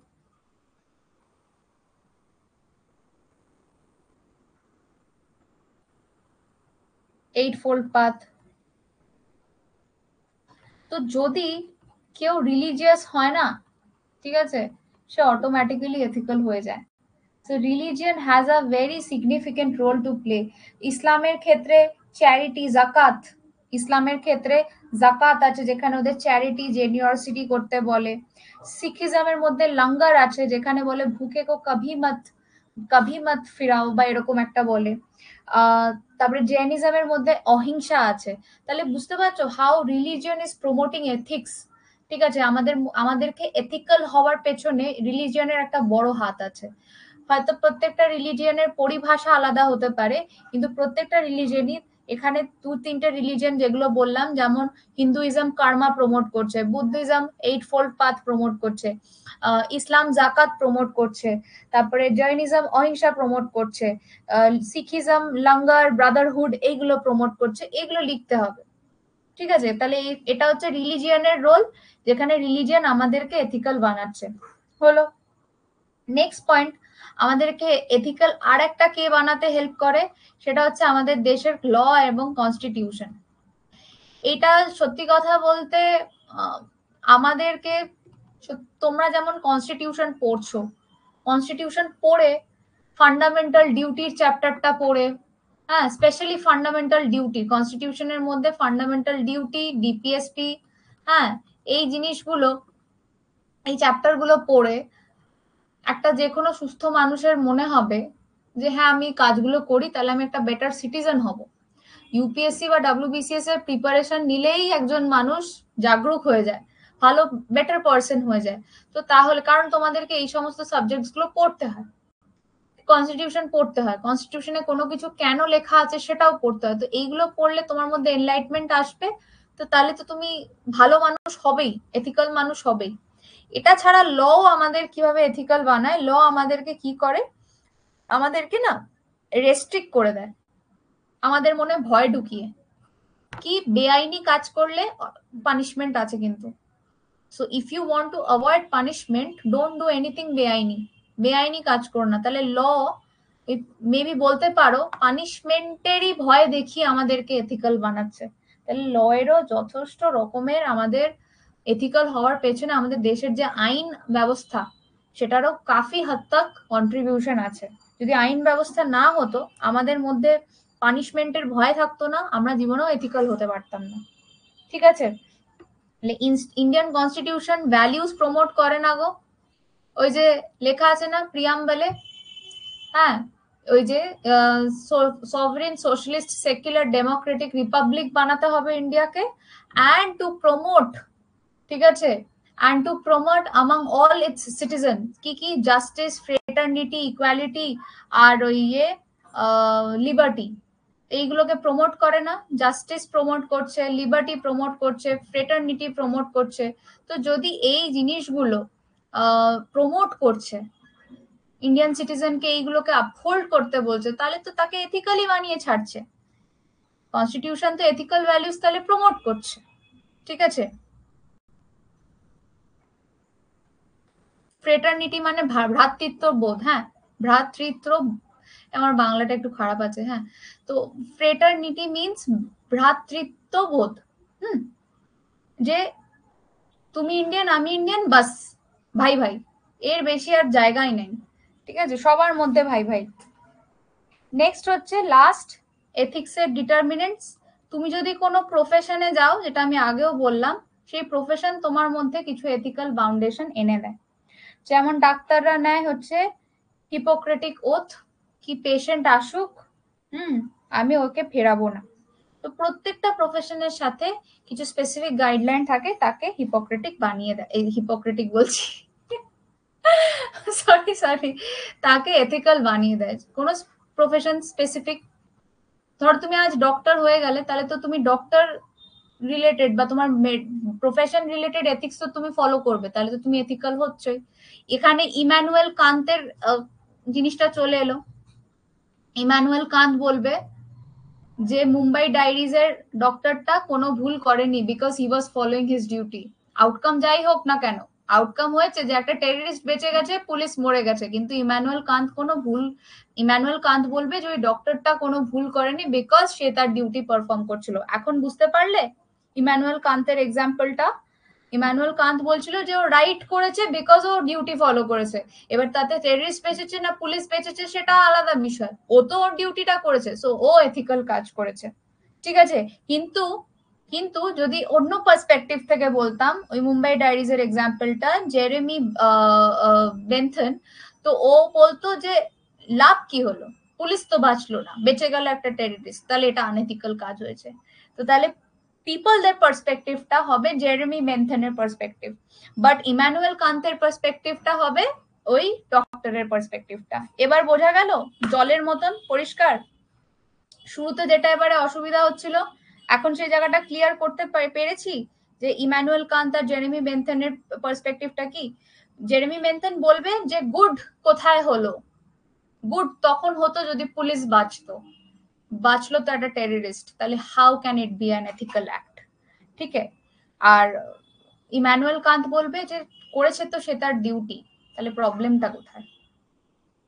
Eight fold path. তো যদি কেউ রিলিজিয়াস হয় না, ঠিক আছে, সে অটোমেটিক্যালি এথিক্যাল হয়ে যায়। So religion has a very significant role to play. ইসলামের ক্ষেত্রে চ্যারিটি, জাকাত, ইসলামের ক্ষেত্রে জাকাত আছে যেখানে ওদের চ্যারিটি জেনিওসিটি করতে বলে। শিখিজমের মধ্যে লঙ্গার আছে যেখানে বলে ভুকে কো কভি মত ফিরাও বা এরকম একটা বলে। তারপরে জৈনিজমের মধ্যে অহিংসা আছে। তাহলে বুঝতে পারছো how religion is promoting ethics. ঠিক আছে, আমাদেরকে এথিক্যাল হওয়ার পেছনে রিলিজিয়নের একটা বড় হাত আছে। হয়তো প্রত্যেকটা রিলিজিয়নের পরিভাষা আলাদা হতে পারে, কিন্তু প্রত্যেকটা রিলিজিয়নই, এখানে 2-3টে রিলিজিয়ন যেগুলো বললাম, যেমন হিন্দুইজম কার্মা প্রমোট করছে, বুদ্ধিজম 8 ফোল্ড পাথ প্রমোট করছে, ইসলাম জাকাত প্রমোট করছে, তারপরে জৈনিজম অহিংসা প্রমোট করছে, শিখিজম লঙ্গার ব্রাদারহুড এইগুলো প্রমোট করছে, এগুলো লিখতে হবে। ঠিক আছে, তাহলে এটা হচ্ছে রিলিজিয়নের রোল, যেখানে রিলিজিয়ন আমাদেরকে এথিক্যাল বানাচ্ছে। হলো নেক্সট পয়েন্ট, আমাদেরকে এথিক্যাল আর একটা কে বানাতে হেল্প করে, সেটা হচ্ছে আমাদের দেশের ল এবং কনস্টিটিউশন। এটা সত্যি কথা বলতে আমাদেরকে, তোমরা যেমন কনস্টিটিউশন পড়ছো, কনস্টিটিউশন পড়ে ফান্ডামেন্টাল ডিউটির চ্যাপ্টারটা পড়ে, হ্যাঁ, স্পেশালি ফান্ডামেন্টাল ডিউটি, কনস্টিটিউশনের মধ্যে ফান্ডামেন্টাল ডিউটি, ডিপিএসপি, হ্যাঁ, এই জিনিসগুলো, এই চ্যাপ্টারগুলো পড়ে একটা যে কোনো সুস্থ মানুষের মনে হবে যে হ্যাঁ আমি কাজগুলো করি তাহলে আমি একটা বেটার সিটিজেন হব। ইউপিএসসি বা ডাব্লিউবিসিএস এর প্রিপারেশন নিলেই একজন মানুষ জাগরুক হয়ে যায়, ভালো বেটার পার্সন হয়ে যায়। তো তাহলে কারণ তোমাদেরকে এই সমস্ত সাবজেক্টস গুলো পড়তে হয়, কনস্টিটিউশন পড়তে হয়, কনস্টিটিউশনে কোনো কিছু কেন লেখা আছে সেটাও পড়তে হয়। তো এইগুলো পড়লে তোমার মধ্যে এনলাইটমেন্ট আসবে, তো তাহলে তো তুমি ভালো মানুষ হবেই, এথিক্যাল মানুষ হবেই। এটা ছাড়া ল আমাদের কিভাবে এথিক্যাল বানায়, ল আমাদেরকে কি করে, আমাদেরকে না রেস্ট্রিক্ট করে দেয়, আমাদের মনে ভয় ঢুকিয়ে, কি বেআইনি কাজ করলে পানিশমেন্ট আছে কিন্তু। So if you want to avoid punishment, don't do anything বেআইনি। বেআইনি কাজ করো না। তাহলে ল মেবি বলতে পারো পানিশমেন্টেরই ভয় দেখিয়ে আমাদেরকে এথিক্যাল বানাচ্ছে। তাহলে ল এরও যথেষ্ট রকমের আমাদের এথিক্যাল হওয়ার পেছনে আমাদের দেশের যে আইন ব্যবস্থা সেটারও কাফি হাদ তাক কন্ট্রিবিউশন আছে। যদি আইন ব্যবস্থা না হতো, আমাদের মধ্যে পানিশমেন্টের ভয় থাকতো না, আমরা জীবনেও এথিক্যাল হতে পারতাম না। ঠিক আছে, ইন্ডিয়ান কনস্টিটিউশন ভ্যালিউস প্রমোট করে না গো। ওই যে লেখা আছে না প্রিয়াম্বলে, হ্যাঁ, ওই যে sovereign socialist secular Democratic Republic বানাতে হবে ইন্ডিয়াকে, অ্যান্ড টু প্রমোট, ঠিক আছে, and to promote among all its citizens কি কি জাস্টিস, ফ্রেটার্নিটি, ইকুয়ালিটি আর ওই লিবার্টি, এইগুলোকে প্রমোট করে না? জাস্টিস প্রমোট করছে, লিবার্টি প্রমোট করছে, ফ্রেটার্নিটি প্রমোট করছে। তো যদি এই জিনিসগুলো প্রমোট করছে, ইন্ডিয়ান সিটিজেনকে এইগুলোকে আপহোল্ড করতে বলছে, তাহলে তো তাকে এথিক্যালি বানিয়ে ছাড়ছে। কনস্টিটিউশন তো এথিক্যাল ভ্যালুস তাহলে প্রমোট করছে। ঠিক আছে, ফ্রেটার্নিটি মানে ভ্রাতৃত্ব বোধ, হ্যাঁ, ভ্রাতৃত্ব, আমার বাংলাটা একটু খারাপ আছে, হ্যাঁ। তো ফ্রেটার্নিটি মিনস ভ্রাতৃত্ব বোধ, যে তুমি ইন্ডিয়ান আমি ইন্ডিয়ান, বাস ভাই ভাই, এর বেশি আর জায়গাই নেই। ঠিক আছে, সবার মধ্যে ভাই ভাই। নেক্সট হচ্ছে লাস্ট, এথিক্সের ডিটারমিনেন্টস। তুমি যদি কোনো প্রফেশনে যাও, যেটা আমি আগেও বললাম, সেই প্রফেশন তোমার মধ্যে কিছু এথিক্যাল বাউন্ডেশন এনে দেয়। যেমন ডাক্তাররা নেয় হচ্ছে হিপোক্রেটিক ওথ, কি পেশেন্ট আসুক, আমি ওকে ফেরাবো না। তো প্রত্যেকটা প্রফেশনের সাথে কিছু স্পেসিফিক গাইডলাইন থাকে, তাকে হিপোক্রেটিক বানিয়ে দেয়, এই হিপোক্রেটিক বলছি, সরি, তাকে এথিক্যাল বানিয়ে দেয়। কোনো প্রফেশন স্পেসিফিক, ধর তুমি আজ ডক্টর হয়ে গেলে, তাহলে তো তুমি ডক্টর রিলেটেড বা তোমার প্রফেশন রিলেটেড এথিক্স তো তুমি ফলো করবে, তাহলে তো তুমি এথিক্যাল হচ্ছই। এখানে ইমানুয়েল কান্তের জিনিসটা চলে এলো। ইমানুয়েল কান্ত বলবে যে মুম্বাই ডায়েরিজ এর ডক্টরটা কোনো ভুল করেনি, because he was following his duty. Outcome যাই হোক না কেন, আউটকাম হয়েছে যে একটা টেররিস্ট বেঁচে গেছে, পুলিশ মরে গেছে, কিন্তু ইমানুয়েল কান্ত বলবে যে ওই ডক্টরটা কোনো ভুল করেনি, বিকজ সে তার ডিউটি পারফর্ম করছিল। এখন বুঝতে পারলে ইমানুয়েল কান্তের এক্সাম্পলটা? ইমানুয়েল কান্ত বলছিল যে ও রাইট করেছে বিকজ ও ডিউটি ফলো করেছে। এবার তাতে টেররিস্ট বেঁচেছে না পুলিশ বেঁচেছে সেটা আলাদা বিষয়, ও তো ওর ডিউটিটা করেছে, সো ও এথিক্যাল কাজ করেছে। ঠিক আছে, কিন্তু কিন্তু যদি অন্য পার্সপেক্টিভ থেকে বলতাম, ওই মুম্বাই ডায়েরিজ এর এক্সাম্পলটা, জেরেমি বেন্থন, তো ও বলতো যে লাভ কি হলো, পুলিশ তো বাঁচলো না, বেঁচে গেল একটা টেররিস্ট, তাহলে এটা আনএথিক্যাল কাজ হয়েছে। তো তাহলে পিপলদের পার্সপেক্টিভটা হবে জেরেমি বেন্থনের পার্সপেক্টিভ, বাট ইমানুয়েল কান্তের পার্সপেক্টিভটা হবে ওই ডক্টরের পার্সপেক্টিভটা। এবার বোঝা গেল জলের মতন পরিষ্কার? শুরুতে যেটা এবারে অসুবিধা হচ্ছিল, এখন সেই জায়গাটা ক্লিয়ার করতে পেরেছি যে ইমানুয়েল কান্ত আর জেরেমি বেন্থনের পার্সপেক্টিভটা কি। জেরেমি বেন্থন বলবে যে গুড কোথায় হলো, গুড তখন হতো যদি পুলিশ বাঁচলো তো একটা টেররিস্ট, তাহলে how can it be an ethical act? ঠিক আছে, আর ইমানুয়েল কান্ত বলবে যে করেছে তো সে তার ডিউটি, তাহলে প্রবলেমটা কোথায়,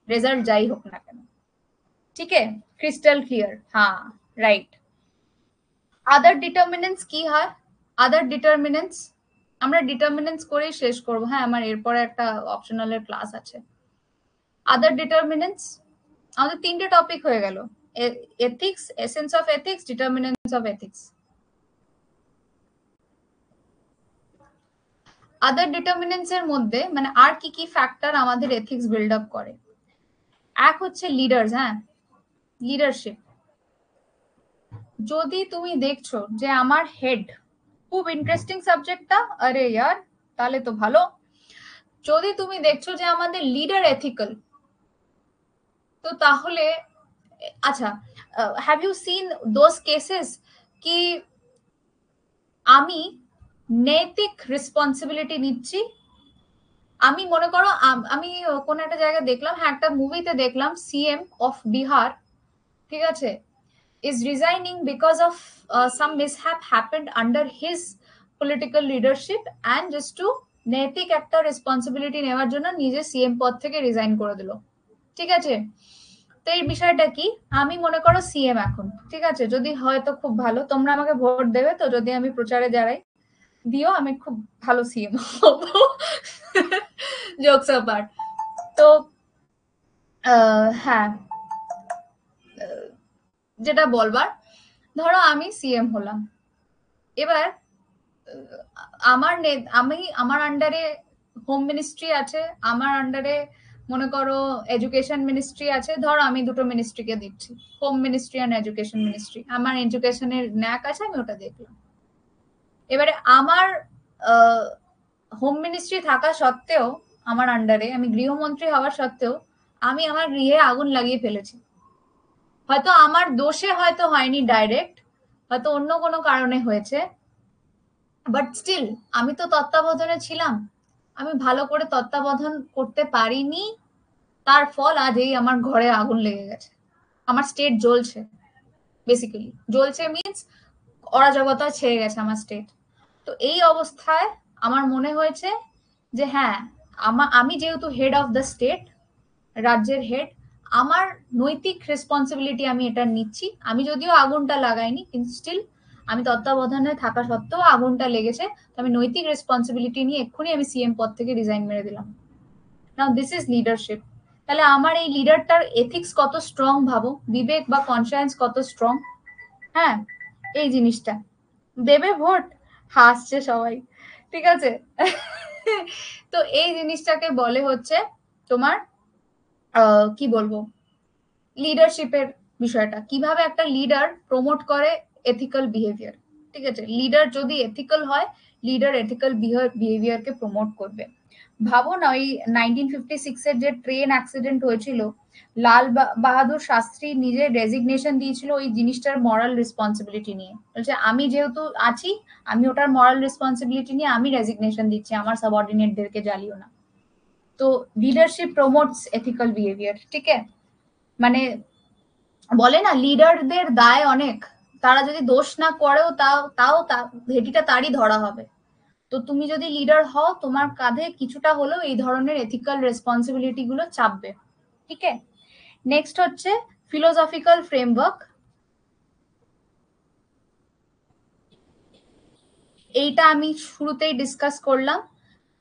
রেজাল্ট যাই হোক না কেন। ঠিক আছে, ক্রিস্টাল ক্লিয়ার, হ্যাঁ রাইট। আদার ডিটারমিনেন্টস কি হয়? আদার ডিটারমিনেন্টস আমরা ডিটারমিনেন্টস করেই শেষ করবো, হ্যাঁ, আমার এরপরে একটা অপশনালের ক্লাস আছে। আদার ডিটারমিনেন্টস, আমাদের তিনটে টপিক হয়ে গেল, ethics, essence of ethics, determinants of ethics. Other determinants এর মধ্যে মানে আর কি কি ফ্যাক্টর আমাদের এথিক্স বিল্ড আপ করে? এক হচ্ছে লিডার্স, হ্যাঁ, লিডারশিপ। যদি তুমি দেখছো যে আমার হেড, খুব ইন্টারেস্টিং সাবজেক্টটা, আরে ইয়ার তাহলে তো ভালো। যদি তুমি দেখছো যে আমাদের লিডার এথিক্যাল, তো তাহলে আচ্ছা, have you seen those cases কি আমি নৈতিক রেসপন্সিবিলিটি নিচ্ছি, আমি মনে করো আমি কোন একটা জায়গায় দেখলাম, হ্যাঁ একটা মুভিতে দেখলাম, সিএম অফ বিহার, ঠিক আছে, is resigning because of some mishap happened under his political leadership, and just to নৈতিক একটা রেসপন্সিবিলিটি নেওয়ার জন্য নিজে সিএম পদ থেকে রিজাইন করে দিল। ঠিক আছে, তো এই বিষয়টা কি, আমি মনে করো সিএম এখন, ঠিক আছে, যদি হয় তো খুব ভালো, তোমরা আমাকে ভোট দেবে তো, যদি আমি প্রচারে যাই দিও, আমি খুব ভালো সিএম হবো। Jokes apart. তো হ্যাঁ, যেটা বলবার, ধরো আমি সিএম হলাম, এবার আমার আন্ডারে হোম মিনিস্ট্রি আছে, আমার আন্ডারে মনে করো এডুকেশন মিনিস্ট্রি আছে, ধরো আমি দুটো মিনিস্ট্রিকে দিচ্ছি, হোম মিনিস্ট্রি আর এডুকেশন মিনিস্ট্রি, আমার এডুকেশনের ন্যাক আছে, আমি ওটা দেখলাম। এবারে আমার হোম মিনিস্ট্রি থাকা সত্ত্বেও আমার আন্ডারে, আমি গৃহমন্ত্রী হওয়ার সত্ত্বেও আমি আমার গৃহে আগুন লাগিয়ে ফেলেছি। হয়তো আমার দোষে হয়তো হয়নি ডাইরেক্ট, হয়তো অন্য কোনো কারণে হয়েছে, বাট স্টিল আমি তো তত্ত্বাবধানে ছিলাম, আমি ভালো করে তত্ত্বাবধান করতে পারিনি, তার ফল আজ এই আমার ঘরে আগুন লেগে গেছে, আমার স্টেট জ্বলছে, বেসিক্যালি জ্বলছে মিনস অরাজকতা ছেয়ে গেছে আমার স্টেট। তো এই অবস্থায় আমার মনে হয়েছে যে হ্যাঁ, আমি যেহেতু হেড অফ দ্য স্টেট, রাজ্যের হেড, আমার নৈতিক রেসপন্সিবিলিটি আমি এটা নিচ্ছি। আমি যদিও আগুনটা লাগাইনি, কিন্তু স্টিল আমি তত্ত্বাবধানে থাকা সত্ত্বেও আগুনটা লেগেছে, তো আমি নৈতিক রেসপন্সিবিলিটি নিয়ে এক্ষুনি আমি সিএম পদ থেকে রিজাইন মেরে দিলাম। নাও দিস ইজ লিডারশিপ। তাহলে আমার এই লিডারটার এথিক্স কত স্ট্রং ভাবো, বিবেক বা কনসিয়েন্স কত স্ট্রং। হ্যাঁ, এই জিনিসটা দেবে ভোট, হাসছে সবাই, ঠিক আছে। তো এই জিনিসটাকে বলে হচ্ছে তোমার কি বলবো, লিডারশিপের বিষয়টা, কিভাবে একটা লিডার প্রমোট করে এথিক্যাল বিহেভিয়ার। ঠিক আছে, লিডার যদি এথিক্যাল হয়, লিডার এথিক্যাল বিহেভিয়ারকে প্রমোট করবে। ভাবো না, ওই 1956 এর যে ট্রেন অ্যাক্সিডেন্ট হয়েছিল, লাল বাহাদুর শাস্ত্রী নিজে রেজিগনেশন দিয়েছিল ওই জিনিসটার মরাল রেসপন্সিবিলিটি নিয়ে, বলছে আমি যেহেতু আছি, আমি ওটার মরাল রেসপন্সিবিলিটি নিয়ে আমি রেজিগনেশন দিচ্ছি, আমার সাবঅর্ডিনেটদেরকে জ্বালিও না। তো লিডারশিপ প্রমোটস এথিক্যাল বিহেভিয়ার। ঠিক আছে, মানে বলে না লিডারদের দায় অনেক, তারা যদি দোষ না করেও তাও ভেটিটা তারই ধরা হবে। তো তুমি যদি লিডার হও, তোমার কাঁধে কিছুটা হলেও এই ধরনের এথিক্যাল রেসপন্সিবিলিটি গুলো চাপবে। ঠিক আছে, নেক্সট হচ্ছে ফিলোসফিক্যাল ফ্রেমওয়ার্ক। এইটা আমি শুরুতেই ডিসকাস করলাম।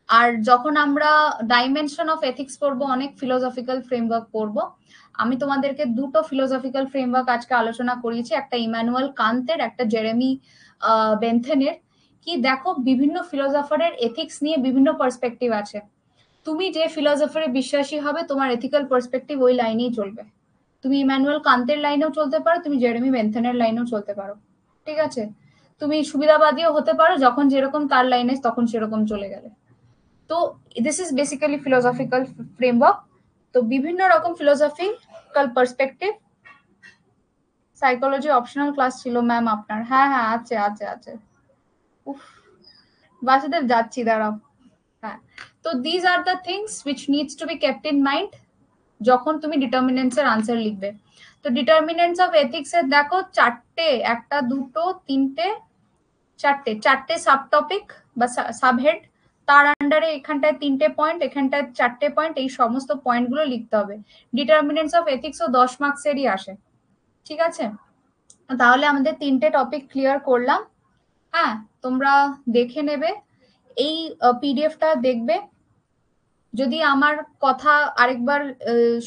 আর যখন আমরা ডাইমেনশন অফ এথিক্স পড়বো, অনেক ফিলোসফিক্যাল ফ্রেমওয়ার্ক পড়বো। আমি তোমাদেরকে দুটো ফিলোসফিক্যাল ফ্রেমওয়ার্ক আজকে আলোচনা করিয়েছি, একটা ইমানুয়েল কান্তের, একটা জেরেমি বেন্থেনের। কি দেখো, বিভিন্ন ফিলোসফারের এথিক্স নিয়ে বিভিন্ন পার্সপেক্টিভ আছে। তুমি যে ফিলোসফারে বিশ্বাসী হবে, তোমার এথিক্যাল পার্সপেক্টিভ ওই লাইনেই চলবে। তুমি ইমানুয়েল কান্তের লাইনেও চলতে পারো, তুমি জেরেমি বেন্থেনের লাইনেও চলতে পারো। ঠিক আছে, তুমি সুবিধাবাদীও হতে পারো, যখন যেরকম তার লাইনে তখন সেরকম চলে গেলে। তো this is basically philosophical framework. তো বিভিন্ন রকম philosophical perspective. Psychology optional class ছিল ম্যাম আপনার? হ্যাঁ হ্যাঁ, আছে আছে আছে। উফ, বাসুদেব যাচ্ছি, দাঁড়াও। হ্যাঁ, তো these are the things which needs to be kept in mind যখন তুমি ডিটারমিনেন্টস এর আনসার লিখবে। তো ডিটারমিনেন্টস অফ এথিক্স এর দেখো চারটে, একটা দুটো তিনটে চারটে সাব টপিক বা সাবহেড, তার আন্ডারে এখানটায় তিনটে পয়েন্ট, এখানটায় চারটে পয়েন্ট, এই সমস্ত পয়েন্টগুলো লিখতে হবে। ডিটারমিনেন্টস অফ এথিক্সও 10 মার্কসেরই আসে। ঠিক আছে, তাহলে আমাদের তিনটে টপিক ক্লিয়ার করলাম। হ্যাঁ, তোমরা দেখে নেবে, এই পিডিএফটা দেখবে। যদি আমার কথা আরেকবার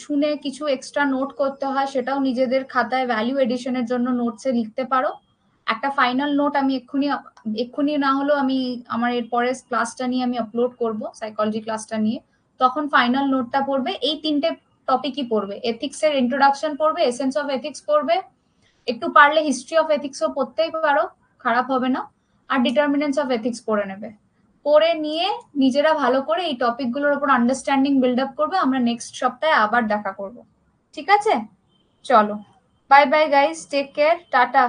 শুনে কিছু এক্সট্রা নোট করতে হয়, সেটাও নিজেদের খাতায় ভ্যালু এডিশনের জন্য নোটসে লিখতে পারো। একটা ফাইনাল নোট আমি এক্ষুনি না হলেও আমি আমার এর পরের ক্লাসটা নিয়ে আমি আপলোড করব, সাইকোলজি ক্লাসটা নিয়ে, তখন ফাইনাল নোটটা পড়বে। এই তিনটে টপিকই পড়বে, এথিক্স এর ইন্ট্রোডাকশন পড়বে, এসেন্স অফ এথিক্স পড়বে, একটু পারলে হিস্ট্রি অফ এথিক্সও পড়তেই পারো, খারাপ হবে না, আর ডিটারমিনেন্টস অফ এথিক্স পড়ে নেবে। পড়ে নিয়ে নিজেরা ভালো করে এই টপিকগুলোর উপর আন্ডারস্ট্যান্ডিং বিল্ড আপ করবে। আমরা নেক্সট সপ্তাহে আবার দেখা করব। ঠিক আছে, চলো, bye bye guys, take care, tata.